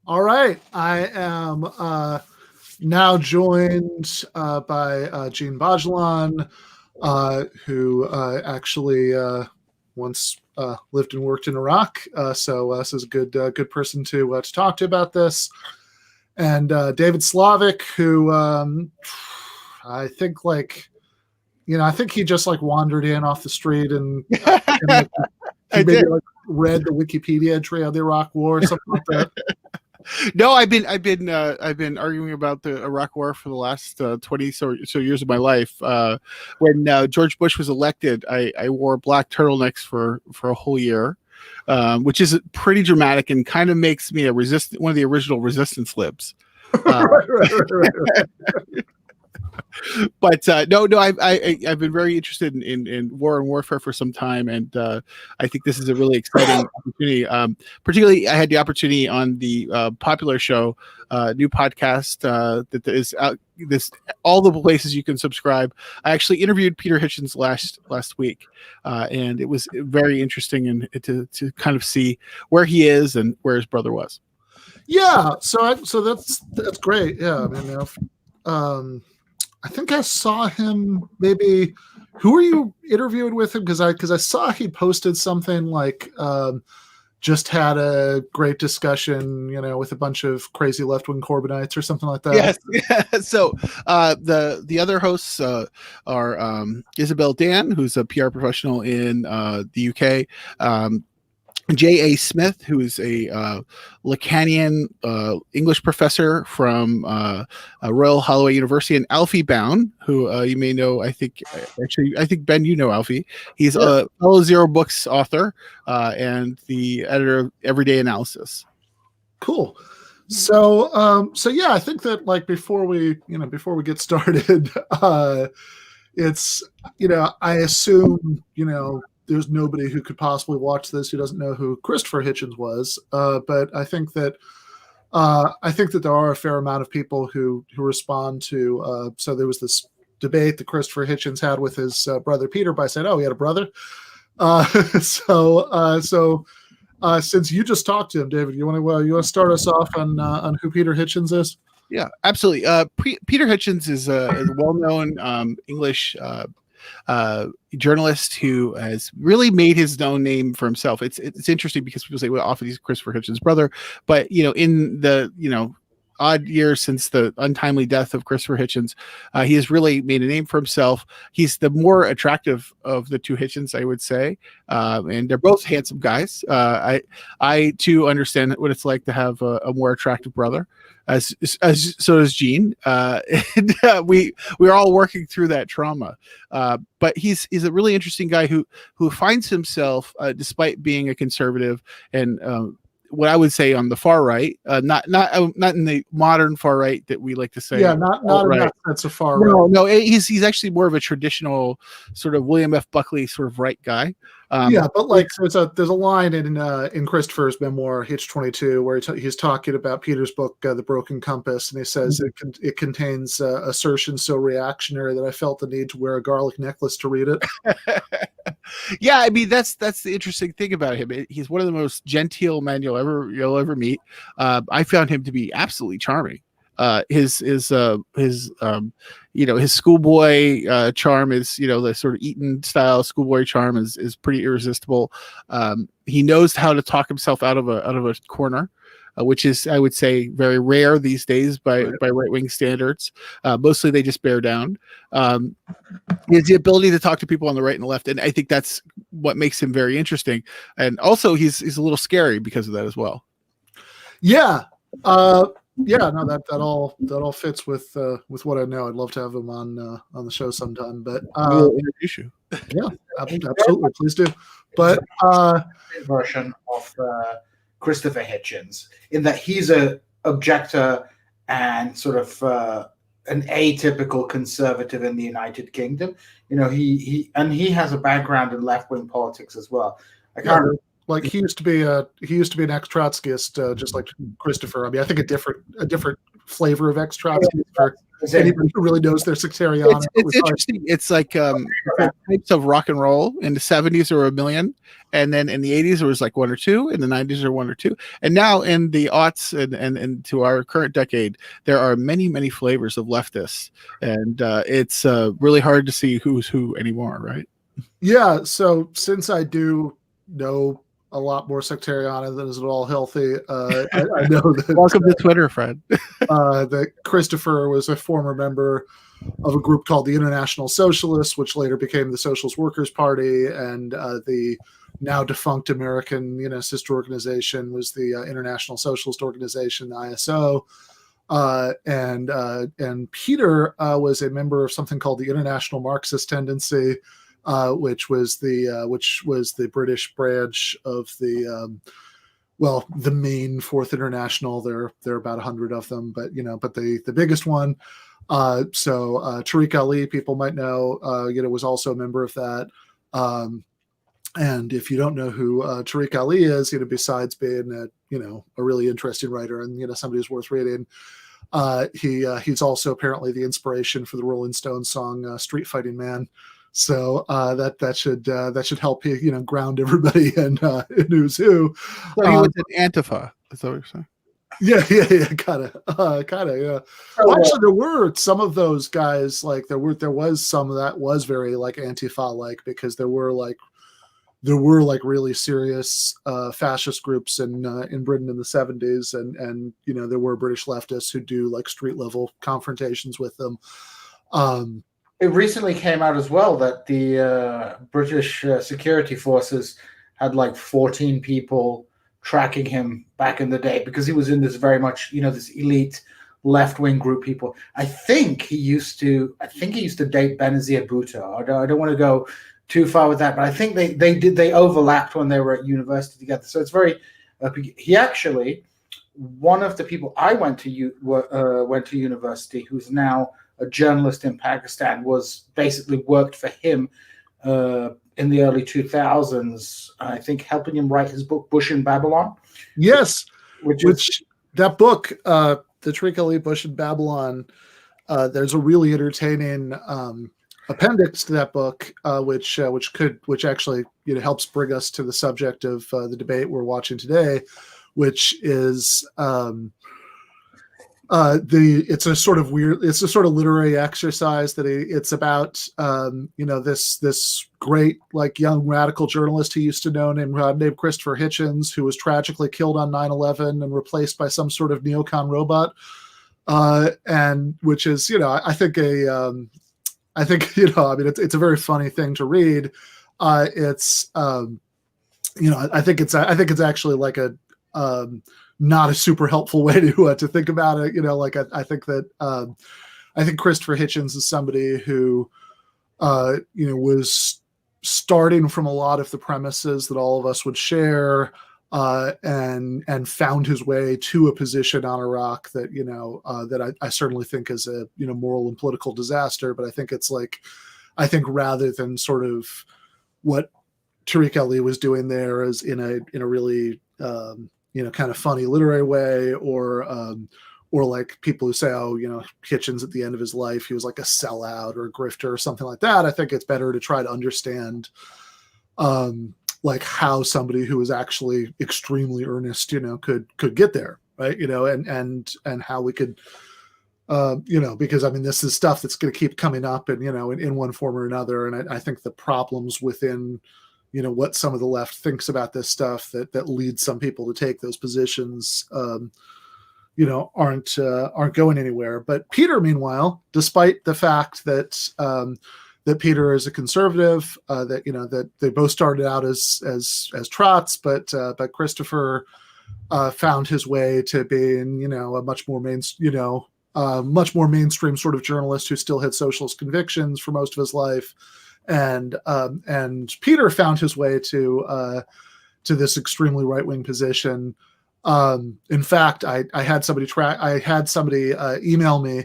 All right. I am now joined by Djene Bajalan, who actually once lived and worked in Iraq. So this is a good person to talk to about this. And David Slavick, who I think I think he just wandered in off the street and he maybe read the Wikipedia entry on the Iraq War or something like that. No, I've been arguing about the Iraq War for the last 20 so years of my life. When George Bush was elected, I wore black turtlenecks for a whole year, which is pretty dramatic and kind of makes me one of the original resistance libs. Right. But no, I've been very interested in war and warfare for some time, and I think this is a really exciting opportunity. Particularly, I had the opportunity on the popular show, new podcast that is out. All the places you can subscribe. I actually interviewed Peter Hitchens last week, and it was very interesting and to kind of see where he is and where his brother was. Yeah, so that's great. Yeah, I mean, I think I saw him maybe. Who were you interviewing with him? Because I saw he posted something like just had a great discussion, with a bunch of crazy left-wing Corbynites or something like that. Yes. So the other hosts are Isabel Dan, who's a PR professional in the UK. J.A. Smith, who is a Lacanian English professor from Royal Holloway University, and Alfie Bown, who you may know. I think Ben, you know Alfie. He's a fellow Zero Books author and the editor of Everyday Analysis. Cool. So yeah, I think that before we get started, it's I assume there's nobody who could possibly watch this who doesn't know who Christopher Hitchens was. But I think that there are a fair amount of people who respond to. So there was this debate that Christopher Hitchens had with his brother Peter by saying, "Oh, he had a brother." So since you just talked to him, David, you want to start us off on who Peter Hitchens is? Yeah, absolutely. Peter Hitchens is a well-known English journalist who has really made his own name for himself. It's interesting because people say, well, often he's Christopher Hitchens' brother, but in the odd years since the untimely death of Christopher Hitchens, he has really made a name for himself. He's the more attractive of the two Hitchens, I would say, and they're both handsome guys. I too understand what it's like to have a more attractive brother. As so does Djene, and we're all working through that trauma. But he's a really interesting guy who finds himself, despite being a conservative and what I would say on the far right, not in the modern far right that we like to say. Yeah, not in that sense of far right. No, he's actually more of a traditional sort of William F. Buckley sort of right guy. But there's a line in Christopher's memoir Hitch 22 where he's talking about Peter's book The Broken Compass, and he says it contains assertions so reactionary that I felt the need to wear a garlic necklace to read it. Yeah, I mean that's the interesting thing about him. He's one of the most genteel men you'll ever meet. I found him to be absolutely charming. His schoolboy charm is, the sort of Eton style schoolboy charm is pretty irresistible. He knows how to talk himself out of a corner, which is, I would say, very rare these days by right-wing standards. Mostly they just bear down. He has the ability to talk to people on the right and the left, and I think that's what makes him very interesting. And also he's a little scary because of that as well. Yeah. Yeah, no, that all fits with what I know. I'd love to have him on the show sometime, but we'll introduce you. Yeah, absolutely, please do. But version of Christopher Hitchens, in that he's a objector and sort of an atypical conservative in the United Kingdom. He has a background in left-wing politics as well. He used to be an ex-Trotskyist, just like Christopher. I mean, I think a different flavor of ex-Trotsky for anybody who really knows their sectarian. It's interesting. It's like types of rock and roll. In the 70s there were a million, and then in the 80s there was like one or two, in the 90s there were one or two, and now in the aughts and to our current decade there are many flavors of leftists, and it's really hard to see who's who anymore, right? Yeah, so since I do know a lot more sectarian than is at all healthy, I know that welcome to Twitter, Fred. that Christopher was a former member of a group called the International Socialists, which later became the Socialist Workers Party, and the now defunct American sister organization was the International Socialist Organization, the ISO. And Peter was a member of something called the International Marxist Tendency, which was the British branch of the the main Fourth International. There are about 100 of them, but the biggest one. So Tariq Ali, people might know, was also a member of that. And if you don't know who Tariq Ali is, besides being a really interesting writer and somebody who's worth reading, he's also apparently the inspiration for the Rolling Stones song "Street Fighting Man." So that should help ground everybody in who's who. So he was an Antifa. Is that what you're saying? Yeah, kind of, yeah. Well, actually, there were some of those guys. Like there was some that was very like Antifa like, because there were really serious fascist groups in Britain in the 70s, and there were British leftists who do like street level confrontations with them. It recently came out as well that the British security forces had like 14 people tracking him back in the day, because he was in this very much, this elite left-wing group people. I think he used to date Benazir Bhutto. I don't want to go too far with that, but I think they overlapped when they were at university together. So it's very he actually, one of the people I went to university, who's now a journalist in Pakistan, was basically worked for him in the early 2000s, I think, helping him write his book Bush in Babylon. Yes, which that book, the Tariq Ali Bush in Babylon, there's a really entertaining appendix to that book, which actually helps bring us to the subject of the debate we're watching today, which is it's a sort of literary exercise that it's about this great like young radical journalist he used to know named Christopher Hitchens, who was tragically killed on 9/11 and replaced by some sort of neocon robot, and which is I think it's a very funny thing to read. I think it's actually like a not a super helpful way to think about it. I think Christopher Hitchens is somebody who was starting from a lot of the premises that all of us would share, and found his way to a position on Iraq that that I certainly think is a moral and political disaster. But I think it's rather than sort of what Tariq Ali was doing there is in a really kind of funny literary way, or like people who say, Hitchens at the end of his life, he was like a sellout or a grifter or something like that. I think it's better to try to understand like how somebody who was actually extremely earnest, could get there, right? And how we could, because this is stuff that's going to keep coming up and, in one form or another. And I think the problems within, what some of the left thinks about this stuff that leads some people to take those positions, aren't going anywhere. But Peter, meanwhile, despite the fact that that Peter is a conservative, that they both started out as trots, but Christopher found his way to being, a much more mainstream sort of journalist who still had socialist convictions for most of his life. And Peter found his way to this extremely right-wing position. In fact, I had somebody email me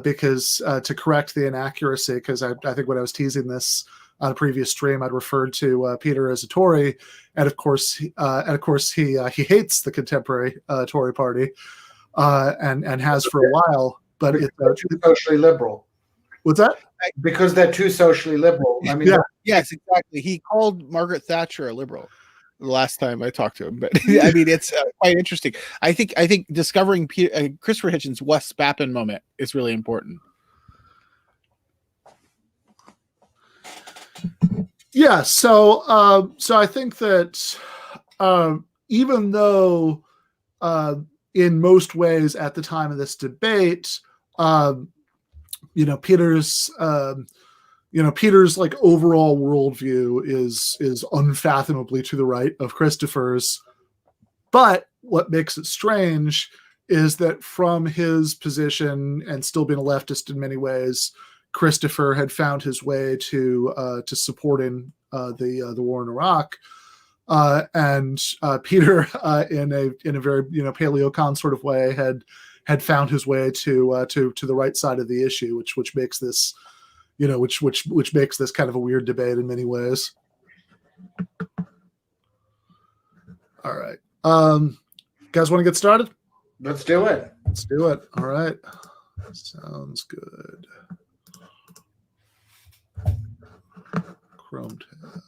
because to correct the inaccuracy, because I think when I was teasing this on a previous stream, I'd referred to Peter as a Tory, and of course he hates the contemporary Tory party. and has for a while. But it's too socially liberal. What's that? Because they're too socially liberal. I mean, Yeah. Yes, exactly. He called Margaret Thatcher a liberal the last time I talked to him, but I mean, it's quite interesting. I think discovering Christopher Hitchens' Wes Bappen moment is really important. Yeah, so I think that even though in most ways at the time of this debate, Peter's like overall worldview is unfathomably to the right of Christopher's. But what makes it strange is that from his position and still being a leftist in many ways, Christopher had found his way to supporting the war in Iraq, and Peter, in a very paleocon sort of way, had found his way to the right side of the issue, which makes this which makes this kind of a weird debate in many ways. All right, guys, want to get started? Let's do it. Let's do it. All right, sounds good. Chrome tab.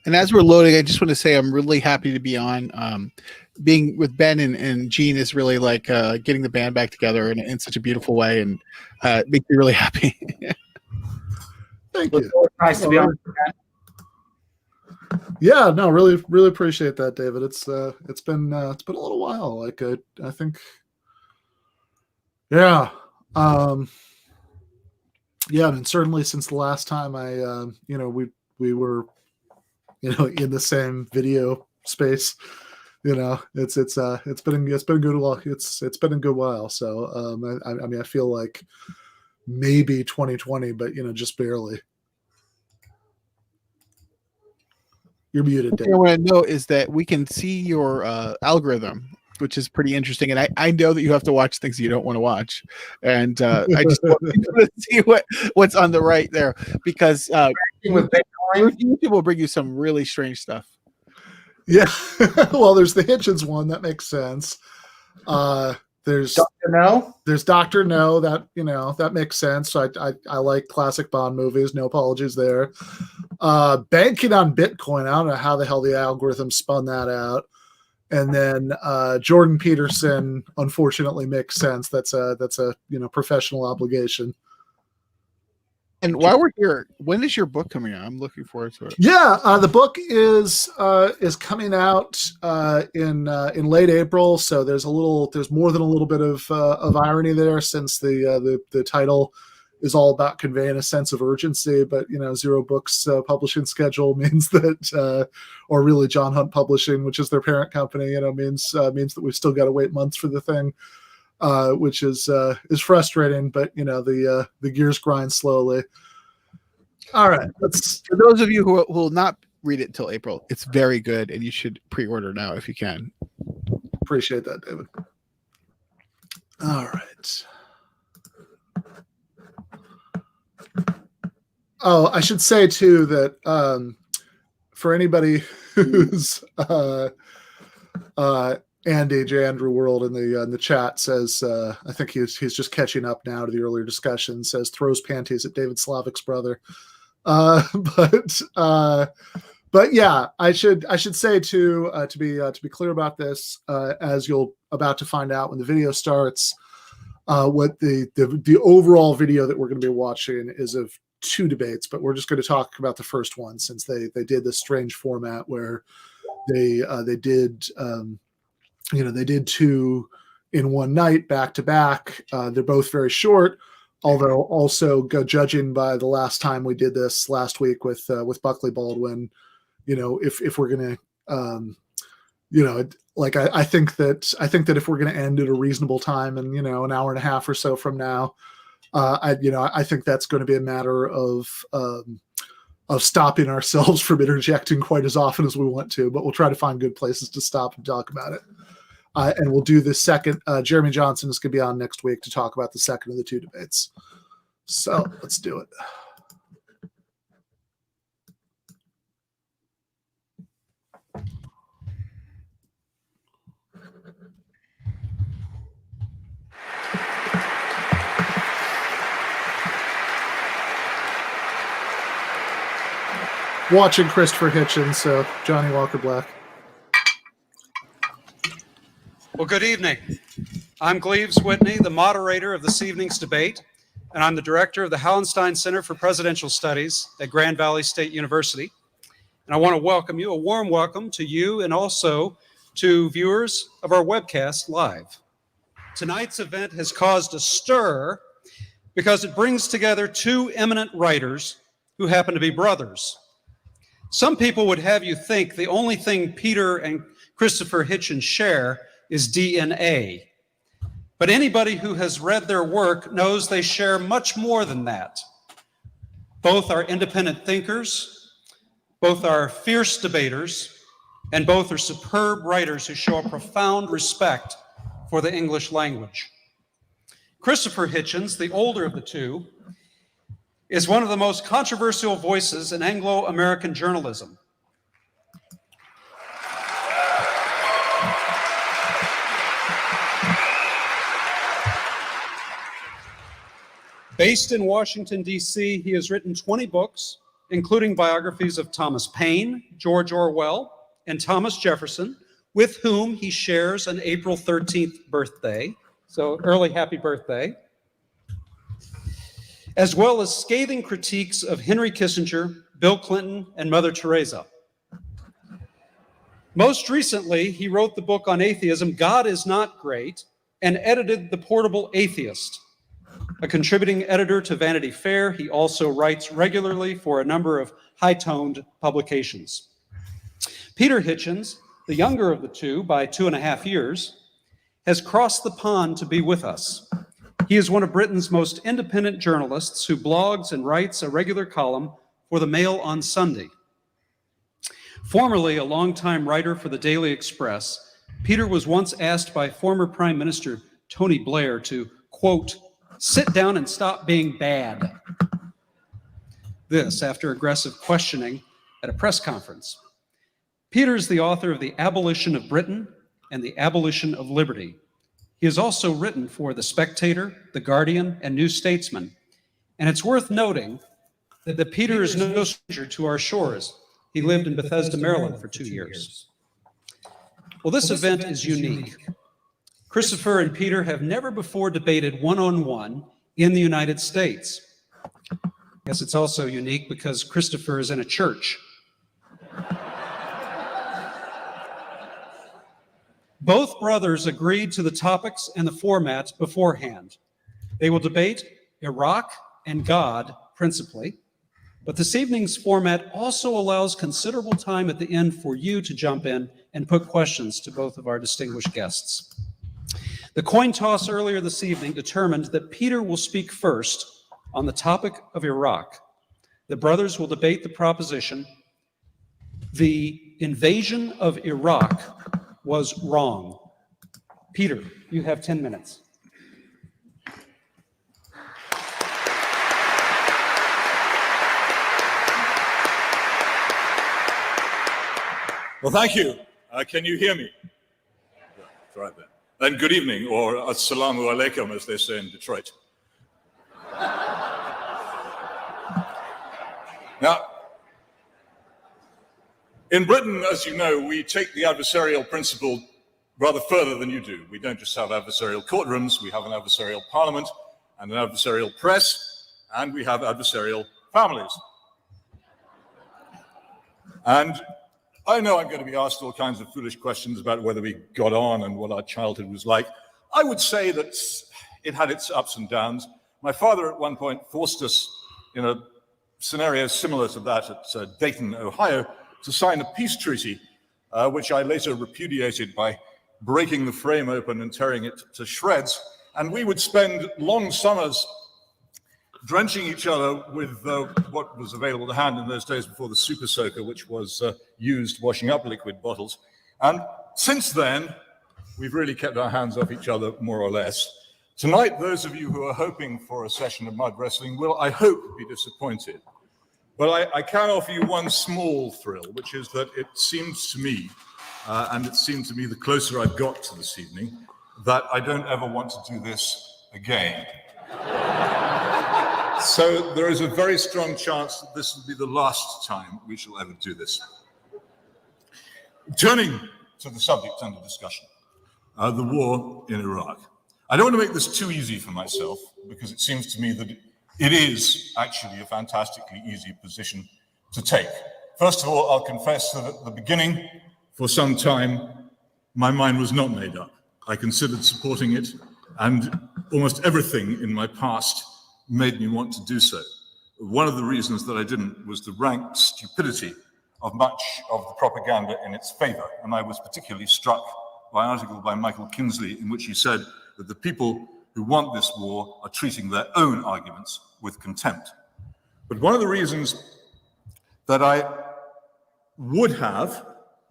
And as we're loading, I just want to say I'm really happy to be on. Being with Ben and Djene is really like getting the band back together in such a beautiful way, and makes me really happy. Thank you. It's nice to be on. Yeah, no, really appreciate that, David. It's been a little while. Like I think, yeah, yeah, and certainly since the last time we were in the same video space, it's been a good while. It's been a good while. So I mean I feel like maybe 2020, but just barely. You're muted, Dave. What I want to know is that we can see your algorithm, which is pretty interesting. And I know that you have to watch things you don't want to watch. And I just want people to see what's on the right there, because YouTube will bring you some really strange stuff. Yeah. Well, there's the Hitchens one. That makes sense. There's Dr. No. There's Dr. No. That makes sense. I like classic Bond movies. No apologies there. Banking on Bitcoin. I don't know how the hell the algorithm spun that out. And then Jordan Peterson, unfortunately, makes sense. That's a professional obligation. And while we're here, when is your book coming out? I'm looking forward to it. Yeah, the book is coming out in late April. So there's more than a little bit of irony there, since the title is all about conveying a sense of urgency. But Zero Books publishing schedule means that, or really John Hunt Publishing, which is their parent company, means that we've still got to wait months for the thing. Which is frustrating, but the gears grind slowly. All right, for those of you who will not read it until April, it's very good, and you should pre-order now if you can. Appreciate that, David. All right. Oh, I should say too that for anybody who's Andy J. Andrew World in the chat says, I think he's just catching up now to the earlier discussion, says throws panties at David Slavick's brother. But yeah, I should say too, to be clear about this, as you'll about to find out when the video starts, what the overall video that we're going to be watching is of two debates, but we're just going to talk about the first one, since they did this strange format where they did they did two in one night, back to back. They're both very short, although also judging by the last time we did this last week with Buckley Baldwin, if we're gonna I think that if we're gonna end at a reasonable time and an hour and a half or so from now, I think that's going to be a matter of stopping ourselves from interjecting quite as often as we want to, but we'll try to find good places to stop and talk about it. And we'll do the second. Jeremy Johnson is going to be on next week to talk about the second of the two debates. So let's do it. watching Christopher Hitchens, so Johnny Walker Black. Well, good evening. I'm Gleaves Whitney, the moderator of this evening's debate, and I'm the director of the Hallenstein Center for Presidential Studies at Grand Valley State University. And I want to welcome you, a warm welcome to you and also to viewers of our webcast live. Tonight's event has caused a stir because it brings together two eminent writers who happen to be brothers. Some people would have you think the only thing Peter and Christopher Hitchens share is DNA. But anybody who has read their work knows they share much more than that. Both are independent thinkers, both are fierce debaters, and both are superb writers who show a profound respect for the English language. Christopher Hitchens, the older of the two, is one of the most controversial voices in Anglo-American journalism. Based in Washington, D.C., he has written 20 books, including biographies of Thomas Paine, George Orwell, and Thomas Jefferson, with whom he shares an April 13th birthday. So early happy birthday. As well as scathing critiques of Henry Kissinger, Bill Clinton, and Mother Teresa. Most recently, he wrote the book on atheism, God is Not Great, and edited The Portable Atheist. A contributing editor to Vanity Fair, he also writes regularly for a number of high-toned publications. Peter Hitchens, the younger of the two by 2.5 years, has crossed the pond to be with us. He is one of Britain's most independent journalists who blogs and writes a regular column for the Mail on Sunday. Formerly a longtime writer for the Daily Express, Peter was once asked by former Prime Minister Tony Blair to, quote, sit down and stop being bad. This after aggressive questioning at a press conference. Peter is the author of The Abolition of Britain and The Abolition of Liberty. He has also written for The Spectator, The Guardian, and New Statesman. And it's worth noting that Peter is no stranger to our shores. He lived in Bethesda, Maryland for 2 years. Well, this event is unique. Christopher and Peter have never before debated one-on-one in the United States. I guess it's also unique because Christopher is in a church. Both brothers agreed to the topics and the format beforehand. They will debate Iraq and God principally, but this evening's format also allows considerable time at the end for you to jump in and put questions to both of our distinguished guests. The coin toss earlier this evening determined that Peter will speak first on the topic of Iraq. The brothers will debate the proposition, the invasion of Iraq was wrong. Peter, you have 10 minutes. Well, thank you. Can you hear me? Yeah, it's right there. Then good evening, or assalamu alaikum, as they say in Detroit. Now, in Britain, as you know, we take the adversarial principle rather further than you do. We don't just have adversarial courtrooms, we have an adversarial parliament and an adversarial press, and we have adversarial families. And I know I'm going to be asked all kinds of foolish questions about whether we got on and what our childhood was like. I would say that it had its ups and downs. My father at one point forced us in a scenario similar to that at Dayton, Ohio, to sign a peace treaty, which I later repudiated by breaking the frame open and tearing it to shreds. And we would spend long summers drenching each other with what was available to hand in those days before the super soaker, which was used washing up liquid bottles. And since then, we've really kept our hands off each other, more or less. Tonight, those of you who are hoping for a session of mud wrestling will, I hope, be disappointed. But I can offer you one small thrill, which is that it seems to me, and it seemed to me the closer I've got to this evening, that I don't ever want to do this again. So there is a very strong chance that this will be the last time we shall ever do this. Turning to the subject under discussion, the war in Iraq. I don't want to make this too easy for myself, because it seems to me that it is actually a fantastically easy position to take. First of all, I'll confess that at the beginning, for some time, my mind was not made up. I considered supporting it, and almost everything in my past made me want to do so. One of the reasons that I didn't was the rank stupidity of much of the propaganda in its favor. And I was particularly struck by an article by Michael Kinsley in which he said that the people who want this war are treating their own arguments with contempt. But one of the reasons that I would have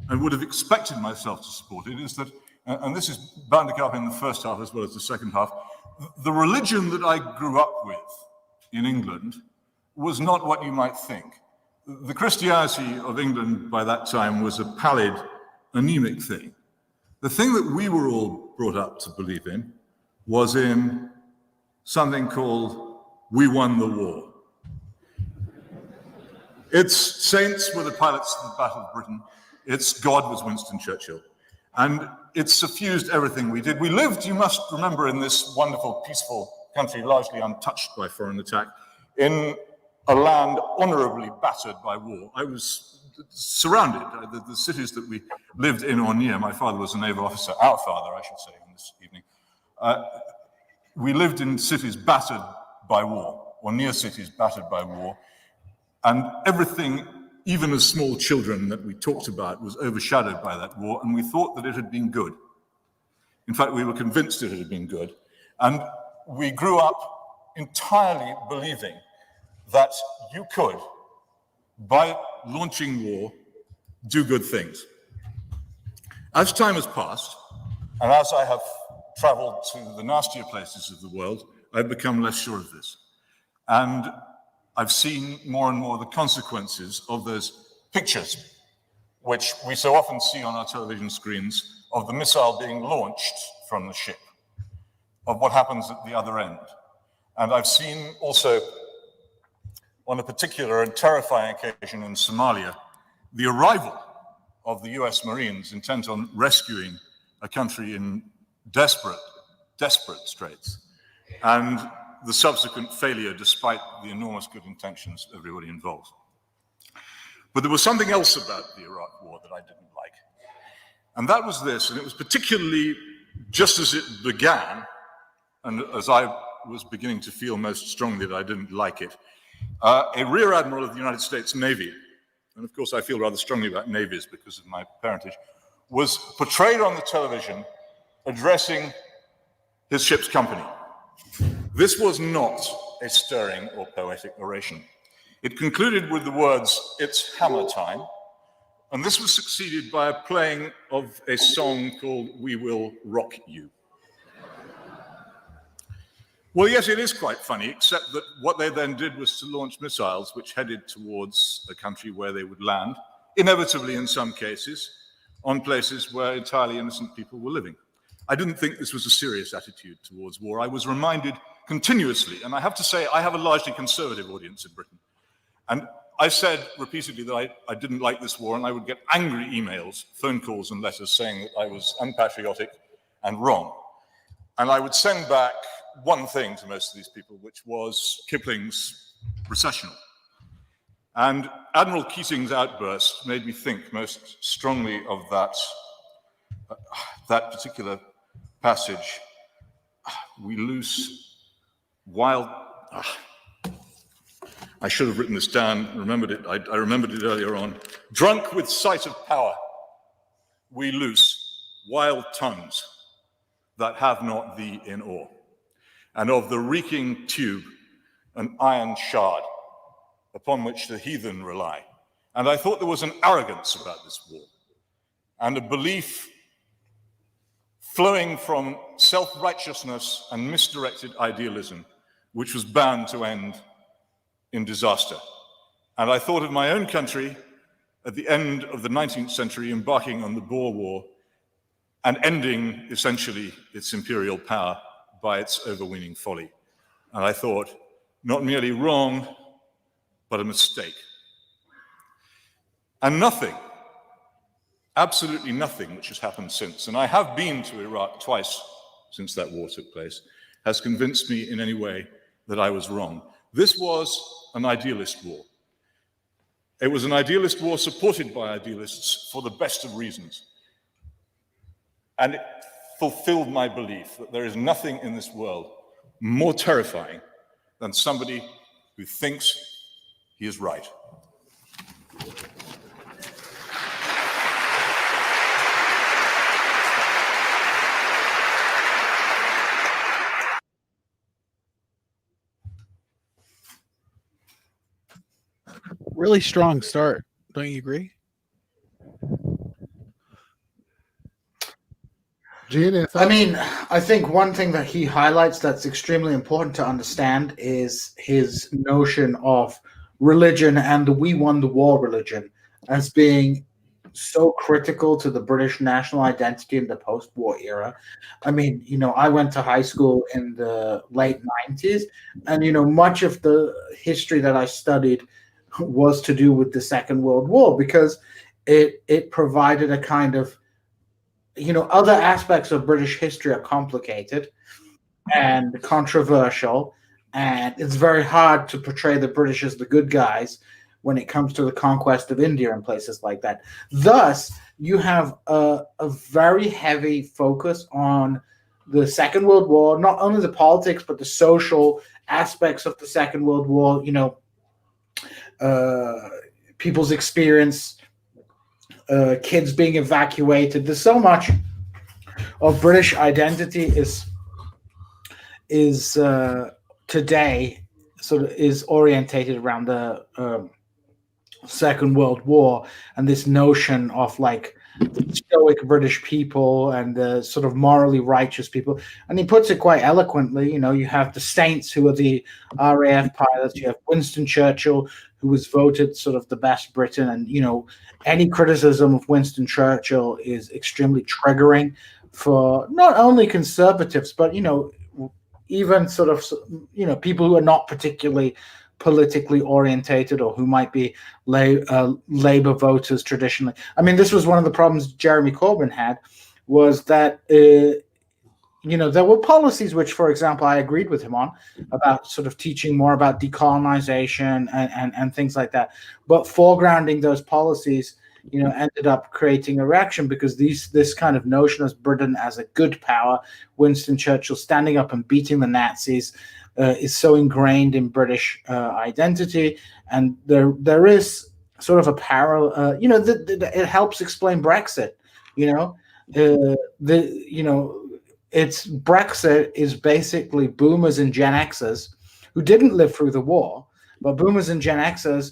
and would have expected myself to support it is that, and this is bound to come up in the first half as well as the second half, the religion that I grew up with in England was not what you might think. The Christianity of England by that time was a pallid, anemic thing. The thing that we were all brought up to believe in was in something called "We won the war." Its saints were the pilots of the Battle of Britain. Its God was Winston Churchill. And it suffused everything we did. We lived, you must remember, in this wonderful, peaceful country, largely untouched by foreign attack, in a land honorably battered by war. I was surrounded. The cities that we lived in or near, my father was a naval officer, our father, I should say, on this evening. We lived in cities battered by war, or near cities battered by war, and everything, even as small children, that we talked about was overshadowed by that war, and we thought that it had been good. In fact, we were convinced it had been good, and we grew up entirely believing that you could, by launching war, do good things. As time has passed, and as I have traveled to the nastier places of the world, I've become less sure of this. And I've seen more and more the consequences of those pictures, which we so often see on our television screens, of the missile being launched from the ship, of what happens at the other end. And I've seen also, on a particular and terrifying occasion in Somalia, the arrival of the US Marines intent on rescuing a country in desperate straits, and the subsequent failure despite the enormous good intentions of everybody involved. But there was something else about the Iraq War that I didn't like. And that was this, and it was particularly just as it began, and as I was beginning to feel most strongly that I didn't like it, a Rear Admiral of the United States Navy, and of course I feel rather strongly about navies because of my parentage, was portrayed on the television addressing his ship's company. This was not a stirring or poetic oration. It concluded with the words, "It's hammer time," and this was succeeded by a playing of a song called "We Will Rock You." Well, yes, it is quite funny, except that what they then did was to launch missiles which headed towards a country where they would land, inevitably in some cases, on places where entirely innocent people were living. I didn't think this was a serious attitude towards war. I was reminded continuously, and I have to say I have a largely conservative audience in Britain, and I said repeatedly that I didn't like this war, and I would get angry emails, phone calls and letters saying that I was unpatriotic and wrong. And I would send back one thing to most of these people, which was Kipling's Processional. And Admiral Keating's outburst made me think most strongly of that particular passage. We loose wild... I should have written this down, remembered it. I remembered it earlier on. Drunk with sight of power, we loose wild tongues that have not thee in awe, and of the reeking tube an iron shard upon which the heathen rely. And I thought there was an arrogance about this war, and a belief flowing from self-righteousness and misdirected idealism, which was bound to end in disaster. And I thought of my own country at the end of the 19th century embarking on the Boer War and ending essentially its imperial power by its overweening folly. And I thought, not merely wrong, but a mistake. And nothing, absolutely nothing which has happened since, and I have been to Iraq twice since that war took place, has convinced me in any way that I was wrong. This was an idealist war. It was an idealist war supported by idealists for the best of reasons. And it fulfilled my belief that there is nothing in this world more terrifying than somebody who thinks he is right. Really strong start. Don't you agree? Djene, I mean, I think one thing that he highlights that's extremely important to understand is his notion of religion and the "we won the war" religion as being so critical to the British national identity in the post-war era. I mean, I went to high school in the late 90s, and, much of the history that I studied was to do with the Second World War, because it provided a kind of, other aspects of British history are complicated and controversial, and it's very hard to portray the British as the good guys when it comes to the conquest of India and places like that. Thus, you have a very heavy focus on the Second World War, not only the politics, but the social aspects of the Second World War, people's experience, kids being evacuated. There's so much of British identity is today sort of is orientated around the Second World War, and this notion of like the stoic British people and the sort of morally righteous people. And he puts it quite eloquently. You have the Saints, who are the RAF pilots. You have Winston Churchill, who was voted sort of the best Briton. And, any criticism of Winston Churchill is extremely triggering for not only conservatives, but, even sort of, people who are not particularly politically orientated or who might be Labour voters traditionally. I mean, this was one of the problems Jeremy Corbyn had, was that, there were policies which, for example, I agreed with him on, about sort of teaching more about decolonization and things like that. But foregrounding those policies, ended up creating a reaction, because this kind of notion of Britain as a good power, Winston Churchill standing up and beating the Nazis, is so ingrained in British identity. And there is sort of a parallel, it helps explain Brexit, it's Brexit is basically boomers and Gen Xers who didn't live through the war, but boomers and Gen Xers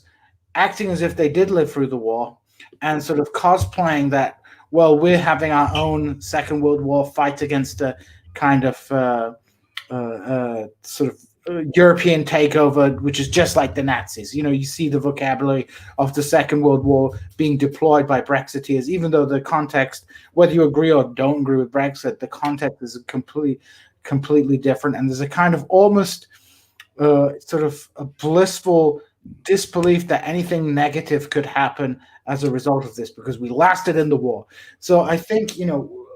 acting as if they did live through the war and sort of cosplaying that, well, we're having our own Second World War fight against a kind of sort of European takeover, which is just like the Nazis. You see the vocabulary of the Second World War being deployed by Brexiteers, even though the context, whether you agree or don't agree with Brexit, the context is completely different. And there's a kind of almost sort of a blissful disbelief that anything negative could happen as a result of this, because we lasted in the war. So I think,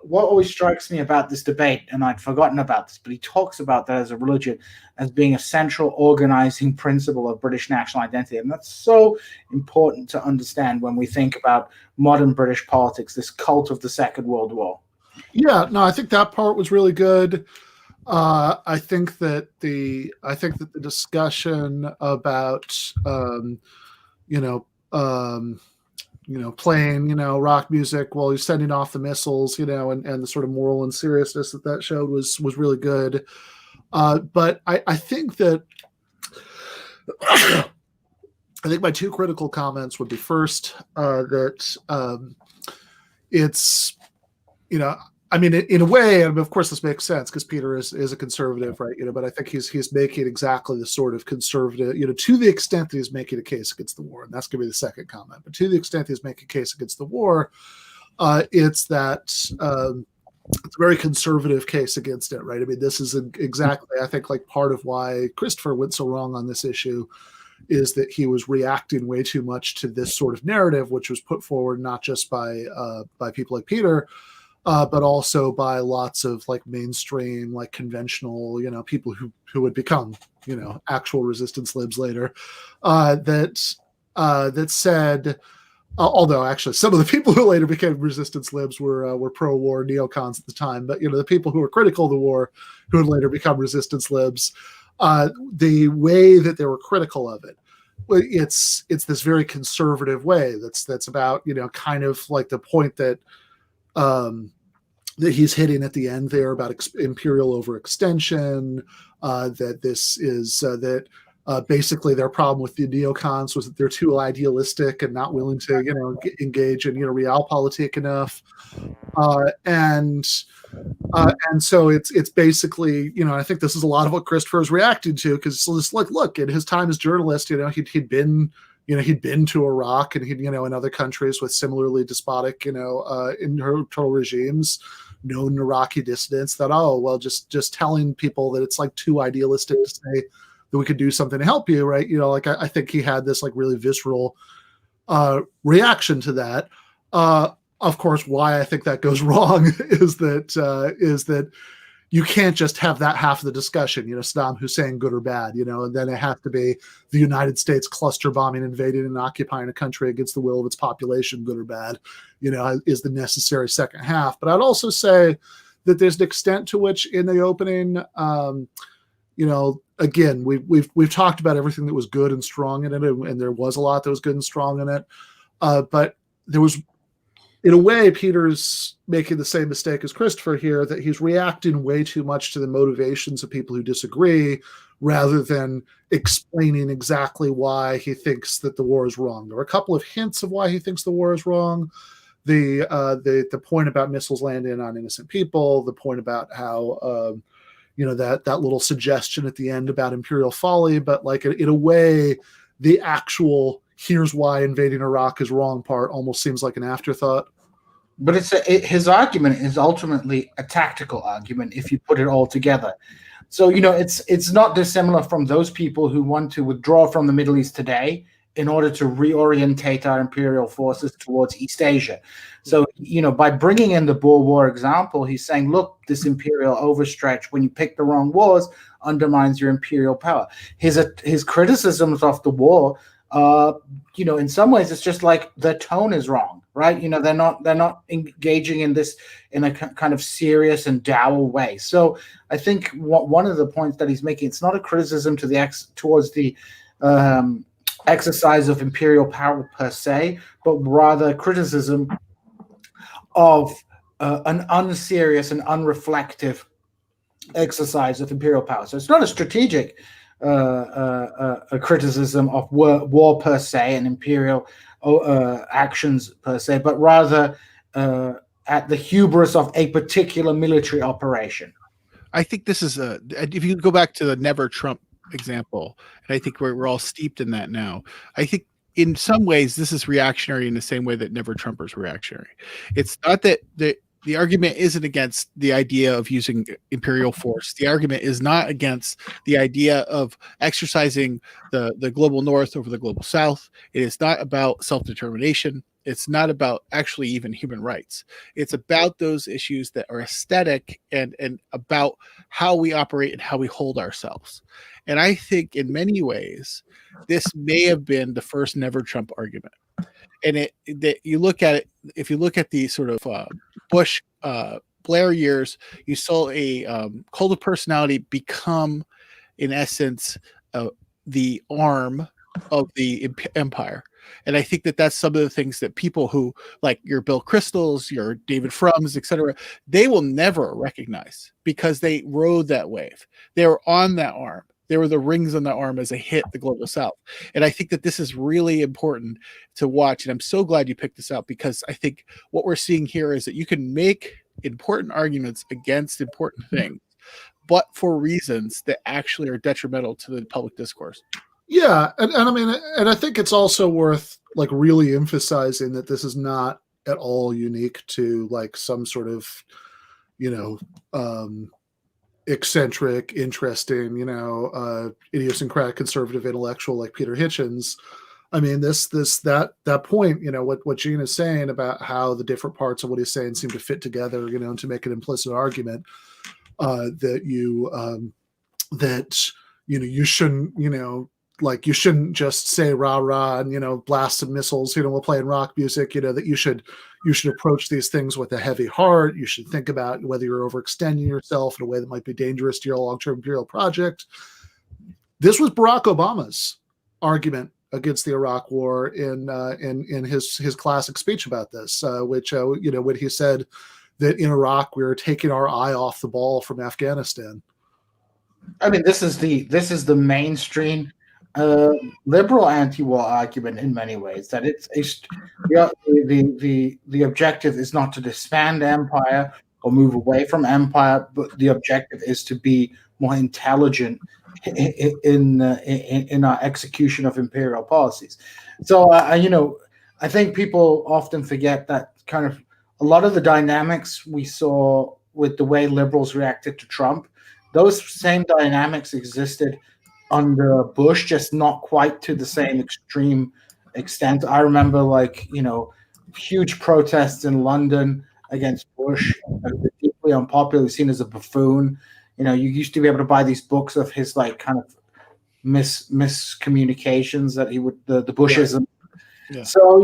what always strikes me about this debate, and I'd forgotten about this, but he talks about that as a religion as being a central organizing principle of British national identity. And that's so important to understand when we think about modern British politics, this cult of the Second World War. Yeah, no, I think that part was really good. I think that the discussion about playing rock music while he's sending off the missiles, and the sort of moral and seriousness that showed was really good. But I think that I think my two critical comments would be, first, that it's I mean, in a way, and of course this makes sense because Peter is a conservative, right? But I think he's making exactly the sort of conservative, to the extent that he's making a case against the war, and that's going to be the second comment. But to the extent he's making a case against the war, it's that it's a very conservative case against it, right? I mean, this is exactly, I think, like part of why Christopher went so wrong on this issue is that he was reacting way too much to this sort of narrative, which was put forward not just by people like Peter, but also by lots of like mainstream, like conventional, people who would become, actual resistance libs later, that said, although actually some of the people who later became resistance libs were pro-war neocons at the time, but the people who were critical of the war, who would later become resistance libs, the way that they were critical of it, it's this very conservative way that's about kind of like the point that that he's hitting at the end there about imperial overextension, that this is that basically their problem with the neocons was that they're too idealistic and not willing to engage in realpolitik enough, and so it's basically I think this is a lot of what Christopher is reacting to, because it's like, look, in his time as journalist, he'd been to Iraq and he'd in other countries with similarly despotic internal regimes, known Iraqi dissidents, that just telling people that it's like too idealistic to say that we could do something to help you, right? Like I think he had this like really visceral reaction to that. Of course, why I think that goes wrong is that you can't just have that half of the discussion, Saddam Hussein, good or bad, and then it has to be the United States cluster bombing, invading and occupying a country against the will of its population, good or bad, is the necessary second half. But I'd also say that there's an extent to which in the opening, again, we've talked about everything that was good and strong in it, and there was a lot that was good and strong in it. But there was, in a way, Peter's making the same mistake as Christopher here, that he's reacting way too much to the motivations of people who disagree, rather than explaining exactly why he thinks that the war is wrong. There are a couple of hints of why he thinks the war is wrong. The point about missiles landing on innocent people, the point about how that little suggestion at the end about imperial folly, but like in a way, the actual here's why invading Iraq is wrong part almost seems like an afterthought. But his argument is ultimately a tactical argument if you put it all together. So, it's not dissimilar from those people who want to withdraw from the Middle East today in order to reorientate our imperial forces towards East Asia. So, by bringing in the Boer War example, he's saying, look, this imperial overstretch, when you pick the wrong wars, undermines your imperial power. His criticisms of the war, in some ways, it's just like the tone is wrong, right? They're not engaging in this in a kind of serious and dour way. So I think one of the points that he's making, it's not a criticism towards the exercise of imperial power per se, but rather criticism of an unserious and unreflective exercise of imperial power. So it's not a strategic a criticism of war per se and imperial actions per se, but rather at the hubris of a particular military operation. I think this is if you go back to the never Trump example, and I think we're all steeped in that now. I think in some ways this is reactionary in the same way that never Trumpers reactionary. It's not that the argument isn't against the idea of using imperial force. The argument is not against the idea of exercising the global north over the global south. It is not about self-determination. It's not about actually even human rights. It's about those issues that are aesthetic and about how we operate and how we hold ourselves. And I think in many ways, this may have been the first never Trump argument. And you look at it, if you look at the sort of Bush Blair years, you saw a cult of personality become, in essence, the arm of the empire. And I think that that's some of the things that people who, like your Bill Kristols, your David Frums, etc., they will never recognize because they rode that wave. They were on that arm. There were the rings on the arm as they hit the global south. And I think that this is really important to watch. And I'm so glad you picked this out, because I think what we're seeing here is that you can make important arguments against important things, but for reasons that actually are detrimental to the public discourse. Yeah. And I mean, and I think it's also worth like really emphasizing that this is not at all unique to like some sort of, eccentric, interesting, idiosyncratic conservative intellectual like Peter Hitchens. I mean, that point, what Djene is saying about how the different parts of what he's saying seem to fit together, to make an implicit argument that you shouldn't, you shouldn't just say rah rah and blast some missiles, while playing rock music. That you should approach these things with a heavy heart. You should think about whether you're overextending yourself in a way that might be dangerous to your long-term imperial project. This was Barack Obama's argument against the Iraq War in his classic speech about this, which when he said that in Iraq we were taking our eye off the ball from Afghanistan. I mean, this is the mainstream liberal anti-war argument in many ways, that the objective is not to disband empire or move away from empire, but the objective is to be more intelligent in our execution of imperial policies. So I think people often forget that kind of a lot of the dynamics we saw with the way liberals reacted to Trump, those same dynamics existed under Bush, just not quite to the same extreme extent. I remember huge protests in London against Bush, deeply unpopular, seen as a buffoon. You used to be able to buy these books of his kind of miscommunications that he would, the Bushism. Yeah. So,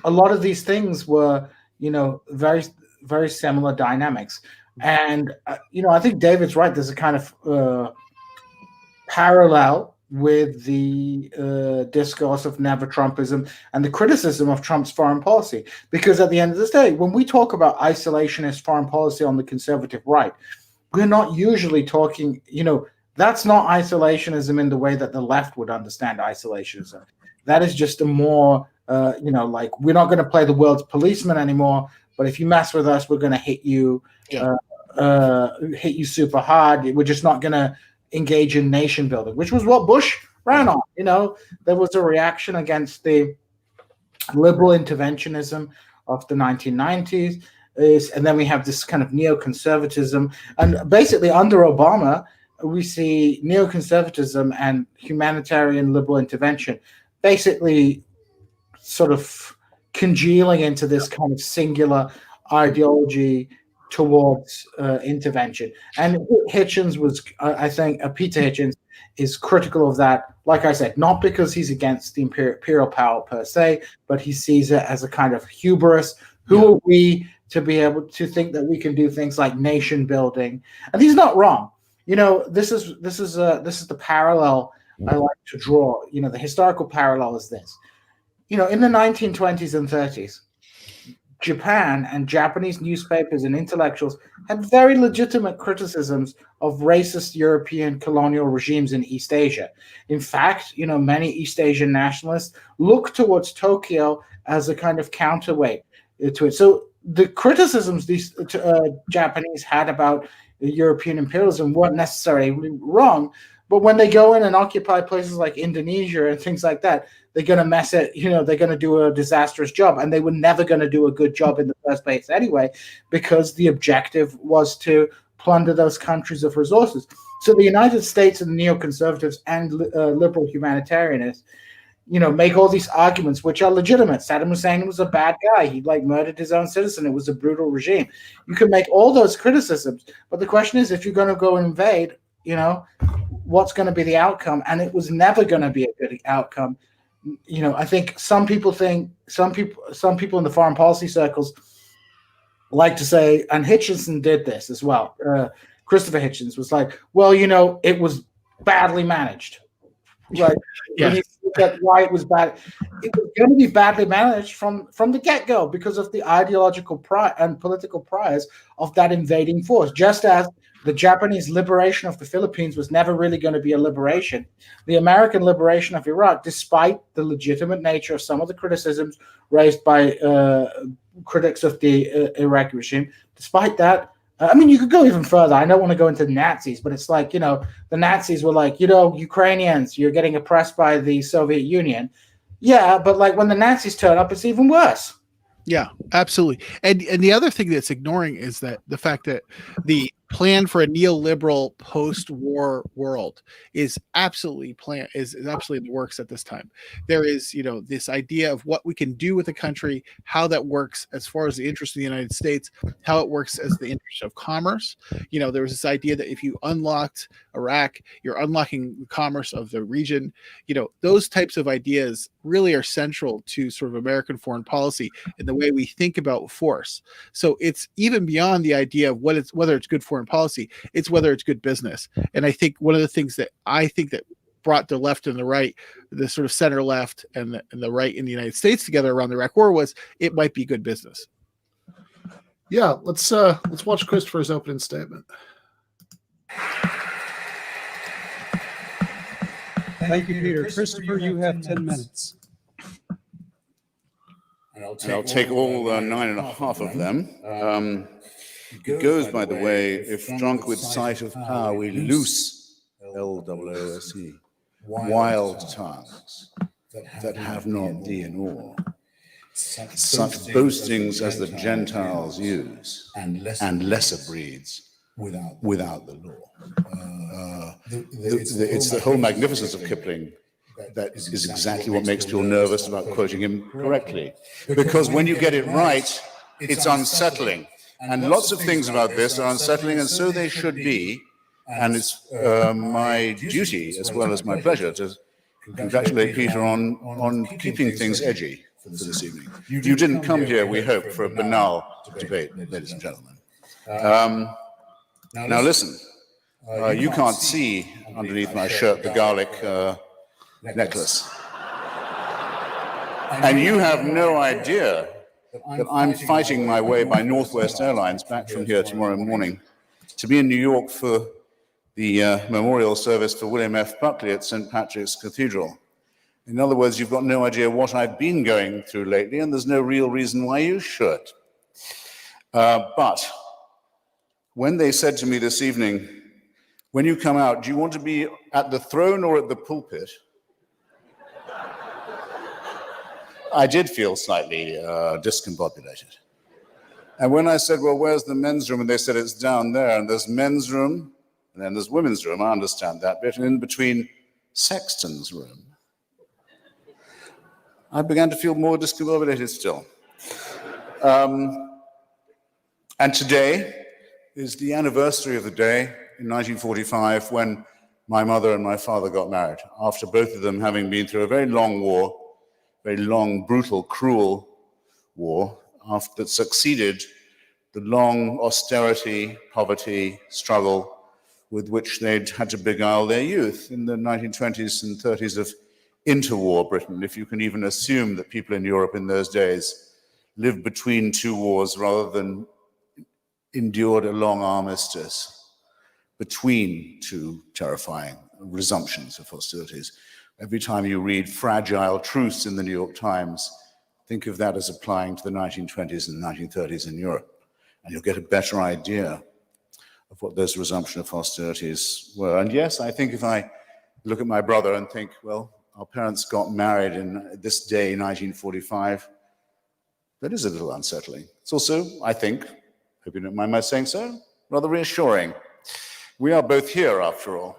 a lot of these things were, very, very similar dynamics. And, I think David's right. There's a kind of parallel with the discourse of never Trumpism and the criticism of Trump's foreign policy. Because at the end of this day, when we talk about isolationist foreign policy on the conservative right, we're not usually talking, that's not isolationism in the way that the left would understand isolationism. That is just a more, we're not going to play the world's policeman anymore, but if you mess with us, we're going to hit you, hit you super hard. We're just not going to engage in nation building, which was what Bush ran on. There was a reaction against the liberal interventionism of the 1990s. And then we have this kind of neoconservatism. And basically under Obama, we see neoconservatism and humanitarian liberal intervention basically sort of congealing into this kind of singular ideology towards intervention. And Hitchens was, I think, Peter Hitchens is critical of that. Like I said, not because he's against the imperial power per se, but he sees it as a kind of hubris. Who are we to be able to think that we can do things like nation building? And he's not wrong. This is the parallel I like to draw. The historical parallel is this. In the 1920s and 30s, Japan and Japanese newspapers and intellectuals had very legitimate criticisms of racist European colonial regimes in East Asia. In fact, many East Asian nationalists look towards Tokyo as a kind of counterweight to it. So the criticisms these Japanese had about European imperialism weren't necessarily wrong, but when they go in and occupy places like Indonesia and things like that, they're going to mess it, they're going to do a disastrous job, and they were never going to do a good job in the first place anyway, because the objective was to plunder those countries of resources. So the United States and the neoconservatives and liberal humanitarianists, make all these arguments which are legitimate. Saddam Hussein was a bad guy. He murdered his own citizen. It was a brutal regime. You can make all those criticisms, but the question is, if you're going to go invade, what's going to be the outcome? And it was never going to be a good outcome. I think some people in the foreign policy circles like to say, and Hitchens did this as well. Christopher Hitchens was like, well, it was badly managed. Right. Yeah. Why it was bad. It was going to be badly managed from the get-go because of the ideological and political priors of that invading force. Just as the Japanese liberation of the Philippines was never really going to be a liberation, the American liberation of Iraq, despite the legitimate nature of some of the criticisms raised by critics of the Iraqi regime, despite that, you could go even further. I don't want to go into the Nazis, but it's like, the Nazis were like, Ukrainians, you're getting oppressed by the Soviet Union. Yeah, but when the Nazis turn up, it's even worse. Yeah, absolutely. And the other thing that's ignoring is that the fact that the plan for a neoliberal post-war world is absolutely is absolutely in the works at this time. There is, this idea of what we can do with the country, how that works as far as the interest of the United States, how it works as the interest of commerce. There was this idea that if you unlocked Iraq, you're unlocking the commerce of the region. Those types of ideas really are central to sort of American foreign policy and the way we think about force. So it's even beyond the idea of whether it's good foreign policy, it's whether it's good business. And I think one of the things that brought the left and the right, the sort of center left and the right in the United States together around the Iraq War was it might be good business. Yeah, let's watch Christopher's opening statement. Thank you, Peter. Christopher, you have 10 minutes. And I'll take all 9.5 of them. It goes, by the way, if drunk with sight of power, we loose, L-O-O-S-E, wild tongues that have not thee in awe. Such boastings as the Gentiles use, and lesser breeds without the law. It's the whole magnificence of Kipling that is exactly what makes people nervous about quoting him correctly. Because when you get it right, it's unsettling. And lots of things about this are unsettling, and so they should be. And it's my duty, as well as my pleasure, to congratulate Peter on keeping things edgy for this evening. You didn't come here, we hope, for a banal debate, ladies and gentlemen. Now listen, you can't see underneath my shirt the garlic necklace. And you have no idea that I'm fighting my way by Northwest Airlines back from here tomorrow morning to be in New York for the memorial service for William F. Buckley at St. Patrick's Cathedral. In other words, you've got no idea what I've been going through lately, and there's no real reason why you should. But when they said to me this evening, when you come out, do you want to be at the throne or at the pulpit? I did feel slightly discombobulated. And when I said, well, where's the men's room? And they said, it's down there. And there's men's room, and then there's women's room. I understand that bit. And in between, sexton's room. I began to feel more discombobulated still. And today is the anniversary of the day in 1945 when my mother and my father got married, after both of them having been through a very long war, very long, brutal, cruel war that succeeded the long austerity, poverty, struggle with which they'd had to beguile their youth in the 1920s and 30s of interwar Britain, if you can even assume that people in Europe in those days lived between two wars rather than endured a long armistice between two terrifying resumptions of hostilities. Every time you read fragile truce in the New York Times, think of that as applying to the 1920s and 1930s in Europe, and you'll get a better idea of what those resumption of hostilities were. And yes, I think if I look at my brother and think, well, our parents got married in this day, 1945, that is a little unsettling. It's also, I think, hope you don't mind my saying so, rather reassuring. We are both here, after all,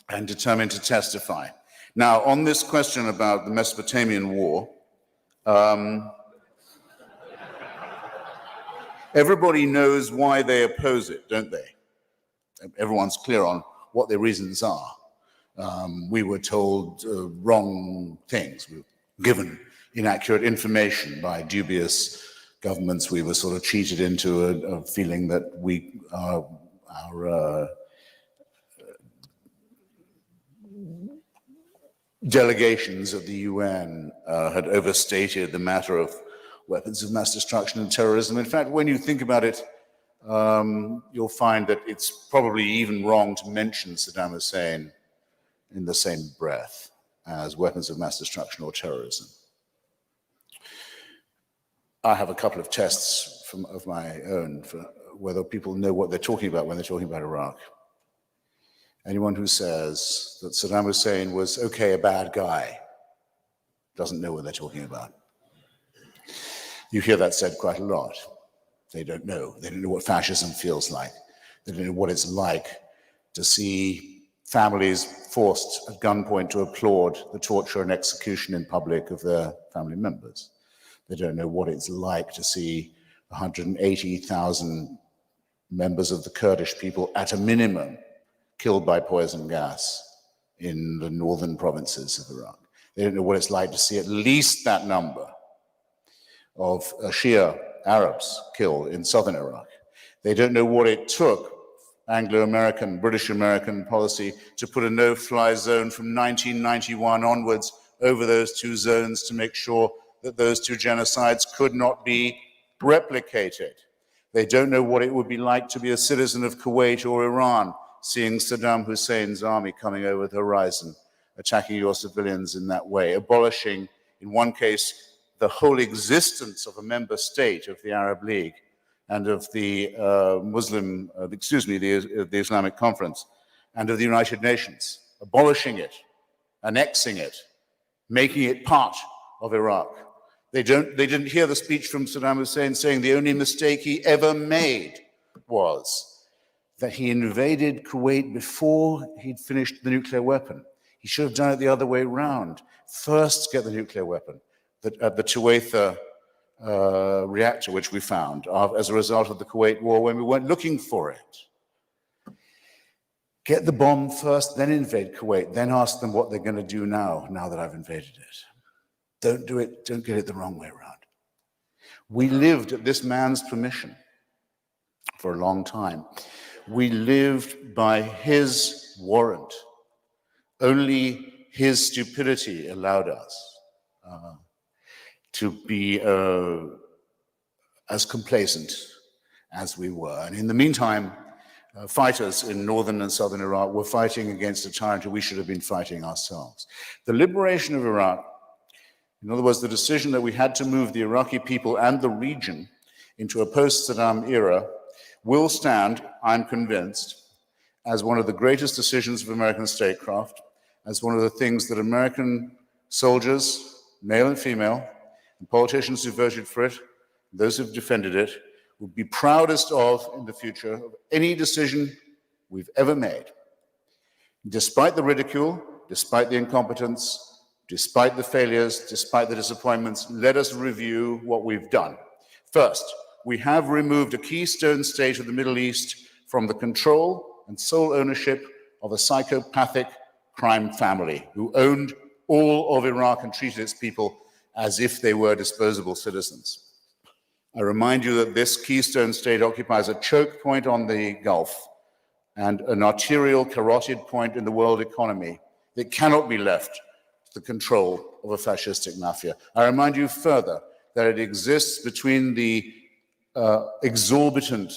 and determined to testify. Now, on this question about the Mesopotamian War, everybody knows why they oppose it, don't they? Everyone's clear on what their reasons are. We were told wrong things. We were given inaccurate information by dubious governments. We were sort of cheated into a feeling that our delegations of the UN had overstated the matter of weapons of mass destruction and terrorism. In fact, when you think about it, you'll find that it's probably even wrong to mention Saddam Hussein in the same breath as weapons of mass destruction or terrorism. I have a couple of tests of my own for whether people know what they're talking about when they're talking about Iraq. Anyone who says that Saddam Hussein was, okay, a bad guy, doesn't know what they're talking about. You hear that said quite a lot. They don't know. They don't know what fascism feels like. They don't know what it's like to see families forced at gunpoint to applaud the torture and execution in public of their family members. They don't know what it's like to see 180,000 members of the Kurdish people, at a minimum, killed by poison gas in the northern provinces of Iraq. They don't know what it's like to see at least that number of Shia Arabs killed in southern Iraq. They don't know what it took, Anglo-American, British-American policy, to put a no-fly zone from 1991 onwards over those two zones to make sure that those two genocides could not be replicated. They don't know what it would be like to be a citizen of Kuwait or Iran, seeing Saddam Hussein's army coming over the horizon, attacking your civilians in that way, abolishing, in one case, the whole existence of a member state of the Arab League and of the the Islamic Conference and of the United Nations, abolishing it, annexing it, making it part of Iraq. They didn't hear the speech from Saddam Hussein saying the only mistake he ever made was that he invaded Kuwait before he'd finished the nuclear weapon. He should have done it the other way around. First get the nuclear weapon. At the Tuwaitha reactor, which we found as a result of the Kuwait war when we weren't looking for it. Get the bomb first, then invade Kuwait, then ask them what they're going to do now that I've invaded it. Don't do it, don't get it the wrong way around. We lived at this man's permission for a long time. We lived by his warrant. Only his stupidity allowed us to be as complacent as we were. And in the meantime, fighters in northern and southern Iraq were fighting against a tyrant who we should have been fighting ourselves. The liberation of Iraq, in other words, the decision that we had to move the Iraqi people and the region into a post-Saddam era, will stand, I'm convinced, as one of the greatest decisions of American statecraft, as one of the things that American soldiers, male and female, and politicians who voted for it, those who've defended it, would be proudest of in the future of any decision we've ever made. Despite the ridicule, despite the incompetence, despite the failures, despite the disappointments, let us review what we've done. First, we have removed a keystone state of the Middle East from the control and sole ownership of a psychopathic crime family who owned all of Iraq and treated its people as if they were disposable citizens. I remind you that this keystone state occupies a choke point on the Gulf and an arterial carotid point in the world economy that cannot be left to the control of a fascistic mafia. I remind you further that it exists between the exorbitant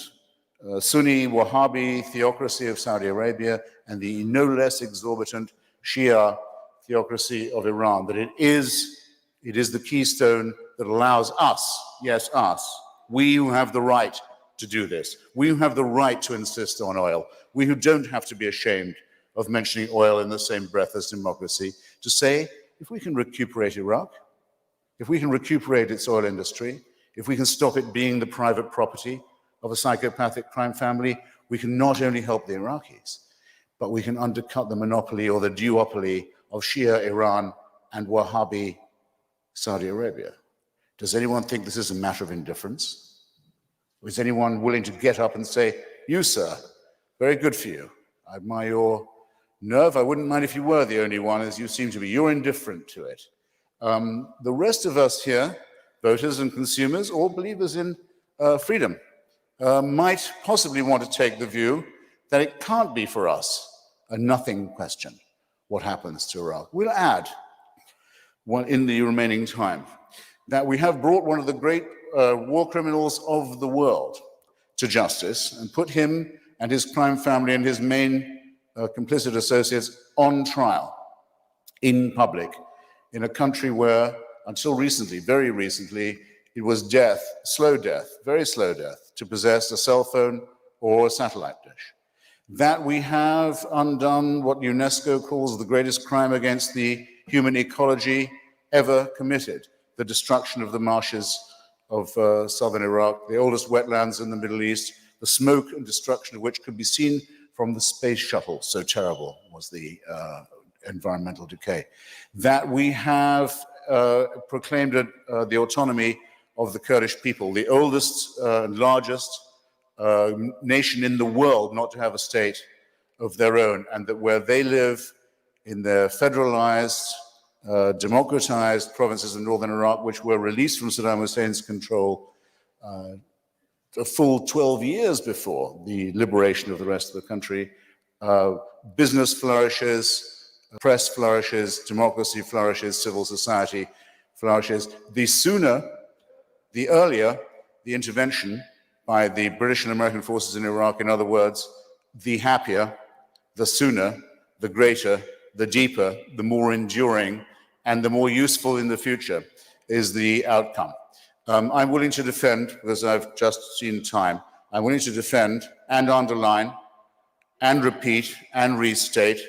Sunni Wahhabi theocracy of Saudi Arabia and the no less exorbitant Shia theocracy of Iran, that it is the keystone that allows us, yes, us, we who have the right to do this, we who have the right to insist on oil, we who don't have to be ashamed of mentioning oil in the same breath as democracy, to say, if we can recuperate Iraq, if we can recuperate its oil industry, if we can stop it being the private property of a psychopathic crime family, we can not only help the Iraqis, but we can undercut the monopoly or the duopoly of Shia Iran and Wahhabi Saudi Arabia. Does anyone think this is a matter of indifference? Or is anyone willing to get up and say, you, sir, very good for you. I admire your nerve. I wouldn't mind if you were the only one, as you seem to be. You're indifferent to it. The rest of us here, voters and consumers, all believers in freedom, might possibly want to take the view that it can't be for us a nothing question what happens to Iraq. We'll add one in the remaining time that we have brought one of the great war criminals of the world to justice and put him and his crime family and his main complicit associates on trial in public in a country where, until recently, very recently, it was death, slow death, very slow death, to possess a cell phone or a satellite dish. That we have undone what UNESCO calls the greatest crime against the human ecology ever committed, the destruction of the marshes of southern Iraq, the oldest wetlands in the Middle East, the smoke and destruction of which could be seen from the space shuttle. So terrible was the environmental decay. That we have proclaimed the autonomy of the Kurdish people, the oldest and largest nation in the world not to have a state of their own, and that where they live in their federalized, democratized provinces in northern Iraq, which were released from Saddam Hussein's control a full 12 years before the liberation of the rest of the country, business flourishes, press flourishes, democracy flourishes, civil society flourishes. The sooner, the earlier the intervention by the British and American forces in Iraq, in other words, the happier, the sooner, the greater, the deeper, the more enduring, and the more useful in the future is the outcome. I'm willing to defend, because I've just seen time, I'm willing to defend and underline and repeat and restate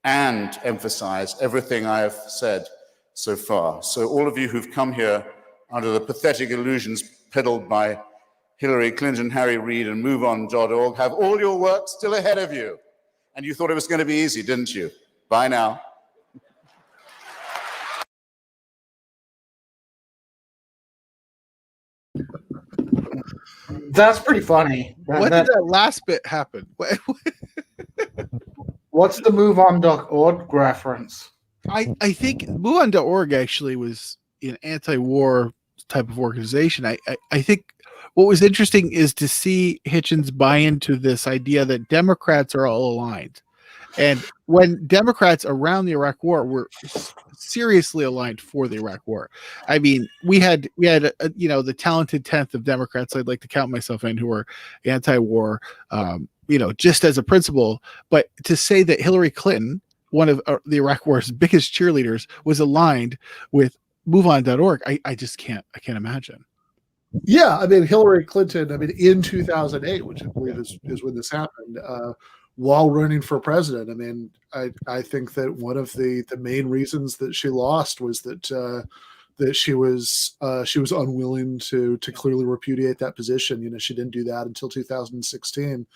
and emphasize everything I have said so far. So all of you who've come here under the pathetic illusions peddled by Hillary Clinton, Harry Reid, and MoveOn.org have all your work still ahead of you. And you thought it was going to be easy, didn't you? Bye now. That's pretty funny. When did that last bit happen? What's the MoveOn.org reference? I think MoveOn.org actually was an anti-war type of organization. I think what was interesting is to see Hitchens buy into this idea that Democrats are all aligned. And when Democrats around the Iraq War were seriously aligned for the Iraq War, I mean, we had the talented 10th of Democrats, I'd like to count myself in, who were anti-war, just as a principle. But to say that Hillary Clinton, one of the Iraq War's biggest cheerleaders, was aligned with MoveOn.org, I can't imagine. Yeah, I mean, Hillary Clinton, in 2008, which I believe is when this happened, while running for president, I mean, I think that one of the main reasons that she lost was that she was unwilling to clearly repudiate that position. She didn't do that until 2016.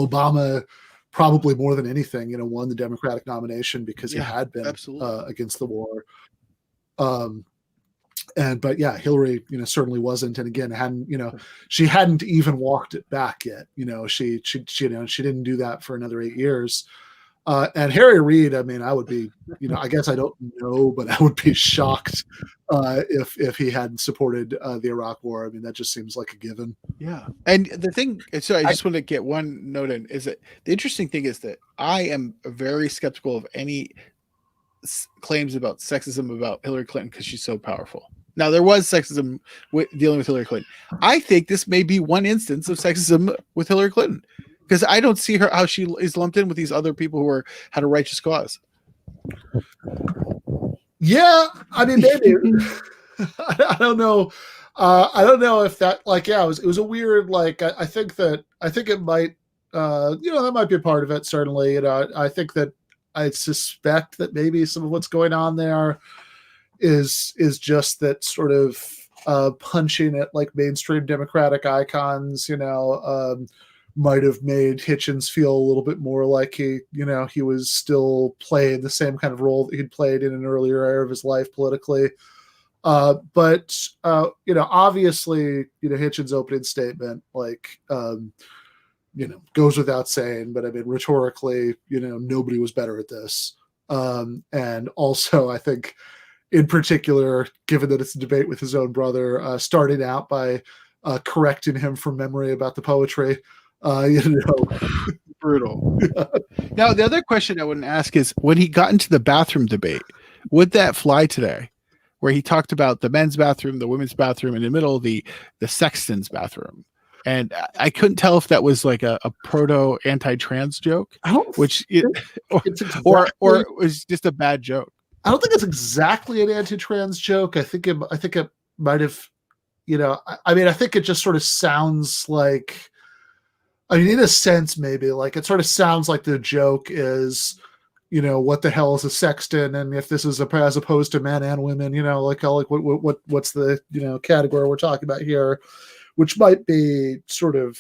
Obama probably more than anything, won the Democratic nomination because he had been against the war. But Hillary, certainly wasn't, and again, she hadn't even walked it back yet. She didn't do that for another 8 years. And Harry Reid, I would be, I guess I don't know, but I would be shocked if he hadn't supported the Iraq War. That just seems like a given. Yeah, and the thing, so I just want to get one note in, is that the interesting thing is that I am very skeptical of any claims about sexism about Hillary Clinton because she's so powerful. Now, there was sexism dealing with Hillary Clinton. I think this may be one instance of sexism with Hillary Clinton, because I don't see how she is lumped in with these other people who had a righteous cause. Yeah, maybe. I don't know. I don't know if that, it was a weird, I think it might, that might be a part of it, certainly. I think that I suspect that maybe some of what's going on there is just that sort of punching at mainstream Democratic icons, might have made Hitchens feel a little bit more like he was still playing the same kind of role that he'd played in an earlier era of his life politically. But obviously, Hitchens' opening statement, goes without saying, but rhetorically, nobody was better at this. And also, I think, in particular, given that it's a debate with his own brother, starting out by correcting him from memory about the poetry, brutal. Now, the other question I wouldn't ask is, when he got into the bathroom debate, would that fly today? Where he talked about the men's bathroom, the women's bathroom, in the middle, the sexton's bathroom. And I couldn't tell if that was like a proto anti-trans joke, or it was just a bad joke. I don't think it's exactly an anti-trans joke. I think it might have, I think it just sort of sounds like, in a sense, maybe it sort of sounds like the joke is, what the hell is a sexton, and if this is as opposed to men and women, what's the category we're talking about here, which might be sort of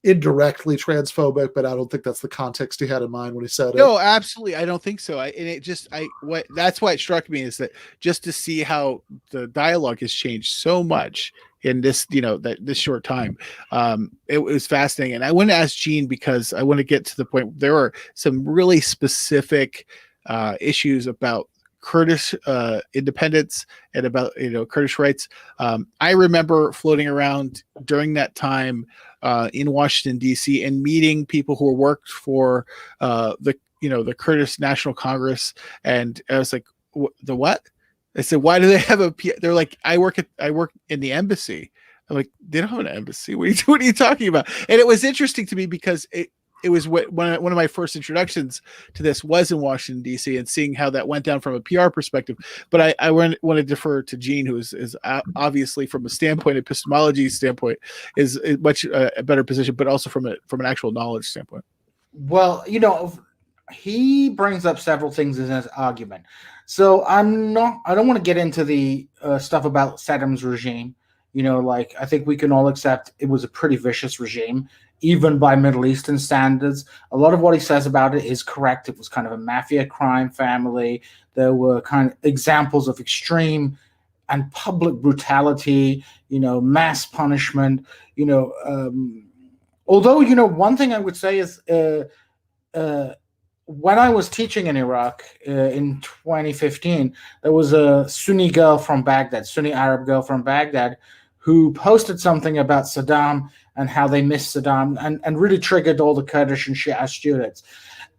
indirectly transphobic, but I don't think that's the context he had in mind when he said it. No, absolutely, I don't think so. That's why it struck me is that just to see how the dialogue has changed so much in this, this short time, it was fascinating. And I want to ask Djene because I want to get to the point. There are some really specific issues about Kurdish independence and about Kurdish rights. I remember floating around during that time in Washington D.C. and meeting people who worked for the Kurdish National Congress, and I was like, the what? I said, why do they have a? They're like, I work in the embassy. I'm like, they don't have an embassy. What are you talking about? And it was interesting to me because it was one of my first introductions to this was in Washington D.C. and seeing how that went down from a PR perspective. But I want to defer to Djene, who is obviously from a standpoint, epistemology standpoint, is much a better position, but also from an actual knowledge standpoint. Well, he brings up several things in his argument. So I don't want to get into the stuff about Saddam's regime. I think we can all accept it was a pretty vicious regime, even by Middle Eastern standards. A lot of what he says about it is correct. It was kind of a mafia crime family. There were kind of examples of extreme and public brutality, mass punishment, although, one thing I would say is when I was teaching in Iraq in 2015, there was a Sunni Arab girl from Baghdad, who posted something about Saddam and how they missed Saddam and really triggered all the Kurdish and Shia students.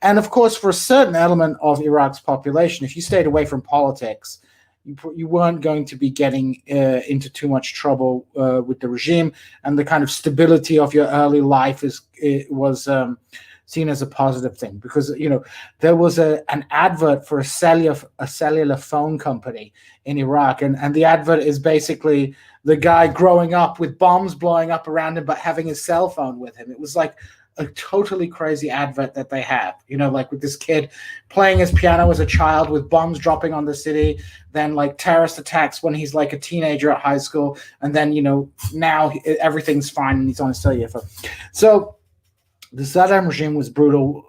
And of course, for a certain element of Iraq's population, if you stayed away from politics, you weren't going to be getting into too much trouble with the regime, and the kind of stability of your early life was seen as a positive thing, because there was an advert for a cellular phone company in Iraq, and the advert is basically the guy growing up with bombs blowing up around him but having his cell phone with him. It was like a totally crazy advert that they have, like with this kid playing his piano as a child with bombs dropping on the city, then like terrorist attacks when he's like a teenager at high school, and then now everything's fine and he's on a cellular phone. So the Saddam regime was brutal.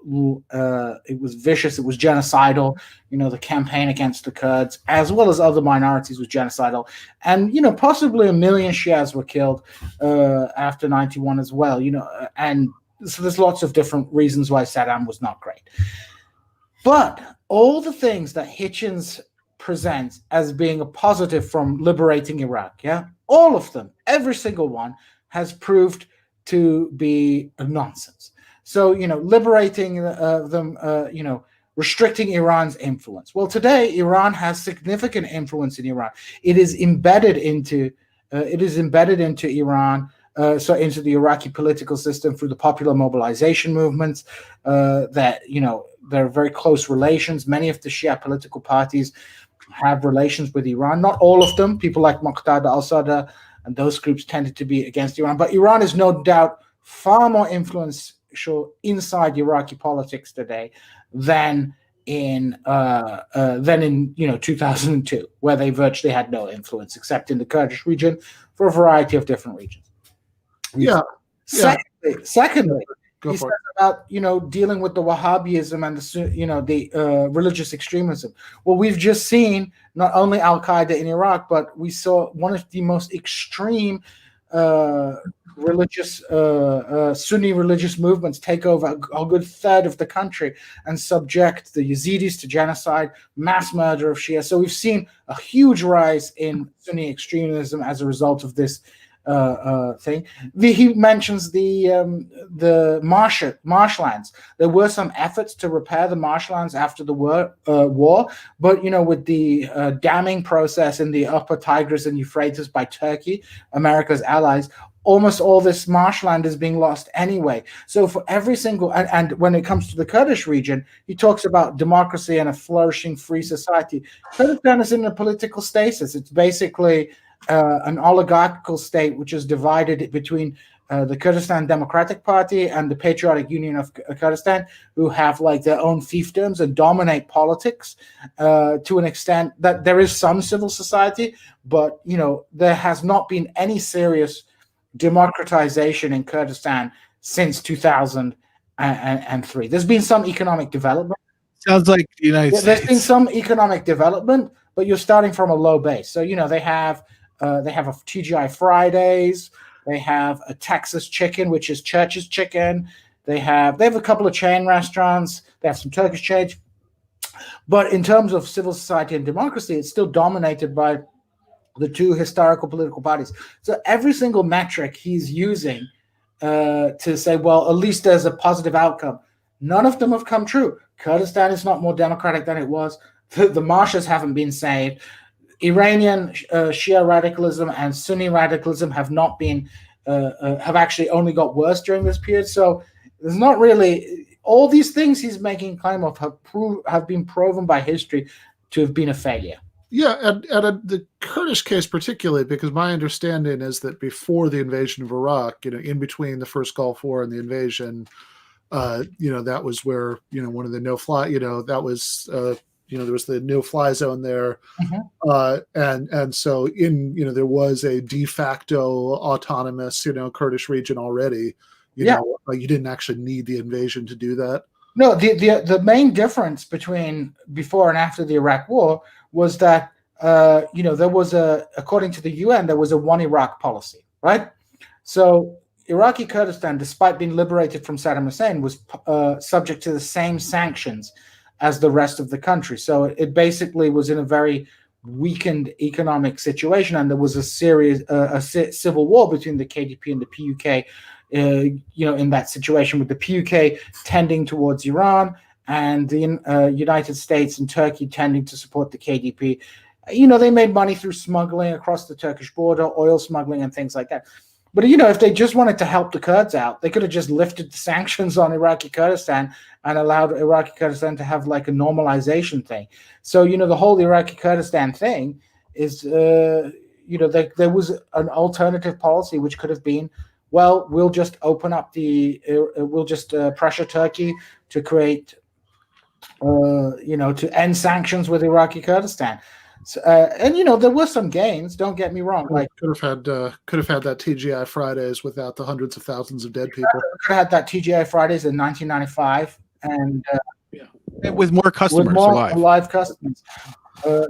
It was vicious. It was genocidal. The campaign against the Kurds, as well as other minorities, was genocidal. And, possibly 1 million Shias were killed after 91 as well. And so there's lots of different reasons why Saddam was not great. But all the things that Hitchens presents as being a positive from liberating Iraq, all of them, every single one, has proved to be a nonsense. So, liberating them, restricting Iran's influence. Well, today, Iran has significant influence in Iran. It is embedded into Iran, into the Iraqi political system through the popular mobilization movements, that, there are very close relations. Many of the Shia political parties have relations with Iran. Not all of them. People like Muqtada al-Sadr and those groups tended to be against Iran. But Iran is no doubt far more influential inside Iraqi politics today than in 2002, where they virtually had no influence except in the Kurdish region for a variety of different regions. Secondly, he says about dealing with the Wahhabism and the religious extremism. Well, we've just seen not only Al Qaeda in Iraq, but we saw one of the most extreme Sunni religious movements take over a good third of the country and subject the Yazidis to genocide, mass murder of Shia. So we've seen a huge rise in Sunni extremism as a result of this thing. He mentions the marshlands. There were some efforts to repair the marshlands after the war, but with the damming process in the upper Tigris and Euphrates by Turkey, America's allies, almost all this marshland is being lost anyway. So for every single, and when it comes to the Kurdish region, he talks about democracy and a flourishing free society. Kurdistan is in a political stasis. It's basically an oligarchical state which is divided between the Kurdistan Democratic Party and the Patriotic Union of Kurdistan, who have like their own fiefdoms and dominate politics to an extent that there is some civil society, but there has not been any serious democratization in Kurdistan since 2003. There's been some economic development. Sounds like the United States. There's been some economic development, but you're starting from a low base. So they have a TGI Fridays. They have a Texas chicken, which is Church's chicken. They have a couple of chain restaurants. They have some Turkish chains. But in terms of civil society and democracy, it's still dominated by the two historical political parties. So every single metric he's using to say, well, at least there's a positive outcome, none of them have come true. Kurdistan is not more democratic than it was. The marshes haven't been saved. Iranian Shia radicalism and Sunni radicalism have not been, have actually only got worse during this period. So there's not really, all these things he's making claim of have been proven by history to have been a failure. Yeah, and the Kurdish case particularly, because my understanding is that before the invasion of Iraq, in between the first Gulf War and the invasion, that was where, one of the no-fly, that was, there was the no-fly zone there, and so there was a de facto autonomous, Kurdish region already. You didn't actually need the invasion to do that. No, the main difference between before and after the Iraq War was that there was according to the UN, there was a one Iraq policy, right? So Iraqi Kurdistan, despite being liberated from Saddam Hussein, was subject to the same sanctions as the rest of the country. So it basically was in a very weakened economic situation, and there was a serious civil war between the KDP and the PUK. In that situation, with the PUK tending towards Iran and the United States and Turkey tending to support the KDP. They made money through smuggling across the Turkish border, oil smuggling and things like that. But, if they just wanted to help the Kurds out, they could have just lifted the sanctions on Iraqi Kurdistan and allowed Iraqi Kurdistan to have like a normalization thing. So, the whole Iraqi Kurdistan thing is, there was an alternative policy which could have been, well, we'll just open up we'll just pressure Turkey to create, to end sanctions with Iraqi Kurdistan. So, there were some gains. Don't get me wrong. Like could have had that TGI Fridays without the hundreds of thousands of dead people. Could have had that TGI Fridays in 1995, and with more customers, with more live customers. So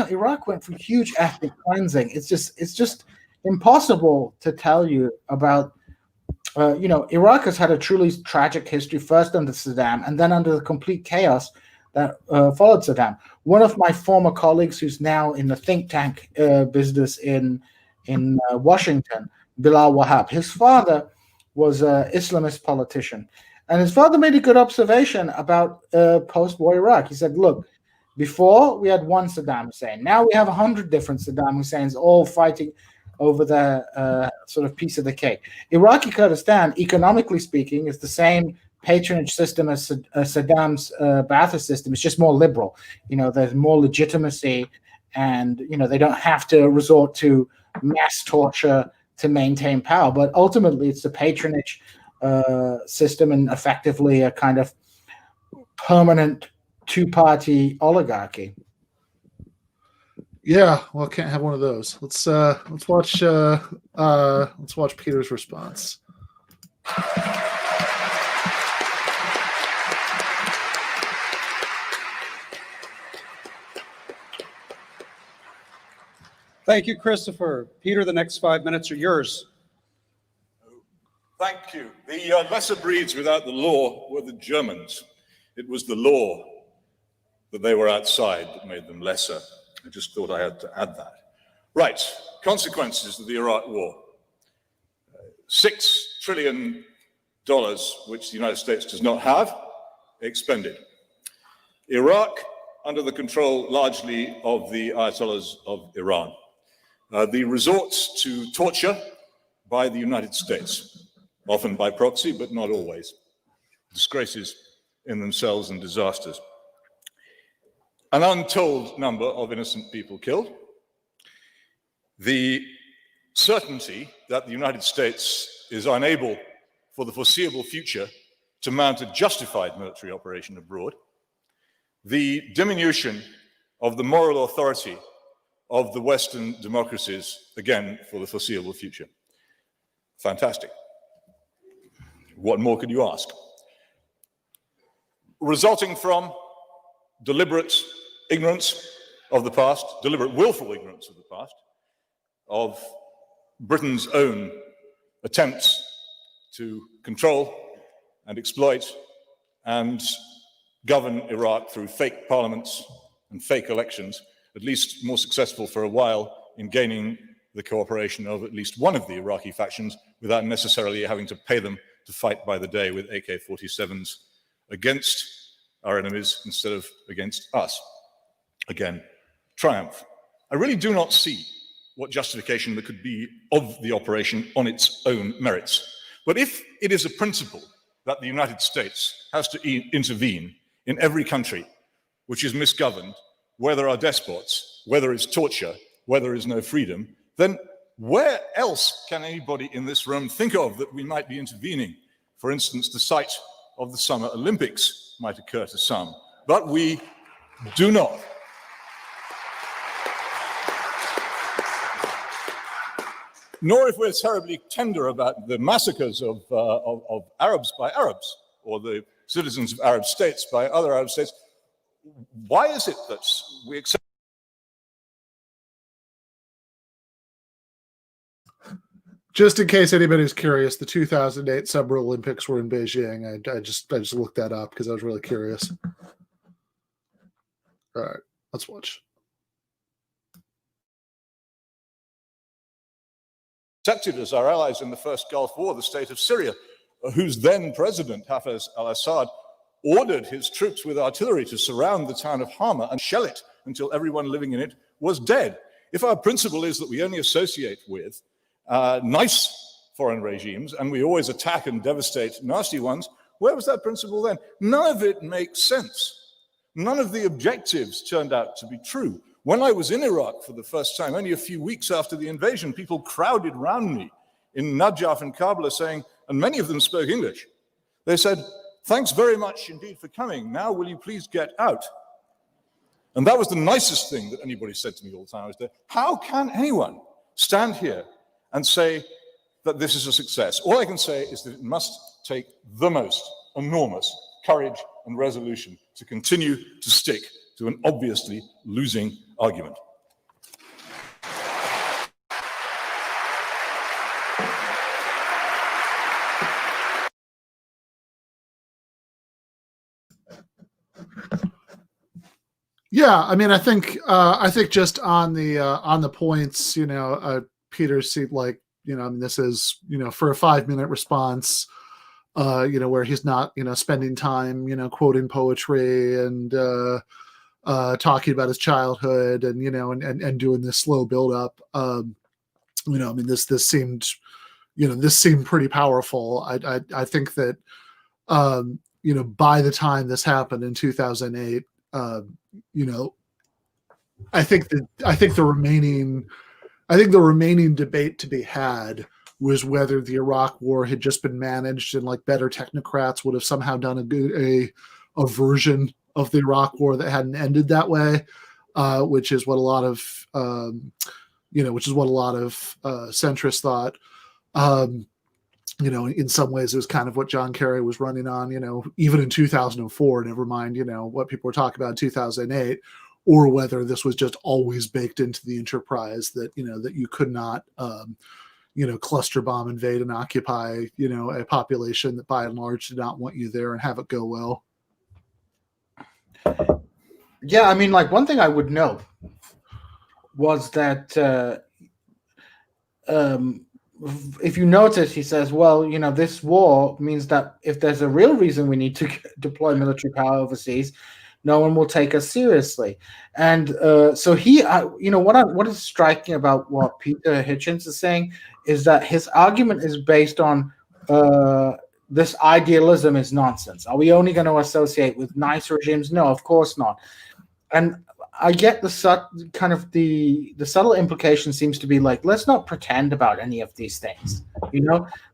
Iraq went through huge ethnic cleansing. It's just impossible to tell you about. Iraq has had a truly tragic history, first under Saddam and then under the complete chaos that followed Saddam. One of my former colleagues, who's now in the think tank business in Washington, Bilal Wahab, his father was an Islamist politician. And his father made a good observation about post-war Iraq. He said, look, before we had one Saddam Hussein. Now we have 100 different Saddam Husseins all fighting over the sort of piece of the cake. Iraqi Kurdistan, economically speaking, is the same patronage system as Saddam's Ba'athist system. It's just more liberal. There's more legitimacy, and they don't have to resort to mass torture to maintain power. But ultimately, it's the patronage system and effectively a kind of permanent two-party oligarchy. Yeah, well, can't have one of those. Let's watch Peter's response. Thank you, Christopher. Peter, the next 5 minutes are yours. Thank you. The lesser breeds without the law were the Germans. It was the law that they were outside that made them lesser. I just thought I had to add that. Right, consequences of the Iraq War. $6 trillion, which the United States does not have, expended. Iraq, under the control largely of the Ayatollahs of Iran. The resorts to torture by the United States, often by proxy, but not always. Disgraces in themselves and disasters. An untold number of innocent people killed. The certainty that the United States is unable for the foreseeable future to mount a justified military operation abroad, the diminution of the moral authority of the Western democracies, again, for the foreseeable future. Fantastic. What more could you ask? Resulting from deliberate ignorance of the past, deliberate willful ignorance of the past, of Britain's own attempts to control and exploit and govern Iraq through fake parliaments and fake elections, at least more successful for a while in gaining the cooperation of at least one of the Iraqi factions without necessarily having to pay them to fight by the day with AK-47s against our enemies instead of against us. Again, triumph. I really do not see what justification there could be of the operation on its own merits. But if it is a principle that the United States has to intervene in every country which is misgoverned, where there are despots, where there is torture, where there is no freedom, then where else can anybody in this room think of that we might be intervening? For instance, the site of the Summer Olympics might occur to some, but we do not. Nor if we're terribly tender about the massacres of Arabs by Arabs, or the citizens of Arab states by other Arab states. Why is it that we accept? Just in case anybody's curious, the 2008 Summer Olympics were in Beijing. I just looked that up because I was really curious. All right, let's watch. Accepted as our allies in the first Gulf War, the state of Syria, whose then president, Hafez al-Assad, ordered his troops with artillery to surround the town of Hama and shell it until everyone living in it was dead. If our principle is that we only associate with nice foreign regimes and we always attack and devastate nasty ones, where was that principle then? None of it makes sense. None of the objectives turned out to be true. When I was in Iraq for the first time, only a few weeks after the invasion, people crowded around me in Najaf and Kabul saying, and many of them spoke English. They said, "Thanks very much indeed for coming. Now will you please get out?" And that was the nicest thing that anybody said to me all the time. I was there. How can anyone stand here and say that this is a success? All I can say is that it must take the most enormous courage and resolution to continue to stick to an obviously losing argument. Yeah, I mean, I think just on the points, Peter seemed like, I mean, this is, for a 5-minute response, where he's not, spending time, quoting poetry and talking about his childhood and, and doing this slow build up. I mean, this seemed, this seemed pretty powerful. I think that, by the time this happened in 2008, I think the remaining debate to be had was whether the Iraq War had just been managed and like better technocrats would have somehow done a version of the Iraq War that hadn't ended that way, which is what a lot of centrists thought. In some ways it was kind of what John Kerry was running on, even in 2004, never mind, what people were talking about in 2008, or whether this was just always baked into the enterprise that, that you could not, cluster bomb, invade and occupy, a population that by and large did not want you there and have it go well. Yeah, I mean, like one thing I would note was that if you notice, he says, well, this war means that if there's a real reason we need to deploy military power overseas, no one will take us seriously. And so he, what is striking about what Peter Hitchens is saying is that his argument is based on this idealism is nonsense. Are we only going to associate with nice regimes? No, of course not. And I get the subtle implication seems to be like, let's not pretend about any of these things.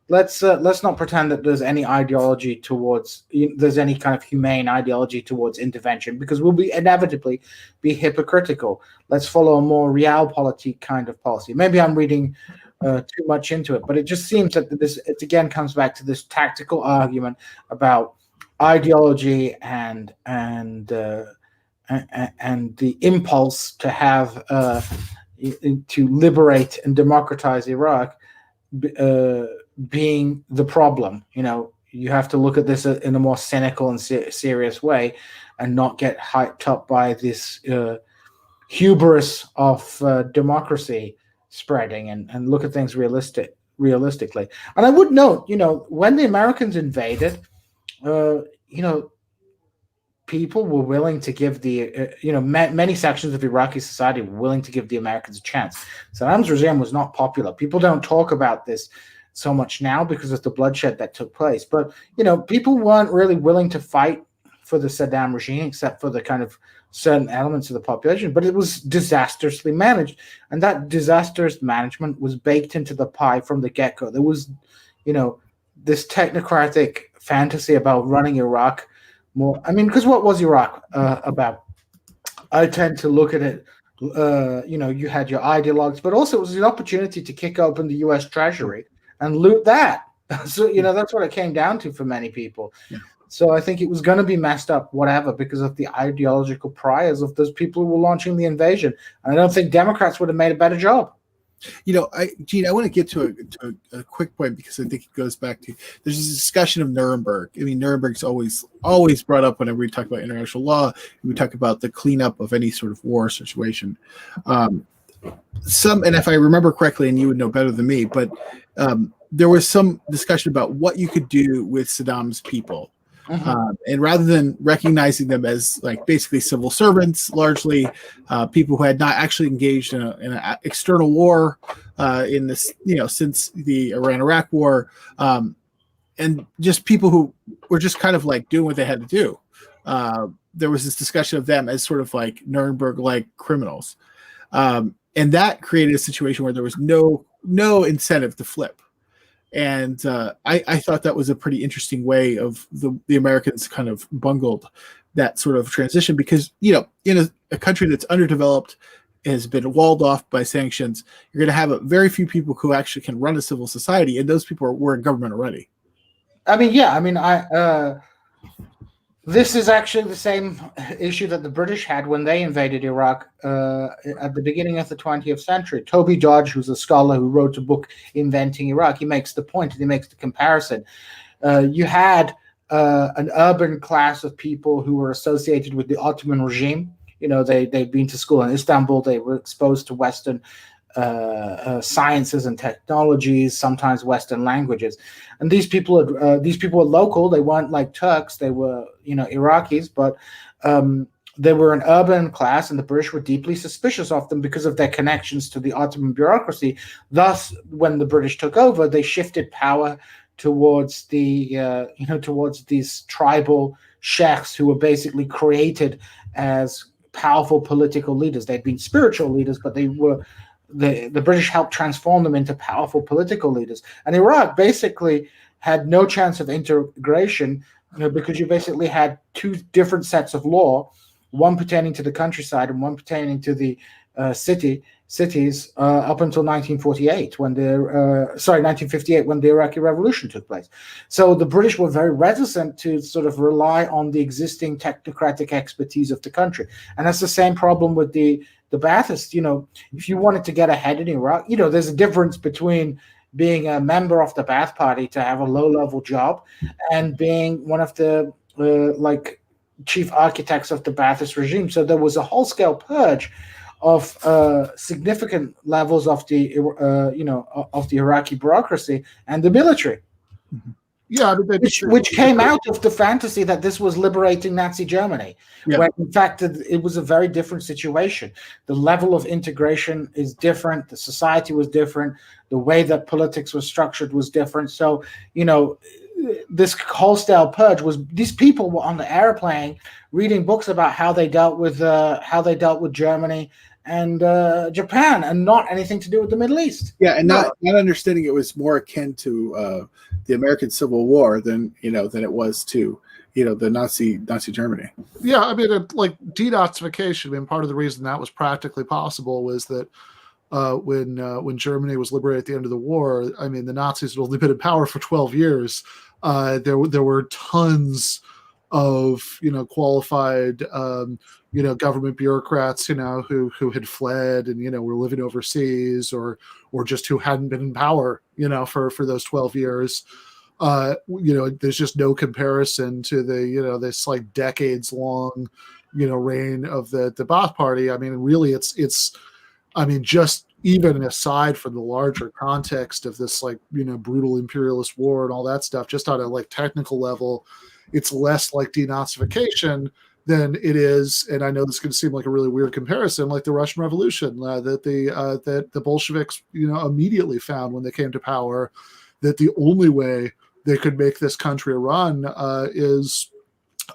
Let's not pretend that there's any ideology towards there's any kind of humane ideology towards intervention, because we'll inevitably be hypocritical. Let's follow a more realpolitik kind of policy. Maybe I'm reading too much into it, but it just seems that it again comes back to this tactical argument about ideology and the impulse to have to liberate and democratize Iraq being the problem. You have to look at this in a more cynical and serious way, and not get hyped up by this hubris of democracy spreading, and look at things realistically. And I would note, when the Americans invaded, people were willing to give many sections of Iraqi society were willing to give the Americans a chance. Saddam's regime was not popular. People don't talk about this so much now because of the bloodshed that took place. But, people weren't really willing to fight for the Saddam regime, except for the kind of certain elements of the population. But it was disastrously managed. And that disastrous management was baked into the pie from the get-go. There was, this technocratic fantasy about running Iraq more. I mean, because what was Iraq about? I tend to look at it, you had your ideologues, but also it was an opportunity to kick open the U.S. Treasury and loot that. So, that's what it came down to for many people. Yeah. So I think it was going to be messed up, whatever, because of the ideological priors of those people who were launching the invasion. And I don't think Democrats would have made a better job. Djene, I want to get to a quick point, because I think it goes back to, there's this discussion of Nuremberg. I mean, Nuremberg's always brought up whenever we talk about international law, and we talk about the cleanup of any sort of war situation. And if I remember correctly, and you would know better than me, but there was some discussion about what you could do with Saddam's people. And rather than recognizing them as like basically civil servants, largely people who had not actually engaged in an external war in this, since the Iran-Iraq war, and just people who were just kind of like doing what they had to do. There was this discussion of them as sort of like Nuremberg-like criminals, and that created a situation where there was no incentive to flip. And I thought that was a pretty interesting way of the Americans kind of bungled that sort of transition, because, in a country that's underdeveloped, has been walled off by sanctions, you're going to have very few people who actually can run a civil society, and those people were in government already. This is actually the same issue that the British had when they invaded Iraq at the beginning of the 20th century. Toby Dodge, who's a scholar who wrote a book inventing Iraq, he makes the point, and he makes the comparison. You had an urban class of people who were associated with the Ottoman regime. They'd been to school in Istanbul. They were exposed to Western sciences and technologies, sometimes Western languages, and these people were local. They weren't like Turks. They were Iraqis, but they were an urban class, and the British were deeply suspicious of them because of their connections to the Ottoman bureaucracy. Thus, when the British took over, they shifted power towards towards these tribal sheikhs who were basically created as powerful political leaders. They'd been spiritual leaders, but they were the British helped transform them into powerful political leaders. And Iraq basically had no chance of integration, because you basically had two different sets of law, one pertaining to the countryside and one pertaining to the cities up until 1948, when 1958, when the Iraqi Revolution took place. So the British were very reticent to sort of rely on the existing technocratic expertise of the country. And that's the same problem with the Baathists. If you wanted to get ahead in Iraq, there's a difference between being a member of the Baath Party to have a low-level job and being one of the chief architects of the Baathist regime. So there was a whole-scale purge of significant levels of the Iraqi bureaucracy and the military. Mm-hmm. Yeah, which came out of the fantasy that this was liberating Nazi Germany, when in fact it was a very different situation. The level of integration is different. The society was different. The way that politics was structured was different. So, this wholesale purge was these people were on the airplane reading books about how they dealt with Germany and Japan, and not anything to do with the Middle East. Yeah, and not understanding it was more akin to the American Civil War than it was to the Nazi Germany. Yeah, I mean, like denazification. I mean, part of the reason that was practically possible was that when Germany was liberated at the end of the war, I mean, the Nazis had only been in power for 12 years. There were tons of qualified government bureaucrats who had fled and were living overseas or just who hadn't been in power for those 12 years. There's just no comparison to the this like decades long reign of the Ba'ath Party. I mean, really, it's I mean, just even aside from the larger context of this like brutal imperialist war and all that stuff, just on a like technical level, it's less like denazification than it is, and I know this is going to seem like a really weird comparison, like the Russian Revolution that the Bolsheviks immediately found when they came to power, that the only way they could make this country run is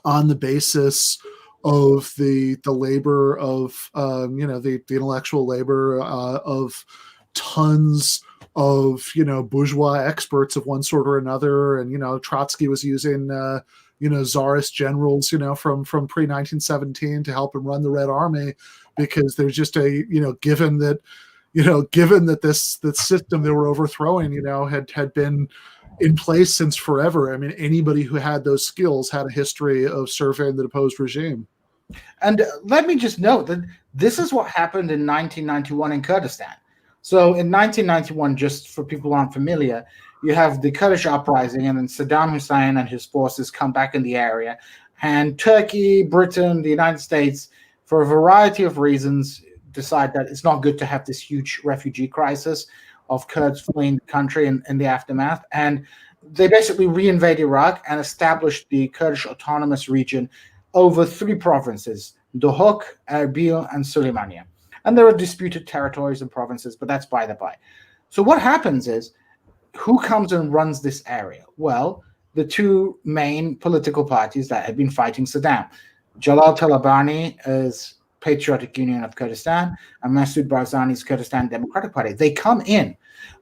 on the basis of the labor of the intellectual labor of tons of bourgeois experts of one sort or another, and Trotsky was using czarist generals from pre-1917 to help him run the Red Army, because there's just a given that this system they were overthrowing had been in place since forever. I mean, anybody who had those skills had a history of serving the deposed regime. And let me just note that this is what happened in 1991 in Kurdistan. So in 1991, just for people who aren't familiar, you have the Kurdish uprising, and then Saddam Hussein and his forces come back in the area. And Turkey, Britain, the United States, for a variety of reasons, decide that it's not good to have this huge refugee crisis of Kurds fleeing the country in the aftermath. And they basically reinvade Iraq and established the Kurdish Autonomous Region over 3 provinces, Duhok, Erbil, and Suleimania. And there are disputed territories and provinces, but that's by the by. So what happens is, who comes and runs this area? Well, the 2 main political parties that had been fighting Saddam. Jalal Talabani is Patriotic Union of Kurdistan, and Masoud Barzani's Kurdistan Democratic Party. They come in,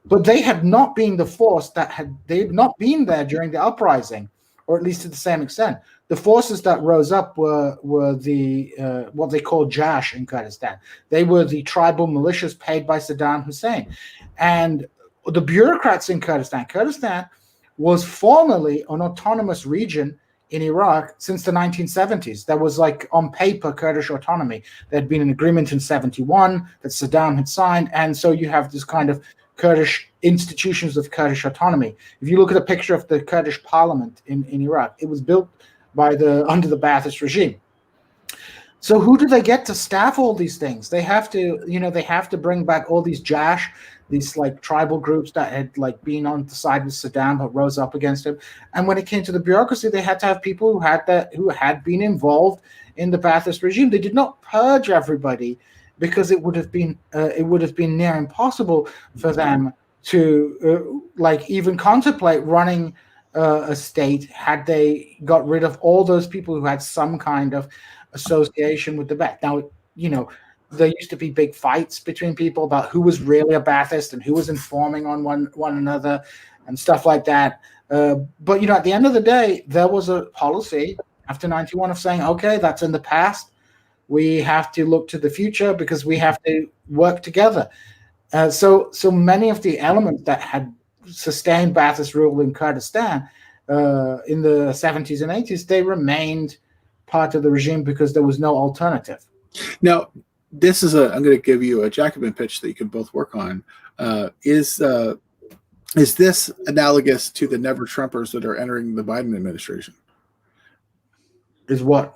but they had not been the force they had not been there during the uprising, or at least to the same extent. The forces that rose up were the what they call Jash in Kurdistan. They were the tribal militias paid by Saddam Hussein. And the bureaucrats in Kurdistan was formerly an autonomous region in Iraq since the 1970s. There was, like, on paper, Kurdish autonomy. There had been an agreement in 71 that Saddam had signed, and so you have this kind of Kurdish institutions of Kurdish autonomy. If you look at a picture of the Kurdish parliament in Iraq, it was built under the Ba'athist regime. So who do they get to staff all these things? They have to bring back all these Jash, these like tribal groups that had like been on the side with Saddam but rose up against him. And when it came to the bureaucracy, they had to have people who had been involved in the Ba'athist regime. They did not purge everybody, because it would have been near impossible for them to even contemplate running a state had they got rid of all those people who had some kind of association with the Ba'ath. Now, there used to be big fights between people about who was really a Ba'athist and who was informing on one another and stuff like that. But at the end of the day, there was a policy after 91 of saying, okay, that's in the past. We have to look to the future because we have to work together. So many of the elements that had sustained Ba'athist rule in Kurdistan in the 70s and 80s, they remained part of the regime because there was no alternative. Now, I'm going to give you a Jacobin pitch that you can both work on. Is this analogous to the Never Trumpers that are entering the Biden administration? Is what?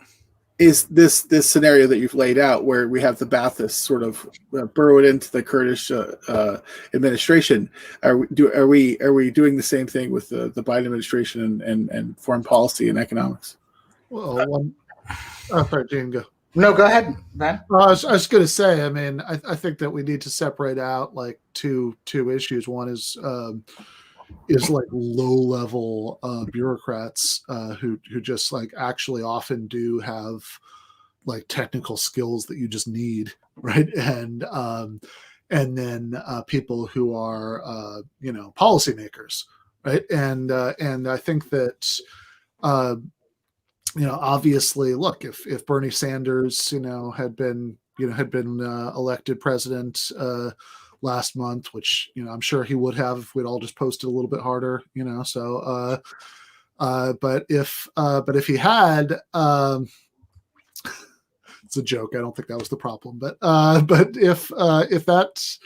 Is this scenario that you've laid out, where we have the Baathists sort of burrowed into the Kurdish administration? Are we doing the same thing with the Biden administration and foreign policy and economics? Well, sorry, Djene, go. No, go ahead, man. I was going to say, I mean, I think that we need to separate out like two issues. One is is like low-level bureaucrats who just like actually often do have like technical skills that you just need, right? And then people who are policymakers, right? And I think that obviously, look, if Bernie Sanders had been elected president last month, which I'm sure he would have if we'd all just posted a little bit harder, so but if he had, it's a joke. I don't think that was the problem, but if that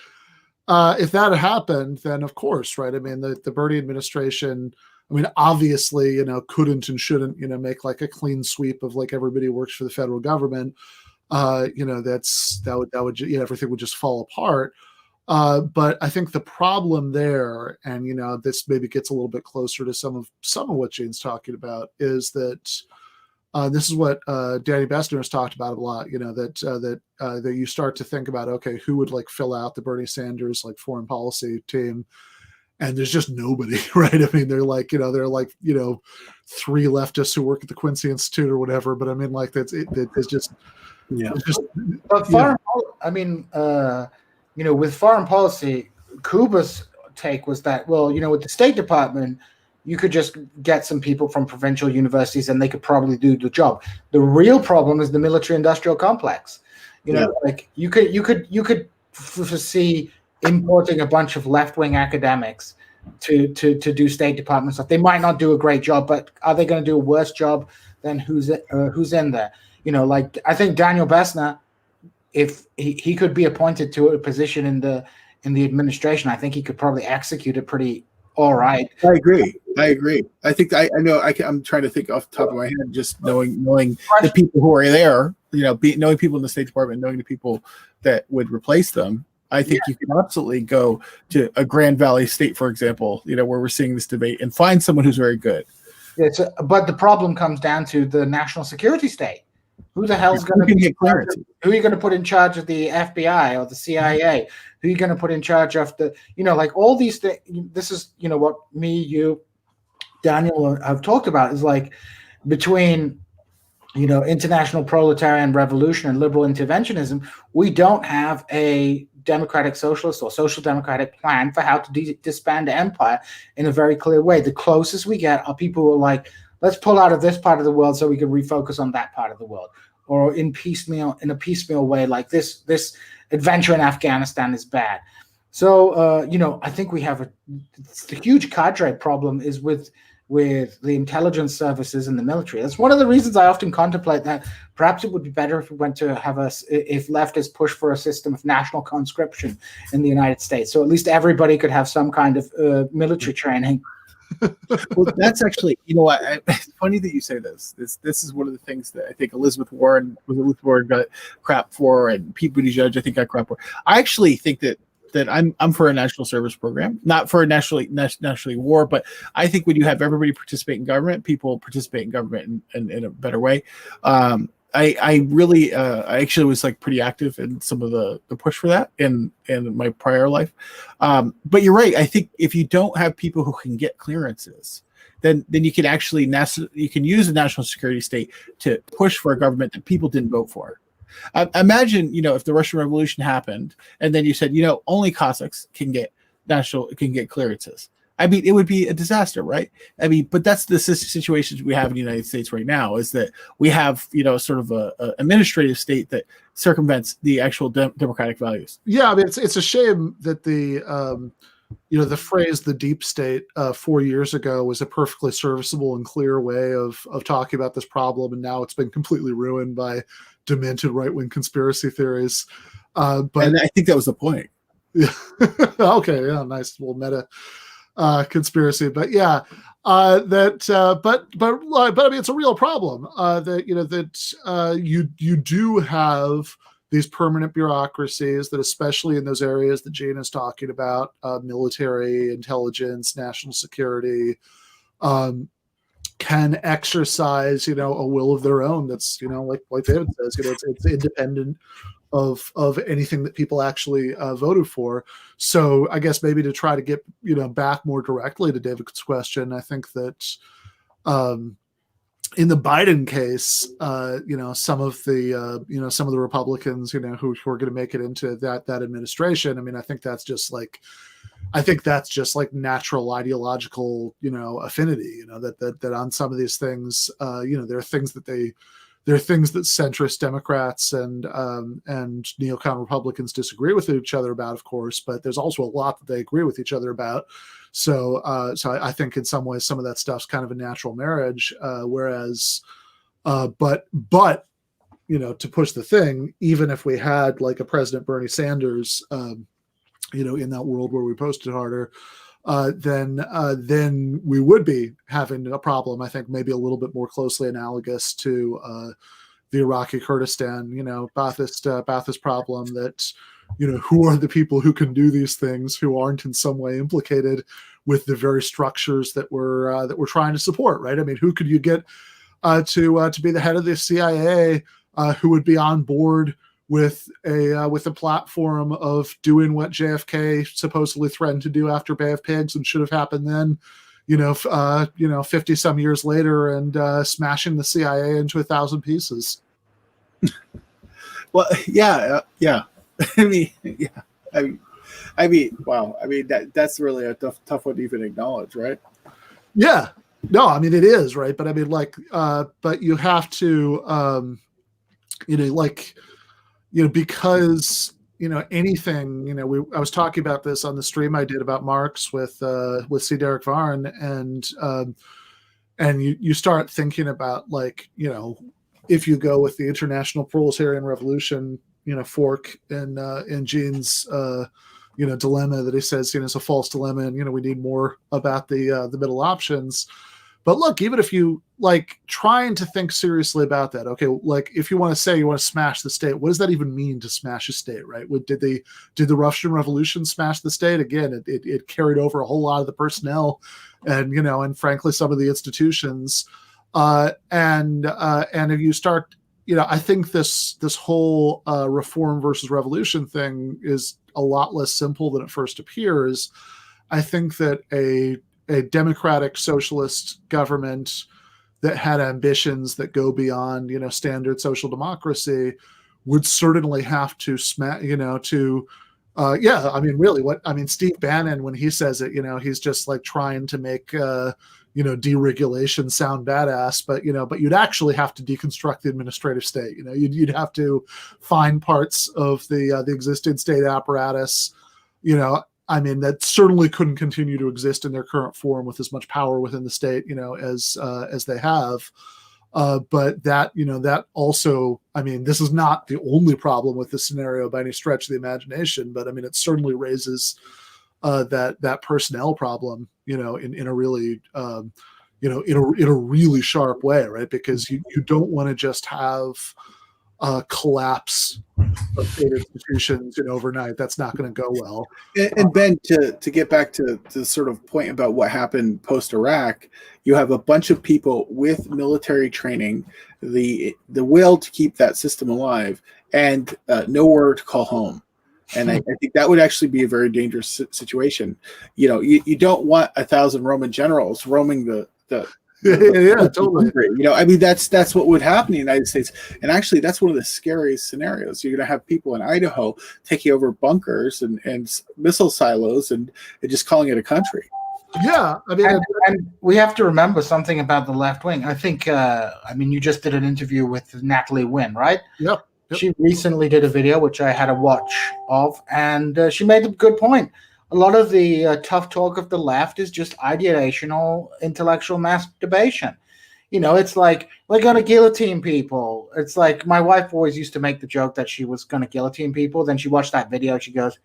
had happened, then of course, right? I mean, the Bernie administration, I mean, obviously, couldn't and shouldn't, make like a clean sweep of like everybody who works for the federal government. That would everything would just fall apart. But I think the problem there, and this maybe gets a little bit closer to some of what Jane's talking about, is that this is what Djene Bajalan has talked about a lot. That you start to think about, okay, who would like fill out the Bernie Sanders like foreign policy team, and there's just nobody, right? I mean, they're like 3 leftists who work at the Quincy Institute or whatever. But I mean, like it's just. Yeah. But foreign, I mean, with foreign policy, Cuba's take was that, well, with the State Department, you could just get some people from provincial universities and they could probably do the job. The real problem is the military-industrial complex. Like you could foresee importing a bunch of left-wing academics to do State Department stuff. They might not do a great job, but are they going to do a worse job than who's in there? Like I think Daniel Bessner, if he could be appointed to a position in the administration, I think he could probably execute it pretty all right. I agree. I think I know. I'm trying to think off the top of my head, just knowing the people who are there. Knowing people in the State Department, knowing the people that would replace them. I think you can absolutely go to a Grand Valley State, for example, where we're seeing this debate, and find someone who's very good. But the problem comes down to the national security state. Who the hell's going to get clearance? Who are you going to put in charge of the FBI or the CIA? Who are you going to put in charge of the, like all these things? This is, what me, you, Daniel have talked about, is like between, international proletarian revolution and liberal interventionism, we don't have a democratic socialist or social democratic plan for how to disband empire in a very clear way. The closest we get are people who are like, let's pull out of this part of the world so we can refocus on that part of the world, or in a piecemeal way, like this adventure in Afghanistan is bad. So, I think we have the huge cadre problem is with the intelligence services and the military. That's one of the reasons I often contemplate that perhaps it would be better if we went to if leftists push for a system of national conscription in the United States. So at least everybody could have some kind of military training. Well, that's actually, it's funny that you say this. This is one of the things that I think Elizabeth Warren got crap for, and Pete Buttigieg, I think, got crap for. I actually think that I'm for a national service program, not for a nationally war, but I think when you have everybody participate in government, people participate in government in a better way. I really I actually was like pretty active in some of the push for that in my prior life. But you're right. I think if you don't have people who can get clearances, then you can actually you can use the national security state to push for a government that people didn't vote for. Imagine, if the Russian Revolution happened and then you said, only Cossacks can get clearances. I mean, it would be a disaster, right? I mean, but that's the situation we have in the United States right now, is that we have, sort of a administrative state that circumvents the actual democratic values. Yeah, I mean, it's a shame that the phrase "the deep state" 4 years ago was a perfectly serviceable and clear way of talking about this problem, and now it's been completely ruined by demented right-wing conspiracy theories. But and I think that was the point. Yeah. Okay. Yeah. Nice little meta conspiracy, but yeah, but I mean, it's a real problem that you do have these permanent bureaucracies that, especially in those areas that Jane is talking about, military, intelligence, national security, can exercise, a will of their own. That's, like David says, it's independent of anything that people actually voted for. So I guess maybe to try to get, back more directly to David's question, I think that in the Biden case, some of the Republicans, who are going to make it into that administration. I mean, I think that's just like natural ideological, affinity, that on some of these things, there are things that centrist Democrats and neocon Republicans disagree with each other about, of course, but there's also a lot that they agree with each other about. So I think in some ways, some of that stuff's kind of a natural marriage, whereas, but to push the thing, even if we had like a President Bernie Sanders, in that world where we posted harder, then we would be having a problem. I think maybe a little bit more closely analogous to the Iraqi Kurdistan, Ba'athist problem. That who are the people who can do these things who aren't in some way implicated with the very structures that we're trying to support, right? I mean, who could you get to be the head of the CIA who would be on board with a platform of doing what JFK supposedly threatened to do after Bay of Pigs and should have happened then, 50 some years later, and smashing the CIA into 1,000 pieces. Well, yeah. I mean, wow. I mean, that's really a tough one to even acknowledge, right? Yeah. No, I mean, it is, right? But I mean, but you have to, because anything, I was talking about this on the stream I did about Marx with C. Derek Varn, and you start thinking about if you go with the International Proletarian Revolution, fork in Djene's dilemma that he says it's a false dilemma, and we need more about the middle options. But look, even if you trying to think seriously about that, okay, if you want to say you want to smash the state, what does that even mean to smash a state, right? Did the Russian Revolution smash the state? Again, it carried over a whole lot of the personnel, and frankly some of the institutions, and if you start, I think this whole reform versus revolution thing is a lot less simple than it first appears. I think that a democratic socialist government that had ambitions that go beyond, standard social democracy would certainly have to Steve Bannon, when he says it, he's just trying to make, deregulation sound badass, but you'd actually have to deconstruct the administrative state. You'd have to find parts of the existing state apparatus, that certainly couldn't continue to exist in their current form with as much power within the state, as they have. But that also, this is not the only problem with this scenario by any stretch of the imagination, but it certainly raises that personnel problem, in a really, in a really sharp way, right? Because you don't want to just have collapse of state institutions overnight. That's not going to go well. And Ben, to get back to the sort of point about what happened post-Iraq, you have a bunch of people with military training, the will to keep that system alive, and nowhere to call home. And I think that would actually be a very dangerous situation. You don't want 1,000 Roman generals roaming the yeah, totally. That's what would happen in the United States. And actually, that's one of the scariest scenarios. You're going to have people in Idaho taking over bunkers and missile silos and just calling it a country. Yeah, and we have to remember something about the left wing. I think, you just did an interview with Natalie Wynn, right? Yep. She recently did a video, which I had a watch of, and she made a good point. A lot of the tough talk of the left is just ideational, intellectual masturbation. It's like, we're going to guillotine people. It's like my wife always used to make the joke that she was going to guillotine people. Then she watched that video. She goes,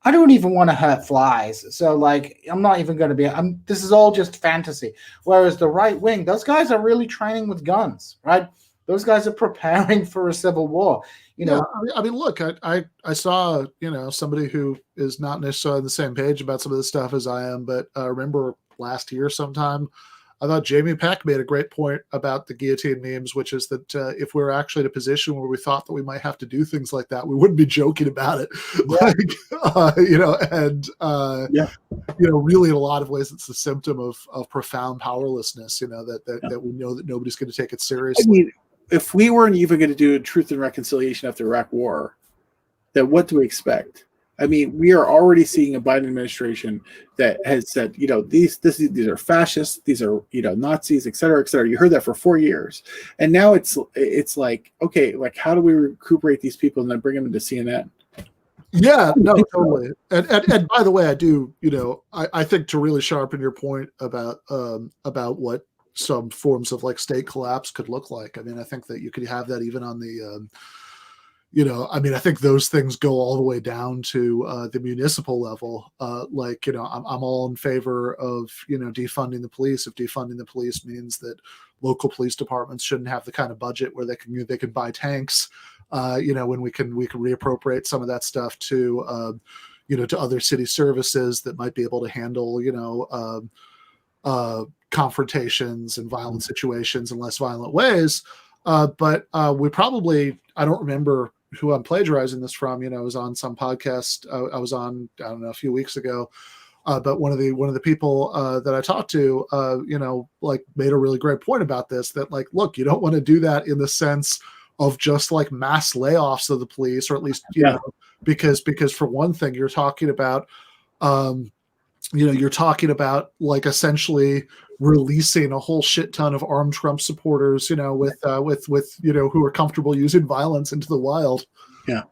I don't even want to hurt flies. So, I'm not even going to be, this is all just fantasy. Whereas the right wing, those guys are really training with guns, right? Those guys are preparing for a civil war. Look, I saw, somebody who is not necessarily on the same page about some of this stuff as I am, but I remember last year sometime, I thought Jamie Peck made a great point about the guillotine memes, which is that if we're actually in a position where we thought that we might have to do things like that, we wouldn't be joking about it. Really in a lot of ways, it's the symptom of profound powerlessness, that we know that nobody's going to take it seriously. I mean, if we weren't even going to do a truth and reconciliation after the Iraq War, then what do we expect? I mean, we are already seeing a Biden administration that has said, these are fascists, these are, Nazis, et cetera, et cetera. You heard that for 4 years. And now it's like, okay, like, how do we recuperate these people and then bring them into CNN? Yeah, no, totally. And by the way, I do, I think to really sharpen your point about what some forms of like state collapse could look like. I mean, I think that you could have that even on the, I think those things go all the way down to the municipal level. I'm all in favor of, defunding the police. If defunding the police means that local police departments shouldn't have the kind of budget where they can buy tanks, when we can reappropriate some of that stuff to, to other city services that might be able to handle, confrontations and violent situations in less violent ways. But we probably, I don't remember who I'm plagiarizing this from. I was on some podcast I was on, I don't know, a few weeks ago. But one of the people that I talked to, made a really great point about this, that like, look, you don't want to do that in the sense of just like mass layoffs of the police, or at least, because for one thing, you're talking about, like essentially releasing a whole shit ton of armed Trump supporters, with who are comfortable using violence into the wild. Yeah.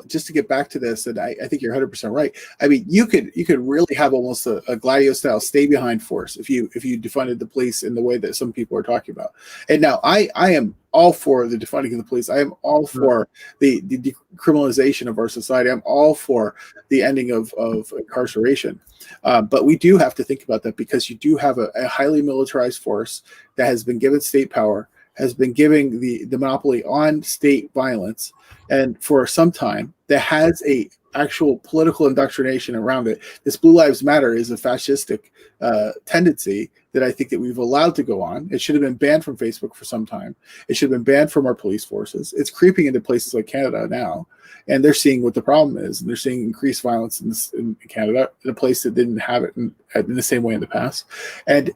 Just to get back to this, and I think you're 100% right. I mean, you could really have almost a Gladio style stay behind force if you defunded the police in the way that some people are talking about. And now I am all for the defunding of the police. I am all for the decriminalization of our society. I'm all for the ending of incarceration. But we do have to think about that, because you do have a highly militarized force that has been given state power, has been giving the monopoly on state violence, and for some time that has a actual political indoctrination around it. This Blue Lives Matter is a fascistic tendency that I think that we've allowed to go on. It should have been banned from Facebook for some time. It should have been banned from our police forces. It's creeping into places like Canada now, and they're seeing what the problem is, and they're seeing increased violence in Canada, in a place that didn't have it in the same way in the past. And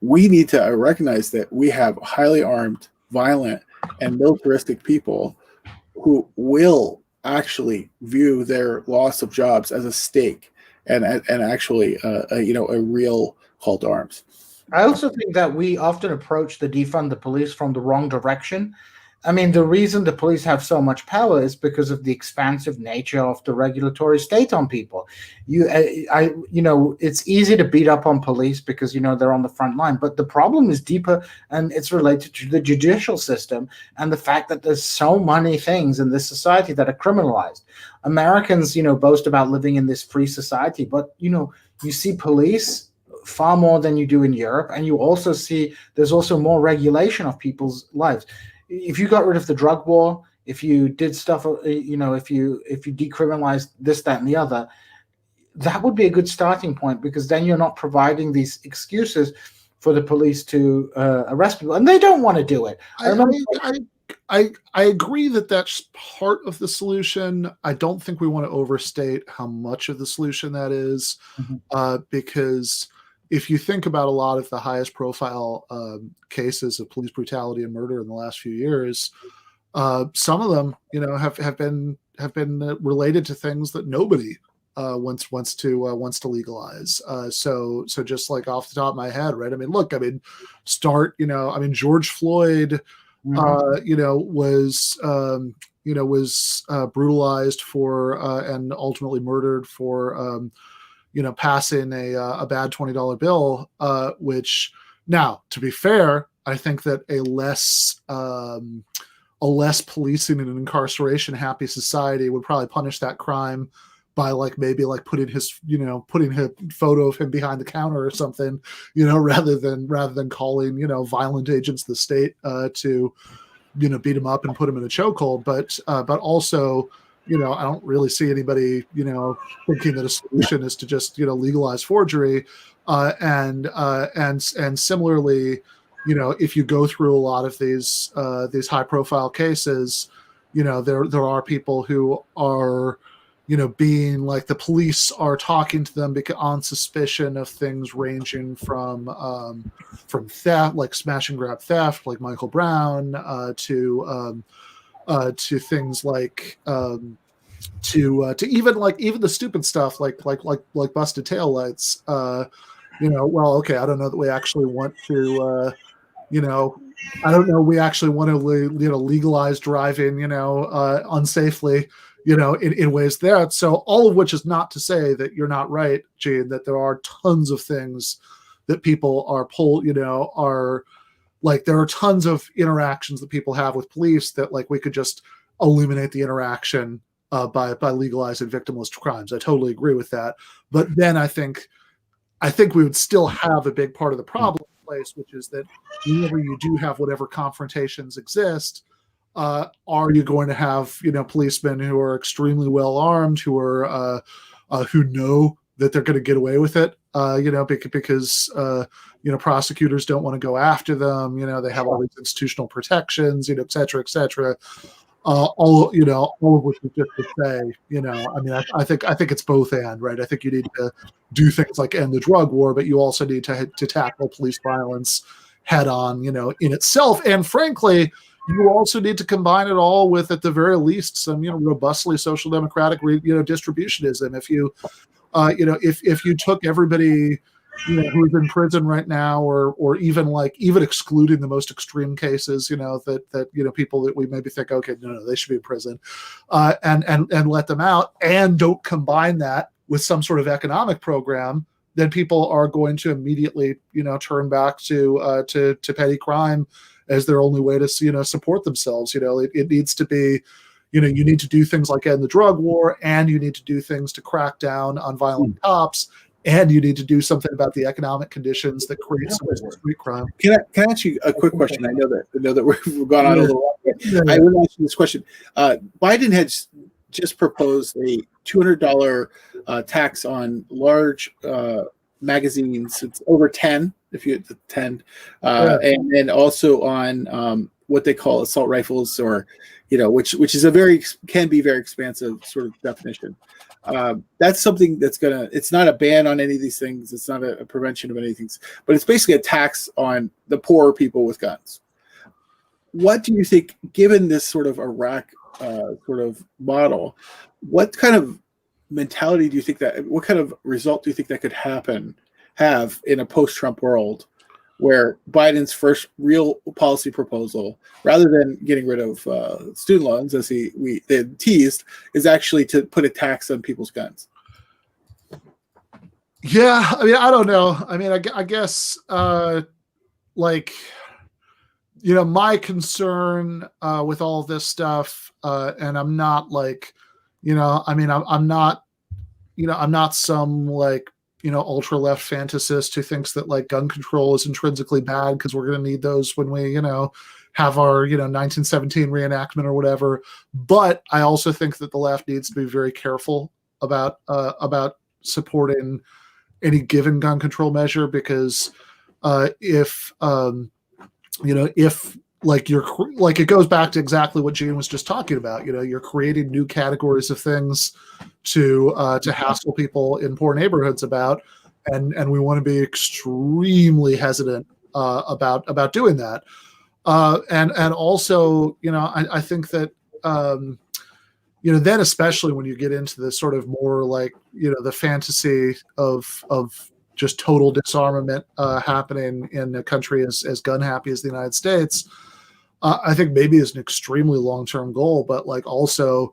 we need to recognize that we have highly armed, violent, and militaristic people who will actually view their loss of jobs as a stake and actually a real call to arms. I also think that we often approach the defund the police from the wrong direction. I mean, the reason the police have so much power is because of the expansive nature of the regulatory state on people. It's easy to beat up on police because, they're on the front line. But the problem is deeper, and it's related to the judicial system and the fact that there's so many things in this society that are criminalized. Americans, boast about living in this free society, but, you see police far more than you do in Europe. And you also see there's also more regulation of people's lives. If you got rid of the drug war, if you did stuff, if you decriminalized this, that, and the other, that would be a good starting point, because then you're not providing these excuses for the police to arrest people, and they don't want to do it. I agree that that's part of the solution. I don't think we want to overstate how much of the solution that is, because if you think about a lot of the highest profile cases of police brutality and murder in the last few years, some of them, have been related to things that nobody wants to legalize. So just like off the top of my head, right? I mean, look, George Floyd, was brutalized for and ultimately murdered for passing a bad $20 bill, which, now, to be fair, I think that a less policing and incarceration happy society would probably punish that crime by maybe putting a photo of him behind the counter or something, rather than calling, violent agents of the state to, beat him up and put him in a chokehold. But also, I don't really see anybody, thinking that a solution is to just, legalize forgery. And similarly, you know, if you go through a lot of these high profile cases, you know, there are people who are, you know, being like, the police are talking to them because on suspicion of things ranging from theft, like smash and grab theft, like Michael Brown, to things like to even the stupid stuff like busted taillights. You know, well, okay, I don't know that we actually want to. You know, I don't know. We actually want to, legalize driving, unsafely, in ways there. So all of which is not to say that you're not right, Gene, that there are tons of things that people are are like, there are tons of interactions that people have with police that, like, we could just eliminate the interaction by legalizing victimless crimes. I totally agree with that. But then I think we would still have a big part of the problem in place, which is that whenever you do have whatever confrontations exist, are you going to have policemen who are extremely well armed, who are who know that they're going to get away with it, because prosecutors don't want to go after them. They have all these institutional protections, et cetera, et cetera. All of which is just to say, I mean, I think it's both and, right? I think you need to do things like end the drug war, but you also need to tackle police violence head on, in itself. And frankly, you also need to combine it all with, at the very least, some, robustly social democratic, distributionism. If you, if you took everybody, who's in prison right now, or even excluding the most extreme cases, that people that we maybe think, okay, no, they should be in prison, and let them out, and don't combine that with some sort of economic program, then people are going to immediately, turn back to petty crime as their only way to, support themselves. It needs to be, you need to do things like end the drug war, and you need to do things to crack down on violent cops, and you need to do something about the economic conditions that create some of the street crime. Can I ask you a quick question? I know that we've gone on a little while. Yeah. I will ask you this question. Biden has just proposed a $200 tax on large magazines. It's over 10, if you hit the 10, and then also on what they call assault rifles, or which is can be very expansive sort of definition. That's something that's it's not a ban on any of these things. It's not a prevention of any of these things, but it's basically a tax on the poorer people with guns. What do you think, given this sort of Iraq sort of model, what kind of mentality do you think what kind of result do you think that could have in a post-Trump world, where Biden's first real policy proposal, rather than getting rid of student loans, as we teased, is actually to put a tax on people's guns? Yeah, I mean, I don't know. I mean, I guess, my concern with all this stuff, and I'm not I'm not some ultra left fantasist who thinks that gun control is intrinsically bad, because we're going to need those when we have our 1917 reenactment or whatever. But I also think that the left needs to be very careful about supporting any given gun control measure, because if it goes back to exactly what Gene was just talking about. You're creating new categories of things to hassle people in poor neighborhoods about, and we want to be extremely hesitant about doing that. And also, I think that then, especially when you get into the sort of more the fantasy of just total disarmament happening in a country as gun happy as the United States, I think maybe is an extremely long-term goal, but also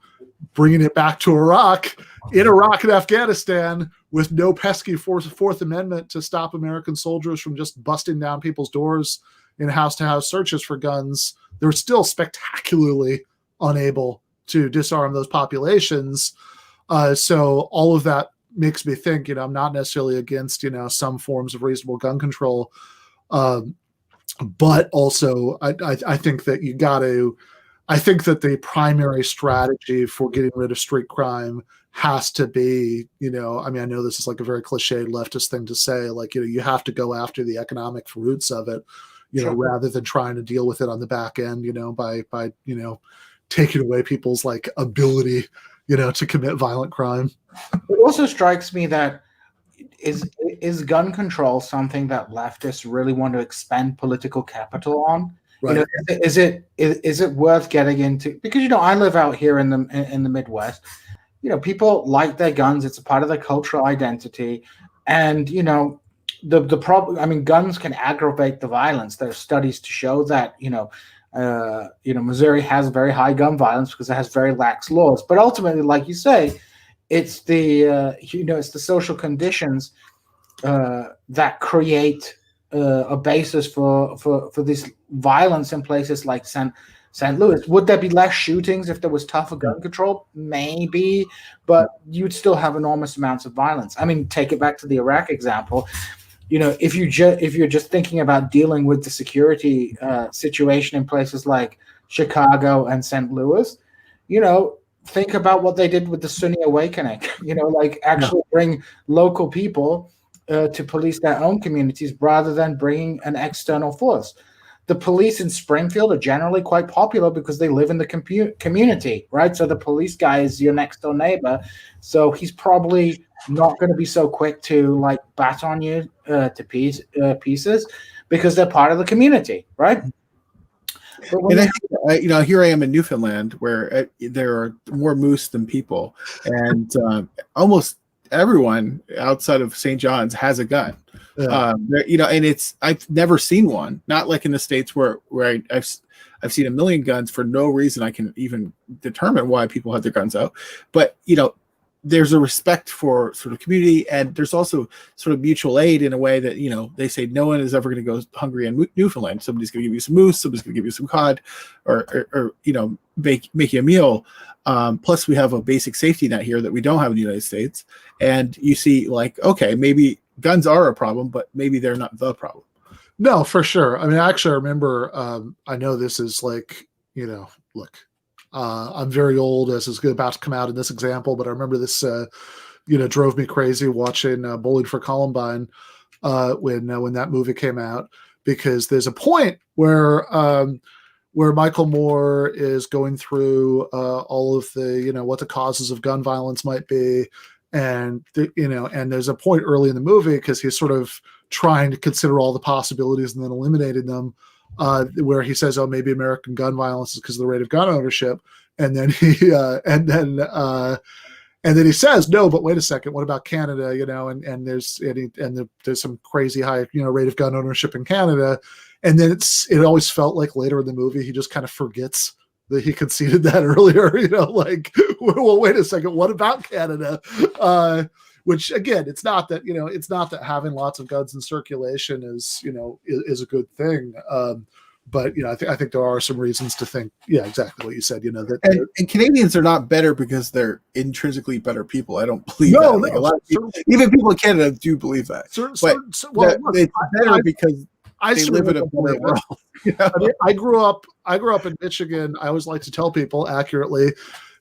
bringing it back to Iraq and Afghanistan, with no pesky Fourth Amendment to stop American soldiers from just busting down people's doors in house-to-house searches for guns. They're still spectacularly unable to disarm those populations. So all of that makes me think, I'm not necessarily against, some forms of reasonable gun control. But also I think that you got to, I think that the primary strategy for getting rid of street crime has to be, I mean, I know this is like a very cliched leftist thing to say, like, you have to go after the economic roots of it, rather than trying to deal with it on the back end, by taking away people's like ability, to commit violent crime. It also strikes me that is gun control something that leftists really want to expend political capital on? Right. Is it worth getting into? Because I live out here in the Midwest. People like their guns. It's a part of their cultural identity, and the problem. I mean, guns can aggravate the violence. There are studies to show that Missouri has very high gun violence because it has very lax laws. But ultimately, like you say, it's the it's the social conditions that create a basis for this violence in places like St. Louis. Would there be less shootings if there was tougher gun control? Maybe, but you'd still have enormous amounts of violence. I mean, take it back to the Iraq example. If you're just thinking about dealing with the security situation in places like Chicago and St. Louis, think about what they did with the Sunni awakening. Actually bring local people to police their own communities rather than bringing an external force. The police in Springfield are generally quite popular because they live in the community, right? So the police guy is your next door neighbor. So he's probably not going to be so quick to like bat on you to pieces because they're part of the community, right? And I think, here I am in Newfoundland where there are more moose than people, and almost everyone outside of St. John's has a gun. Yeah. And I've never seen one. Not like in the States where I've seen a million guns for no reason I can even determine why people have their guns out. But there's a respect for sort of community, and there's also sort of mutual aid in a way that, they say no one is ever going to go hungry in Newfoundland. Somebody's going to give you some moose, somebody's going to give you some cod, or make you a meal. Plus we have a basic safety net here that we don't have in the United States. And you see like, okay, maybe guns are a problem, but maybe they're not the problem. No, for sure. I mean, actually, I remember, I know this is like, look, I'm very old, as is about to come out in this example, but I remember this, drove me crazy watching Bowling for Columbine when that movie came out, because there's a point where Michael Moore is going through all of the, what the causes of gun violence might be. And, and there's a point early in the movie, because he's sort of trying to consider all the possibilities and then eliminating them, where he says, oh, maybe American gun violence is because of the rate of gun ownership. And then and then he says, no, but wait a second, what about Canada? And there's some crazy high, rate of gun ownership in Canada. And then it always felt like later in the movie, he just kind of forgets that he conceded that earlier, like, well, wait a second, what about Canada? Which again, it's not that having lots of guns in circulation is a good thing. But I think there are some reasons to think, yeah, exactly what you said. That and Canadians are not better because they're intrinsically better people. I don't believe that. Like a lot of people, even people in Canada do believe that. It's better because they live in a better world. I mean, I grew up in Michigan. I always like to tell people accurately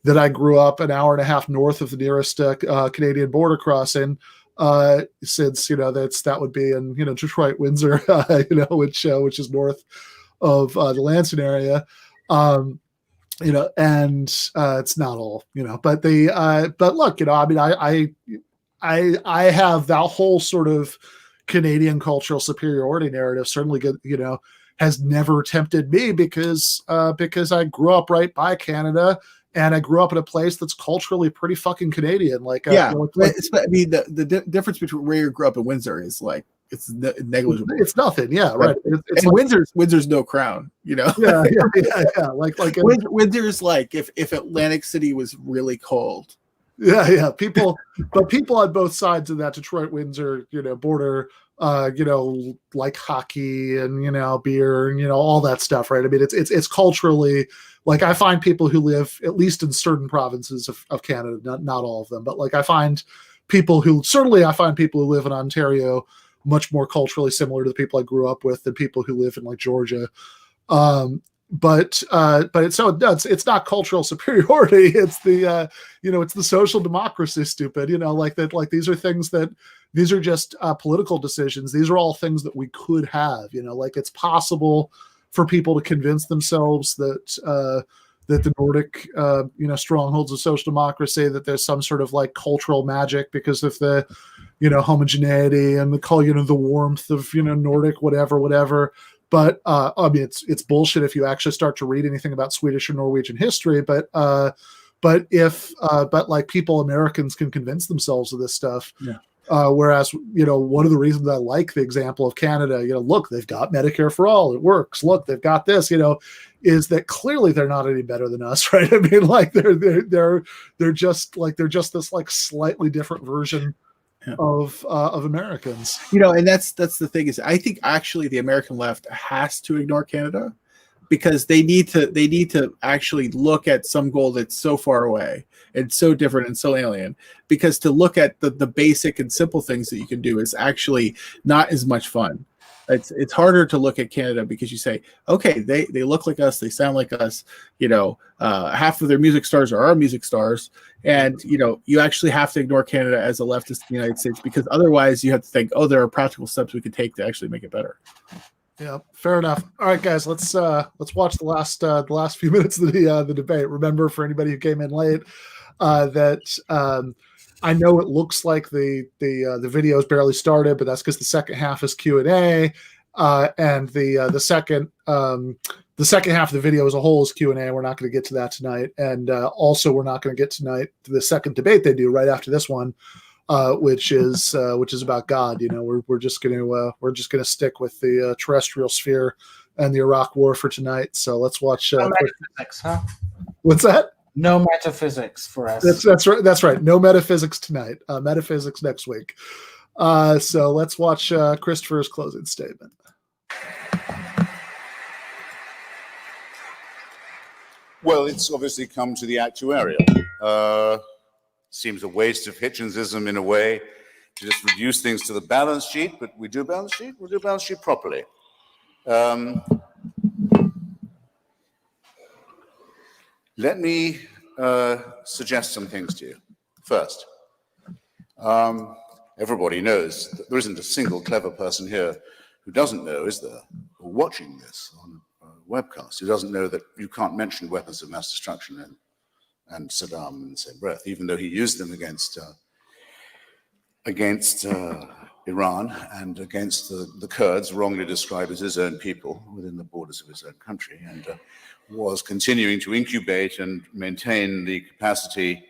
that I grew up an hour and a half north of the nearest Canadian border crossing. Since that would be in Detroit, Windsor, which is north of the Lansing area, and it's not all, but but look, I mean, I have that whole sort of Canadian cultural superiority narrative certainly good, has never tempted me because I grew up right by Canada. And I grew up in a place that's culturally pretty fucking Canadian. Like, I mean, the difference between where you grew up in Windsor is like, it's negligible. It's nothing. Yeah. Right. It's and like, Windsor's no crown, Yeah. Like Windsor's like if Atlantic City was really cold. Yeah. People on both sides of that Detroit, Windsor, border, like hockey and, beer and, all that stuff. Right. I mean, it's culturally, like, I find people who live at least in certain provinces of Canada, not all of them, but like I find people who live in Ontario much more culturally similar to the people I grew up with than people who live in like Georgia. it's not cultural superiority. It's the it's the social democracy, stupid. Like that. Like these are things these are just political decisions. These are all things that we could have. Like it's possible for people to convince themselves that the Nordic strongholds of social democracy, that there's some sort of like cultural magic because of the homogeneity and the warmth of Nordic whatever. But I mean, it's bullshit if you actually start to read anything about Swedish or Norwegian history. But like Americans can convince themselves of this stuff. Yeah. Whereas, one of the reasons I like the example of Canada, look, they've got Medicare for all, it works. Look, they've got this, is that clearly they're not any better than us, right? I mean, like they're just this like slightly different version of Americans. And that's the thing is, I think actually the American left has to ignore Canada because they need to actually look at some goal that's so far away and so different and so alien, because to look at the basic and simple things that you can do is actually not as much fun. It's harder to look at Canada because you say, okay, they look like us, they sound like us, half of their music stars are our music stars, and you actually have to ignore Canada as a leftist in the United States, because otherwise you have to think, oh, there are practical steps we could take to actually make it better. Yeah, fair enough. All right, guys, let's watch the last few minutes of the debate. Remember, for anybody who came in late, that I know it looks like the video is barely started, but that's because the second half is Q&A, and the second half of the video as a whole is Q&A. We're not going to get to that tonight, and also we're not going to get tonight to the second debate they do right after this one, which is about God. We're just going to stick with the terrestrial sphere and the Iraq War for tonight. So let's watch. No metaphysics, huh? What's that? No metaphysics for us. That's right. That's right. No metaphysics tonight. Metaphysics next week. So let's watch Christopher's closing statement. Well, it's obviously come to the actuarial. Seems a waste of Hitchensism in a way to just reduce things to the balance sheet, but we do a balance sheet, we'll do a balance sheet properly. Let me suggest some things to you. First, everybody knows that there isn't a single clever person here who doesn't know, is there, or watching this on a webcast, who doesn't know that you can't mention weapons of mass destruction and Saddam in the same breath, even though he used them against Iran and against the Kurds, wrongly described as his own people within the borders of his own country, and was continuing to incubate and maintain the capacity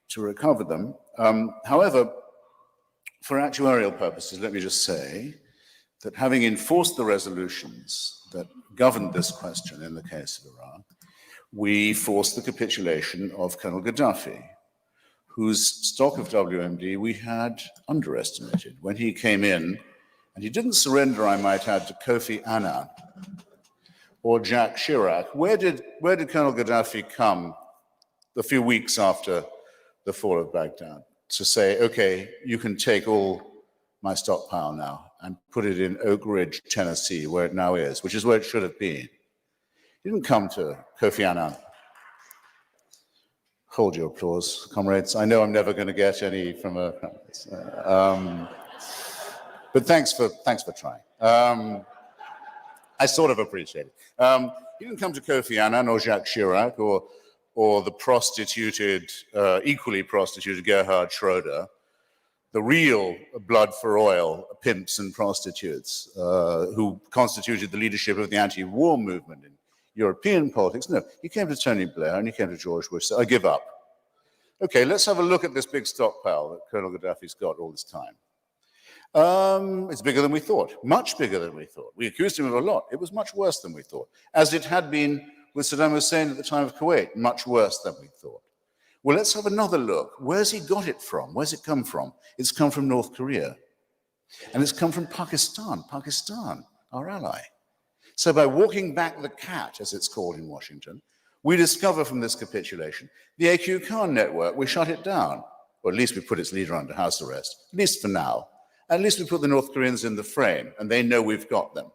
to recover them. However, for actuarial purposes, let me just say that having enforced the resolutions that governed this question in the case of Iran, we forced the capitulation of Colonel Gaddafi, whose stock of WMD we had underestimated. When he came in, and he didn't surrender, I might add, to Kofi Annan or Jacques Chirac. Where did Colonel Gaddafi come a few weeks after the fall of Baghdad to say, okay, you can take all my stockpile now and put it in Oak Ridge, Tennessee, where it now is, which is where it should have been. He didn't come to Kofi Annan. Hold your applause, comrades. I know I'm never going to get any from a but thanks for trying. I sort of appreciate it. He didn't come to Kofi Annan or Jacques Chirac or the prostituted, equally prostituted Gerhard Schroeder, the real blood for oil pimps and prostitutes who constituted the leadership of the anti-war movement in European politics. No, he came to Tony Blair and he came to George Bush. So I give up. Okay, let's have a look at this big stockpile that Colonel Gaddafi's got all this time. It's bigger than we thought, much bigger than we thought. We accused him of a lot. It was much worse than we thought, as it had been with Saddam Hussein at the time of Kuwait, much worse than we thought. Well, let's have another look. Where's he got it from? Where's it come from? It's come from North Korea. And it's come from Pakistan, our ally. So by walking back the cat, as it's called in Washington, we discover from this capitulation the AQ Khan network. We shut it down, or at least we put its leader under house arrest, at least for now. At least we put the North Koreans in the frame, and they know we've got them.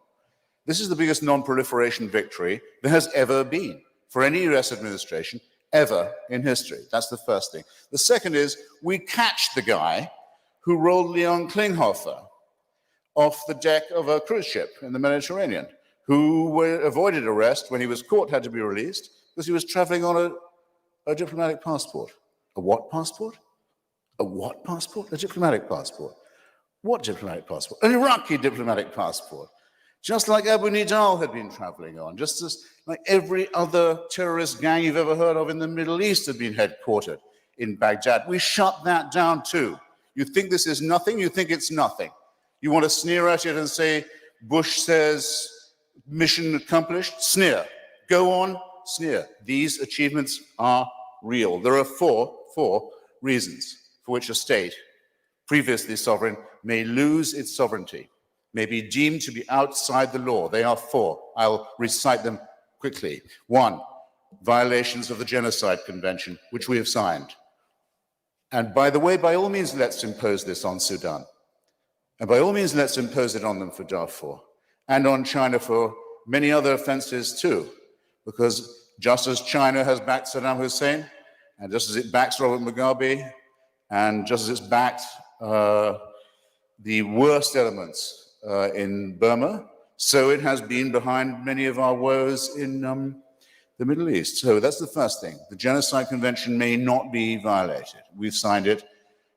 This is the biggest non-proliferation victory there has ever been for any US administration ever in history. That's the first thing. The second is we catch the guy who rolled Leon Klinghoffer off the deck of a cruise ship in the Mediterranean, who avoided arrest when he was caught, had to be released, because he was traveling on a diplomatic passport. A what passport? A what passport? A diplomatic passport. What diplomatic passport? An Iraqi diplomatic passport. Just like Abu Nidal had been traveling on, just as like every other terrorist gang you've ever heard of in the Middle East had been headquartered in Baghdad. We shut that down too. You think this is nothing? You think it's nothing. You want to sneer at it and say, Bush says, mission accomplished? Sneer. Go on, sneer. These achievements are real. There are four reasons for which a state, previously sovereign, may lose its sovereignty, may be deemed to be outside the law. They are four. I'll recite them quickly. 1, violations of the Genocide Convention, which we have signed. And by the way, by all means, let's impose this on Sudan. And by all means, let's impose it on them for Darfur and on China for many other offenses too. Because just as China has backed Saddam Hussein, and just as it backs Robert Mugabe, and just as it's backed the worst elements in Burma, so it has been behind many of our woes in the Middle East. So that's the first thing. The Genocide Convention may not be violated. We've signed it.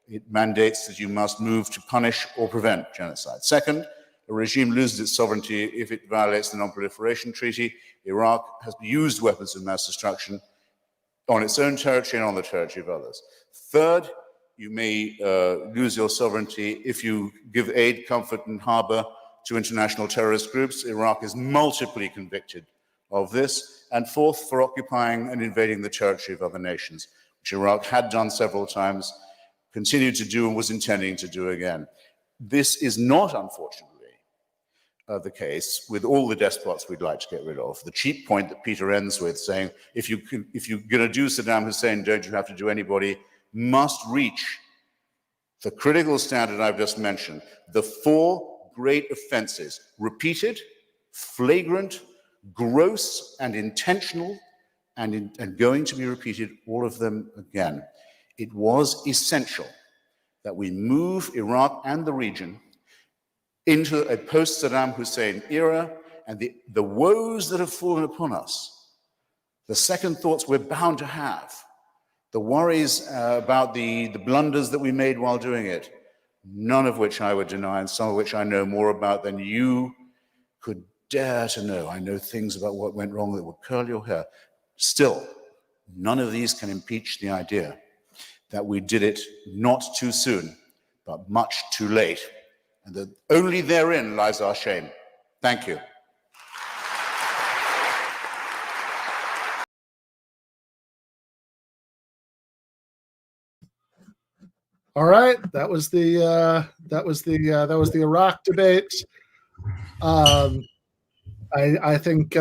It mandates that you must move to punish or prevent genocide. Second, a regime loses its sovereignty if it violates the Non-Proliferation Treaty. Iraq has used weapons of mass destruction on its own territory and on the territory of others. Third, you may lose your sovereignty if you give aid, comfort, and harbor to international terrorist groups. Iraq is multiply convicted of this. And fourth, for occupying and invading the territory of other nations, which Iraq had done several times, continued to do, and was intending to do again. This is not, unfortunately, the case with all the despots we'd like to get rid of. The cheap point that Peter ends with, saying, if you're going to do Saddam Hussein, don't you have to do anybody, must reach the critical standard I've just mentioned. The 4 great offenses: repeated, flagrant, gross, and intentional, and going to be repeated, all of them again. It was essential that we move Iraq and the region into a post-Saddam Hussein era, and the woes that have fallen upon us, the second thoughts we're bound to have, the worries about the blunders that we made while doing it, none of which I would deny, and some of which I know more about than you could dare to know. I know things about what went wrong that would curl your hair. Still, none of these can impeach the idea that we did it not too soon, but much too late, and that only therein lies our shame. Thank you. All right, that was the Iraq debate. I think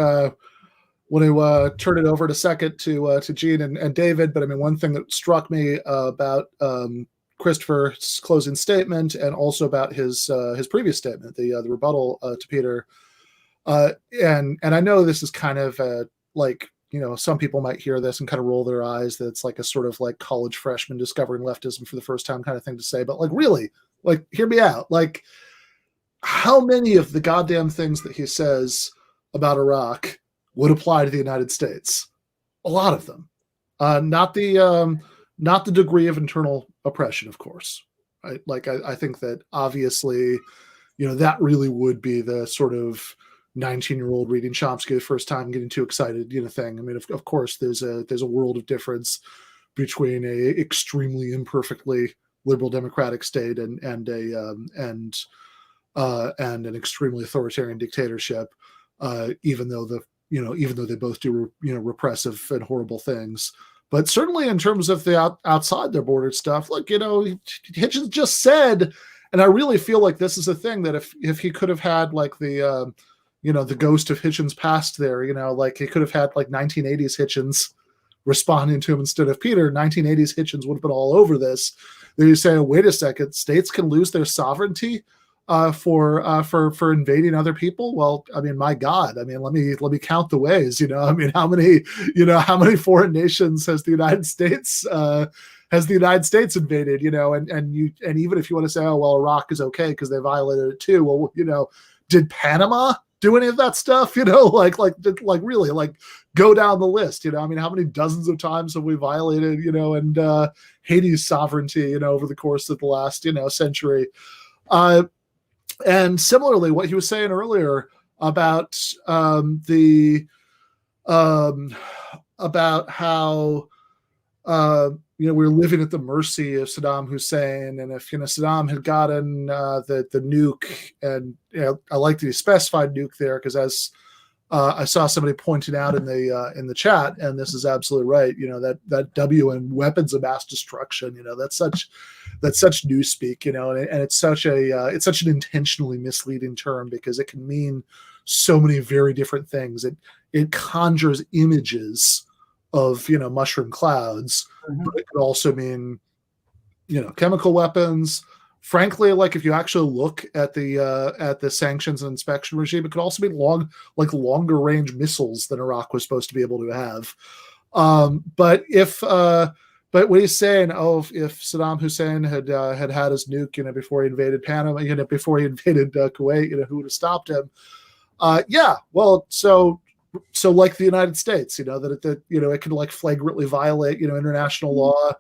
when I turn it over to second to Djene and David, but I mean, one thing that struck me about Christopher's closing statement, and also about his previous statement, the rebuttal to Peter, and I know this is kind of like, you know, some people might hear this and kind of roll their eyes that it's like a sort of like college freshman discovering leftism for the first time kind of thing to say, but like, really, like, hear me out. Like, how many of the goddamn things that he says about Iraq would apply to the United States? A lot of them. Not the degree of internal oppression, of course. Right? Like, I think that obviously, you know, that really would be the sort of 19-year-old reading Chomsky the first time, getting too excited, you know, thing. I mean, of course, there's a world of difference between a extremely imperfectly liberal democratic state and an extremely authoritarian dictatorship. Even though they both do, you know, repressive and horrible things. But certainly in terms of the outside their border stuff, like, you know, Hitchens just said, and I really feel like this is a thing that if he could have had like the ghost of Hitchens past there, you know, like he could have had like 1980s Hitchens responding to him instead of Peter. 1980s Hitchens would have been all over this. Then you say, wait a second, states can lose their sovereignty for invading other people? Well, I mean, my God, I mean, let me count the ways. I mean, how many foreign nations has the United States invaded? And even if you want to say, oh well, Iraq is okay because they violated it too. Well, did Panama do any of that stuff? Really, go down the list. I mean, how many dozens of times have we violated, and Haiti's sovereignty, over the course of the last, century? And similarly, what he was saying earlier about about how we're living at the mercy of Saddam Hussein, and if Saddam had gotten the nuke, and I like that he specified nuke there, because as I saw somebody pointing out in the chat, and this is absolutely right. That W in weapons of mass destruction. That's such newspeak. And it's such an intentionally misleading term, because it can mean so many very different things. It conjures images of mushroom clouds, but it could also mean chemical weapons. Frankly, if you actually look at the sanctions and inspection regime, it could also be longer range missiles than Iraq was supposed to be able to have. But what he's saying, if Saddam Hussein had his nuke, before he invaded Panama, before he invaded Kuwait, who would have stopped him? Yeah, well, so like the United States, that it can flagrantly violate international law.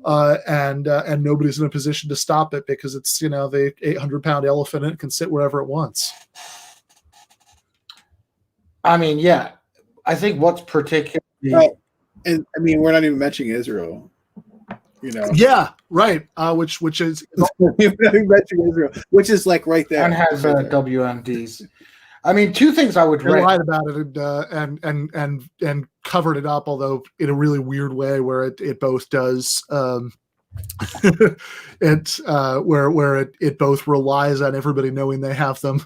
And nobody's in a position to stop it, because it's the 800-pound elephant, and it can sit wherever it wants. I mean, yeah, I think what's particularly, and I mean, we're not even mentioning Israel. Yeah, right. Which is mentioning Israel, which is right there, and has WMDs. I mean, two things I would lied about it and covered it up, although in a really weird way, where it both does it both relies on everybody knowing they have them,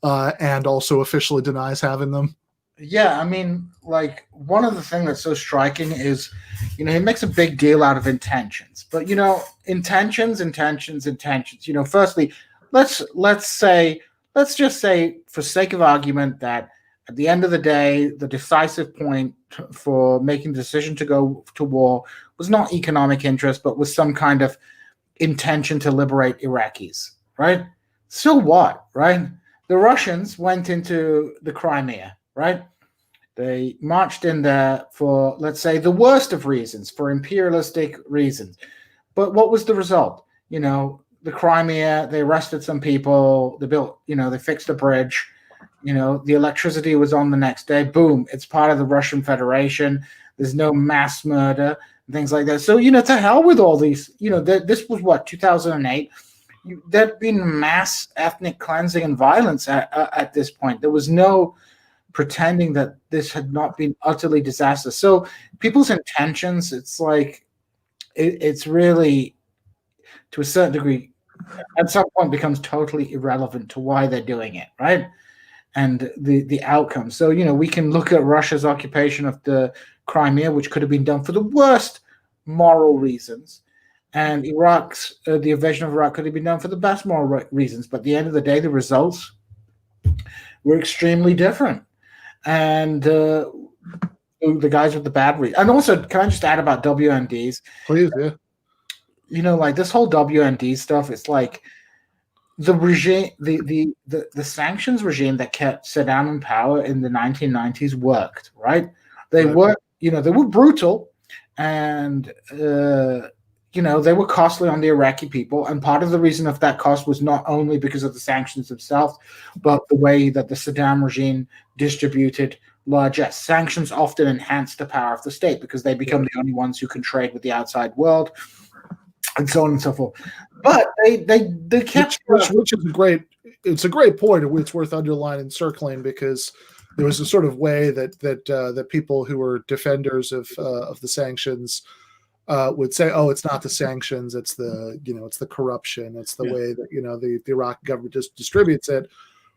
and also officially denies having them. Yeah, I mean, one of the things that's so striking is, he makes a big deal out of intentions, but intentions. Firstly, let's just say, for sake of argument, that at the end of the day, the decisive point for making the decision to go to war was not economic interest, but was some kind of intention to liberate Iraqis, right? So what, right? The Russians went into the Crimea, right? They marched in there for, let's say, the worst of reasons, for imperialistic reasons. But what was the result? The Crimea, they arrested some people, they built, they fixed a bridge, the electricity was on the next day, boom, it's part of the Russian Federation, there's no mass murder, and things like that. So, to hell with all these, this was what, 2008? There'd been mass ethnic cleansing and violence at this point. There was no pretending that this had not been utterly disastrous. So people's intentions, it's it's really, to a certain degree, at some point becomes totally irrelevant to why they're doing it, right? And the outcome. So, we can look at Russia's occupation of the Crimea, which could have been done for the worst moral reasons, and Iraq's the invasion of Iraq could have been done for the best moral reasons. But at the end of the day, the results were extremely different. And the guys with the bad reasons. And also, can I just add about WMDs? Please, yeah. This whole WMD stuff, it's the regime, the sanctions regime that kept Saddam in power in the 1990s worked, right? They were brutal, and they were costly on the Iraqi people. And part of the reason of that cost was not only because of the sanctions themselves, but the way that the Saddam regime distributed largesse. Sanctions often enhance the power of the state, because they become the only ones who can trade with the outside world, and so on and so forth. But they kept, which is it's a great point. It's worth underlining and circling, because there was a sort of way that people who were defenders of the sanctions would say, oh, it's not the sanctions, it's the corruption, it's the way that the Iraqi government just distributes it,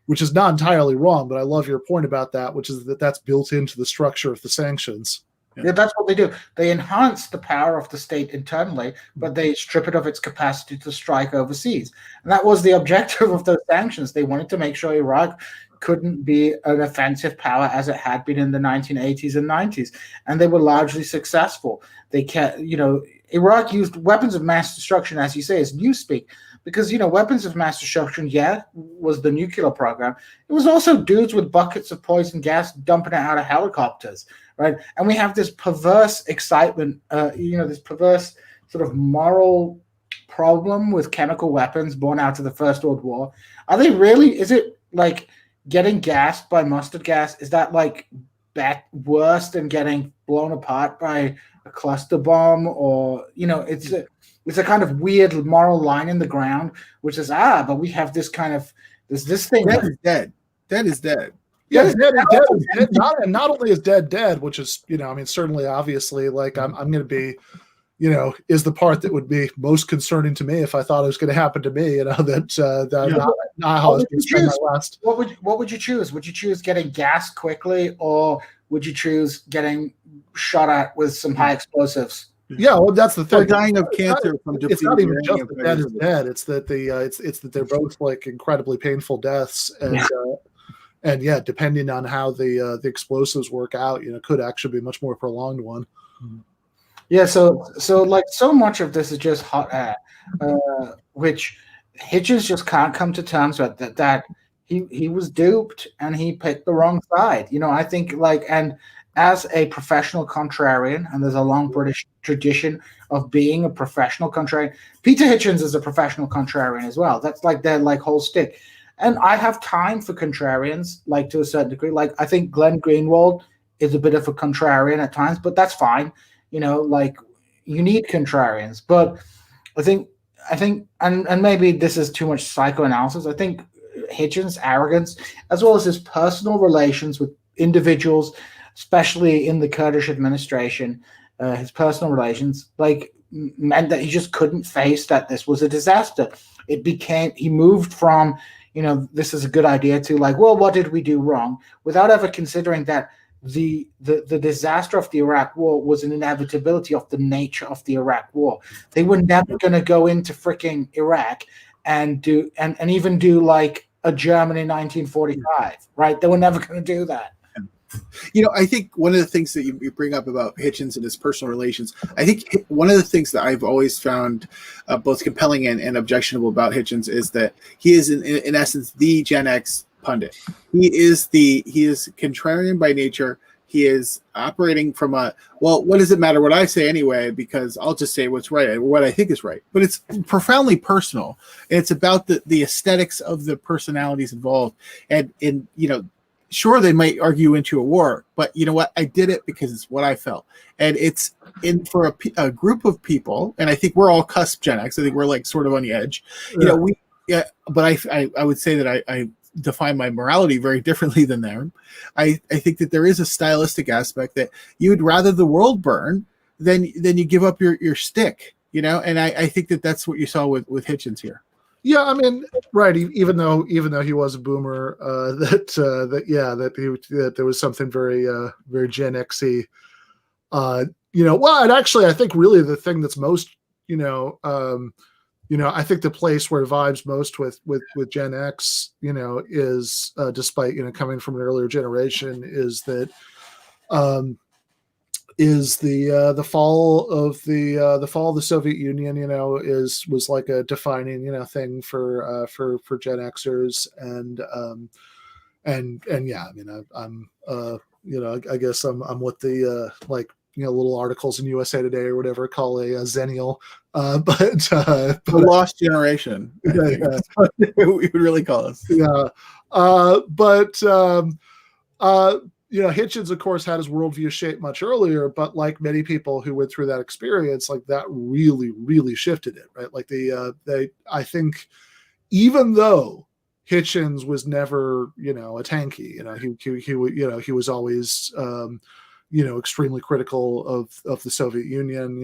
which is not entirely wrong. But I love your point about that, which is that's built into the structure of the sanctions. Yeah, that's what they do. They enhance the power of the state internally, but they strip it of its capacity to strike overseas. And that was the objective of those sanctions. They wanted to make sure Iraq couldn't be an offensive power as it had been in the 1980s and 90s. And they were largely successful. They kept, Iraq used weapons of mass destruction, as you say, as newspeak, because, weapons of mass destruction, was the nuclear program. It was also dudes with buckets of poison gas dumping it out of helicopters, right? And we have this perverse excitement, this perverse sort of moral problem with chemical weapons born out of the First World War. Are they really, is it like getting gassed by mustard gas? Is that like worse than getting blown apart by a cluster bomb? Or, it's a kind of weird moral line in the ground, which is, but we have this kind of, this thing. Dead is dead. Dead is dead. Yeah, dead is dead. Not only is dead, which is, certainly, obviously, like I'm going to be, is the part that would be most concerning to me if I thought it was going to happen to me. Not how I was going to spend my last. What would you choose? Would you choose getting gassed quickly, or would you choose getting shot at with some high explosives? Yeah, well, that's the thing. Or dying of cancer from it's not even just uranium that dead is dead. It's that it's that they're both like incredibly painful deaths, and depending on how the explosives work out, could actually be a much more prolonged one. Yeah, so like so much of this is just hot air, which Hitchens just can't come to terms with that he was duped and he picked the wrong side. I think and as a professional contrarian, and there's a long British tradition of being a professional contrarian. Peter Hitchens is a professional contrarian as well. That's like their whole stick. And I have time for contrarians, to a certain degree. I think Glenn Greenwald is a bit of a contrarian at times, but that's fine. You need contrarians. But I think, and maybe this is too much psychoanalysis. I think Hitchens' arrogance, as well as his personal relations with individuals, especially in the Kurdish administration, his personal relations, meant that he just couldn't face that this was a disaster. He moved from, this is a good idea to what did we do wrong? Without ever considering that the disaster of the Iraq War was an inevitability of the nature of the Iraq War. They were never going to go into freaking Iraq and even do a Germany in 1945, right? They were never going to do that. I think one of the things that you bring up about Hitchens and his personal relations, I think one of the things that I've always found both compelling and objectionable about Hitchens is that he is in essence the Gen X pundit. He is contrarian by nature. He is operating from what does it matter what I say anyway, because I'll just say what's right or what I think is right. But it's profoundly personal. And it's about the aesthetics of the personalities involved. And sure, they might argue into a war, but you know what? I did it because it's what I felt. And it's for a group of people, and I think we're all cusp Gen X. I think we're sort of on the edge. Yeah. But I would say that I define my morality very differently than them. I think that there is a stylistic aspect that you would rather the world burn than you give up your stick, and I think that that's what you saw with Hitchens here. Yeah, right. Even though he was a boomer, that there was something very very Gen X-y. And actually, I think really the thing that's most, I think the place where it vibes most with Gen X, is despite coming from an earlier generation, is that is the fall of the Soviet Union, was like a defining thing for Gen Xers, and I'm I guess I'm what the little articles in USA Today or whatever call a zennial, but the lost generation, we would really call us. Yeah, Hitchens, of course, had his worldview shaped much earlier, but like many people who went through that experience, that really, really shifted it, right? I think, even though Hitchens was never, a tanky, he was always, extremely critical of the Soviet Union.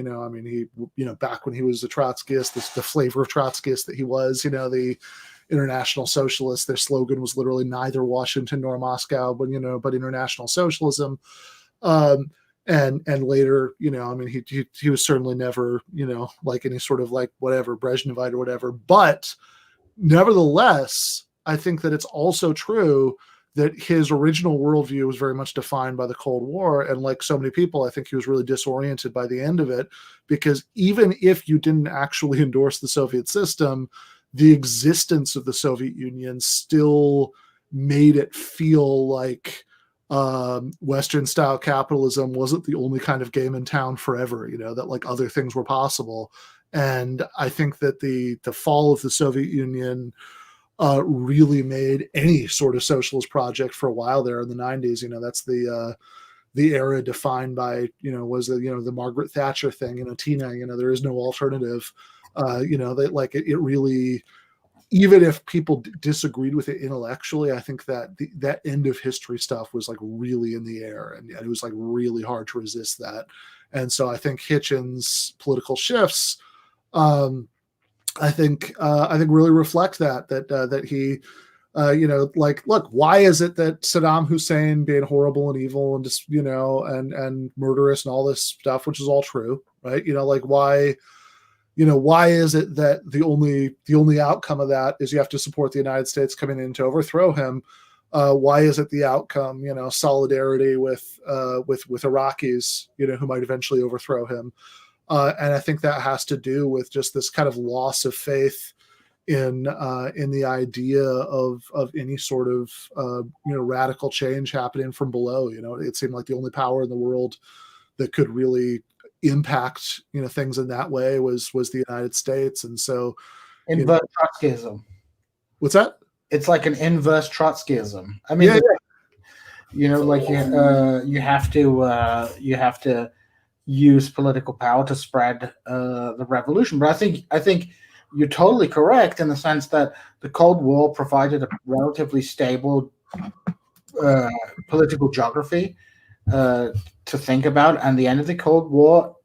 He, back when he was a Trotskyist, the flavor of Trotskyist that he was, the International Socialists, their slogan was literally neither Washington nor Moscow, but international socialism. And and later, I mean, he was certainly never, like any sort of like whatever Brezhnevite or whatever. But nevertheless, I think that it's also true that his original worldview was very much defined by the Cold War. And like so many people, I think he was really disoriented by the end of it, because even if you didn't actually endorse the Soviet system, the existence of the Soviet Union still made it feel like Western style capitalism wasn't the only kind of game in town forever, that like other things were possible. And I think that the fall of the Soviet Union really made any sort of socialist project for a while there in the 90s. That's the era defined by, was the Margaret Thatcher thing, Tina, there is no alternative. That like it really, even if people disagreed with it intellectually, I think that that end of history stuff was like really in the air, and it was like really hard to resist that. And so I think Hitchens' political shifts, I think really reflect that he, like, look, why is it that Saddam Hussein being horrible and evil and just, and murderous and all this stuff, which is all true, right? Like why is it that the only outcome of that is you have to support the United States coming in to overthrow him? Why is it the outcome, solidarity with Iraqis, who might eventually overthrow him? And I think that has to do with just this kind of loss of faith in the idea of any sort of radical change happening from below. It seemed like the only power in the world that could really impact things in that way was the United States. And so inverse Trotskyism. What's that? It's like an inverse Trotskyism. I mean, like you have to use political power to spread the revolution. But I think you're totally correct in the sense that the Cold War provided a relatively stable political geography to think about. And the end of the Cold War,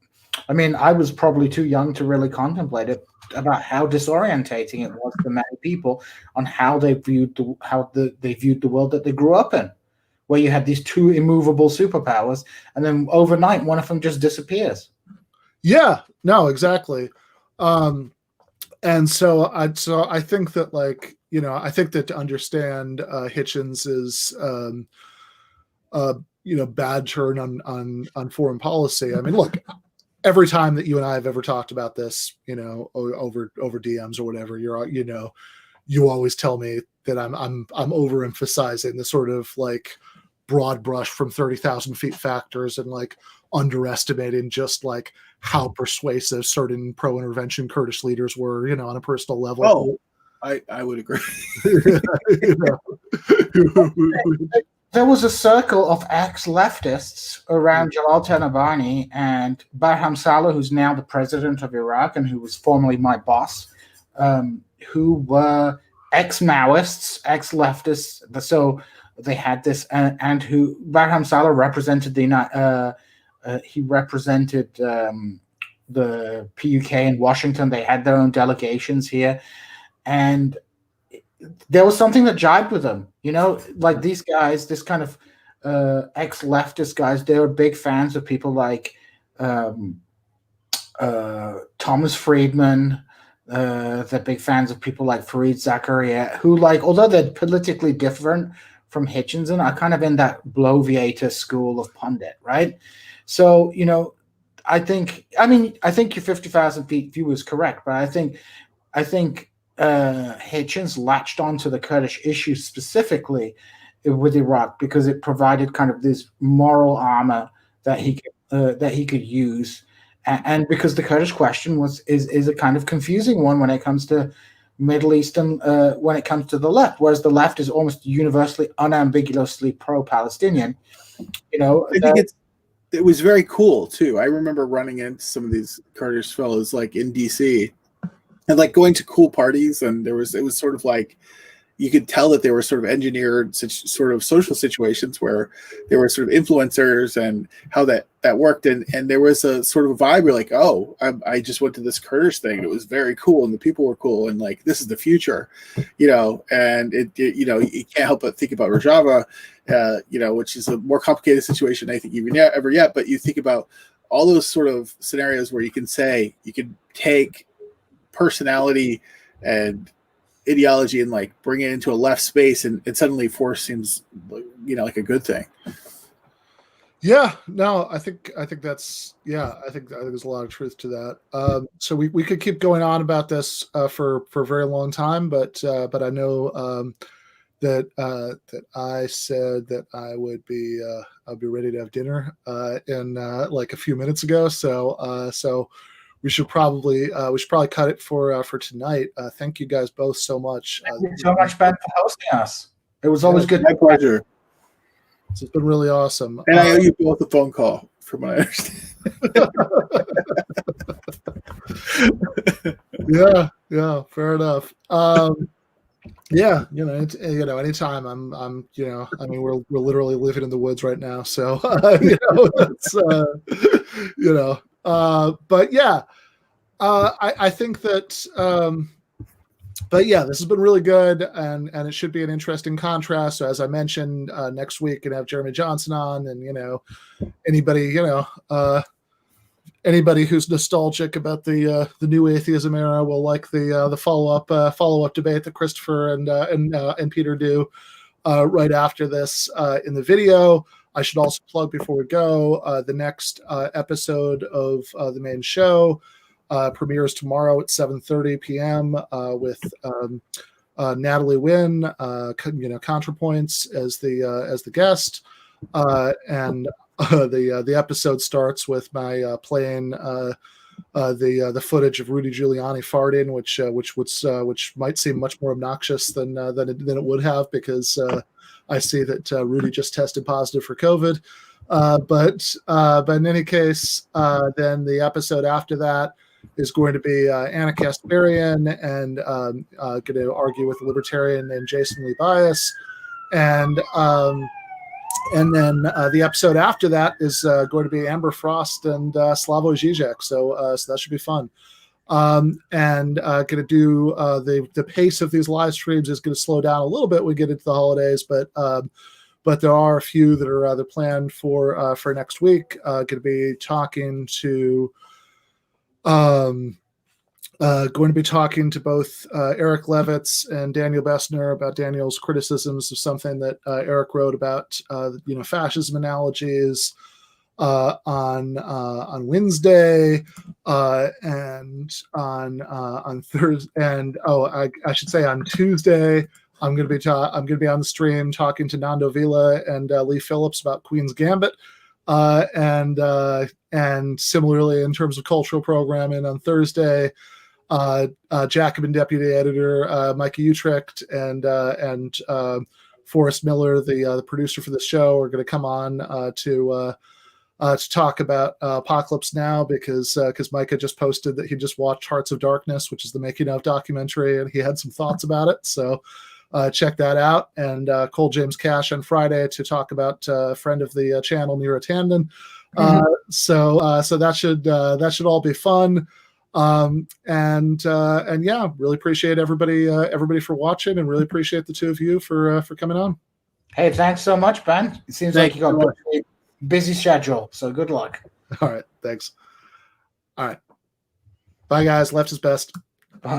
I mean, I was probably too young to really contemplate it, about how disorientating it was for many people on how they viewed the world that they grew up in, where you had these two immovable superpowers, and then overnight one of them just disappears. Yeah, no, exactly. And so I think that, like, I think that to understand Hitchens's bad turn on foreign policy. I mean, look, every time that you and I have ever talked about this, over DMs or whatever, you always tell me that I'm overemphasizing the sort of like broad brush from 30,000 feet factors and like underestimating just like how persuasive certain pro-intervention Kurdish leaders were, on a personal level. Oh, I would agree. There was a circle of ex-leftists around Jalal Talabani and Barham Saleh, who's now the president of Iraq and who was formerly my boss, who were ex-Maoists, ex-leftists. So they had this, and who Barham Saleh represented the PUK in Washington. They had their own delegations here, and there was something that jibed with them. Like these guys, this kind of ex-leftist guys, they were big fans of people like Thomas Friedman. They're big fans of people like Fareed Zakaria, who, like, although they're politically different from Hitchens, and are kind of in that Bloviator school of pundit, right? So, I think your 50,000 feet view is correct, but I think Hitchens latched onto the Kurdish issue specifically with Iraq because it provided kind of this moral armor that he could use, and because the Kurdish question is a kind of confusing one when it comes to Middle Eastern, when it comes to the left, whereas the left is almost universally, unambiguously pro-Palestinian. I think it was very cool too. I remember running into some of these Kurdish fellows like in DC, and like going to cool parties, and it was sort of like, you could tell that they were sort of engineered sort of social situations where there were sort of influencers and how that worked. And there was a sort of a vibe where like, oh, I just went to this Kurdish thing and it was very cool and the people were cool and like, this is the future, and it you can't help but think about Rojava, which is a more complicated situation, I think, ever yet. But you think about all those sort of scenarios where you can take personality and ideology and like bring it into a left space and suddenly force seems like a good thing. Yeah, no, I think that's I think there's a lot of truth to that. So we could keep going on about this for a very long time, but I know that I said that I would be I'll be ready to have dinner in like a few minutes ago. So we should probably cut it for tonight. Thank you guys both so much. Thank you so much, Ben, for hosting us. It was always good. My pleasure. It's been really awesome. And I owe you both a phone call, from what I understand. Yeah, fair enough. Anytime I'm we're literally living in the woods right now, so but yeah, I think that but yeah, this has been really good, and it should be an interesting contrast. So as I mentioned, next week gonna have Jeremy Johnson on, and anybody who's nostalgic about the new atheism era will like the follow up debate that Christopher and Peter do right after this in the video. I should also plug before we go the next episode of the main show premieres tomorrow at 7:30 p.m. With Natalie Wynn, ContraPoints as the guest, and the episode starts with my playing the footage of Rudy Giuliani farting, which might seem much more obnoxious than it would have, because I see that Rudy just tested positive for COVID. But in any case, then the episode after that is going to be Anna Kasparian and going to argue with the libertarian named Jason Lee Bias, and then the episode after that is going to be Amber Frost and Slavoj Žižek. So that should be fun. And going to do the pace of these live streams is going to slow down a little bit when we get into the holidays, but there are a few that are planned for next week. Going to be talking to both Eric Levitz and Daniel Bessner about Daniel's criticisms of something that Eric wrote about, fascism analogies on Wednesday, and on Thursday, and I should say on Tuesday, I'm going to be on the stream talking to Nando Vila and Lee Phillips about Queen's Gambit. And similarly, in terms of cultural programming, on Thursday, Jacobin deputy editor Micah Utrecht and Forrest Miller, the producer for the show, are going to come on to talk about Apocalypse Now, because Micah just posted that he just watched Hearts of Darkness, which is the making of documentary, and he had some thoughts about it. So check that out. And Cole James Cash on Friday to talk about a friend of the channel, Mira Tandon. So that should all be fun. And yeah, really appreciate everybody for watching, and really appreciate the two of you for coming on. Hey, thanks so much, Ben. It seems like you got a busy schedule, so good luck. All right, thanks. All right, bye guys. Left is best.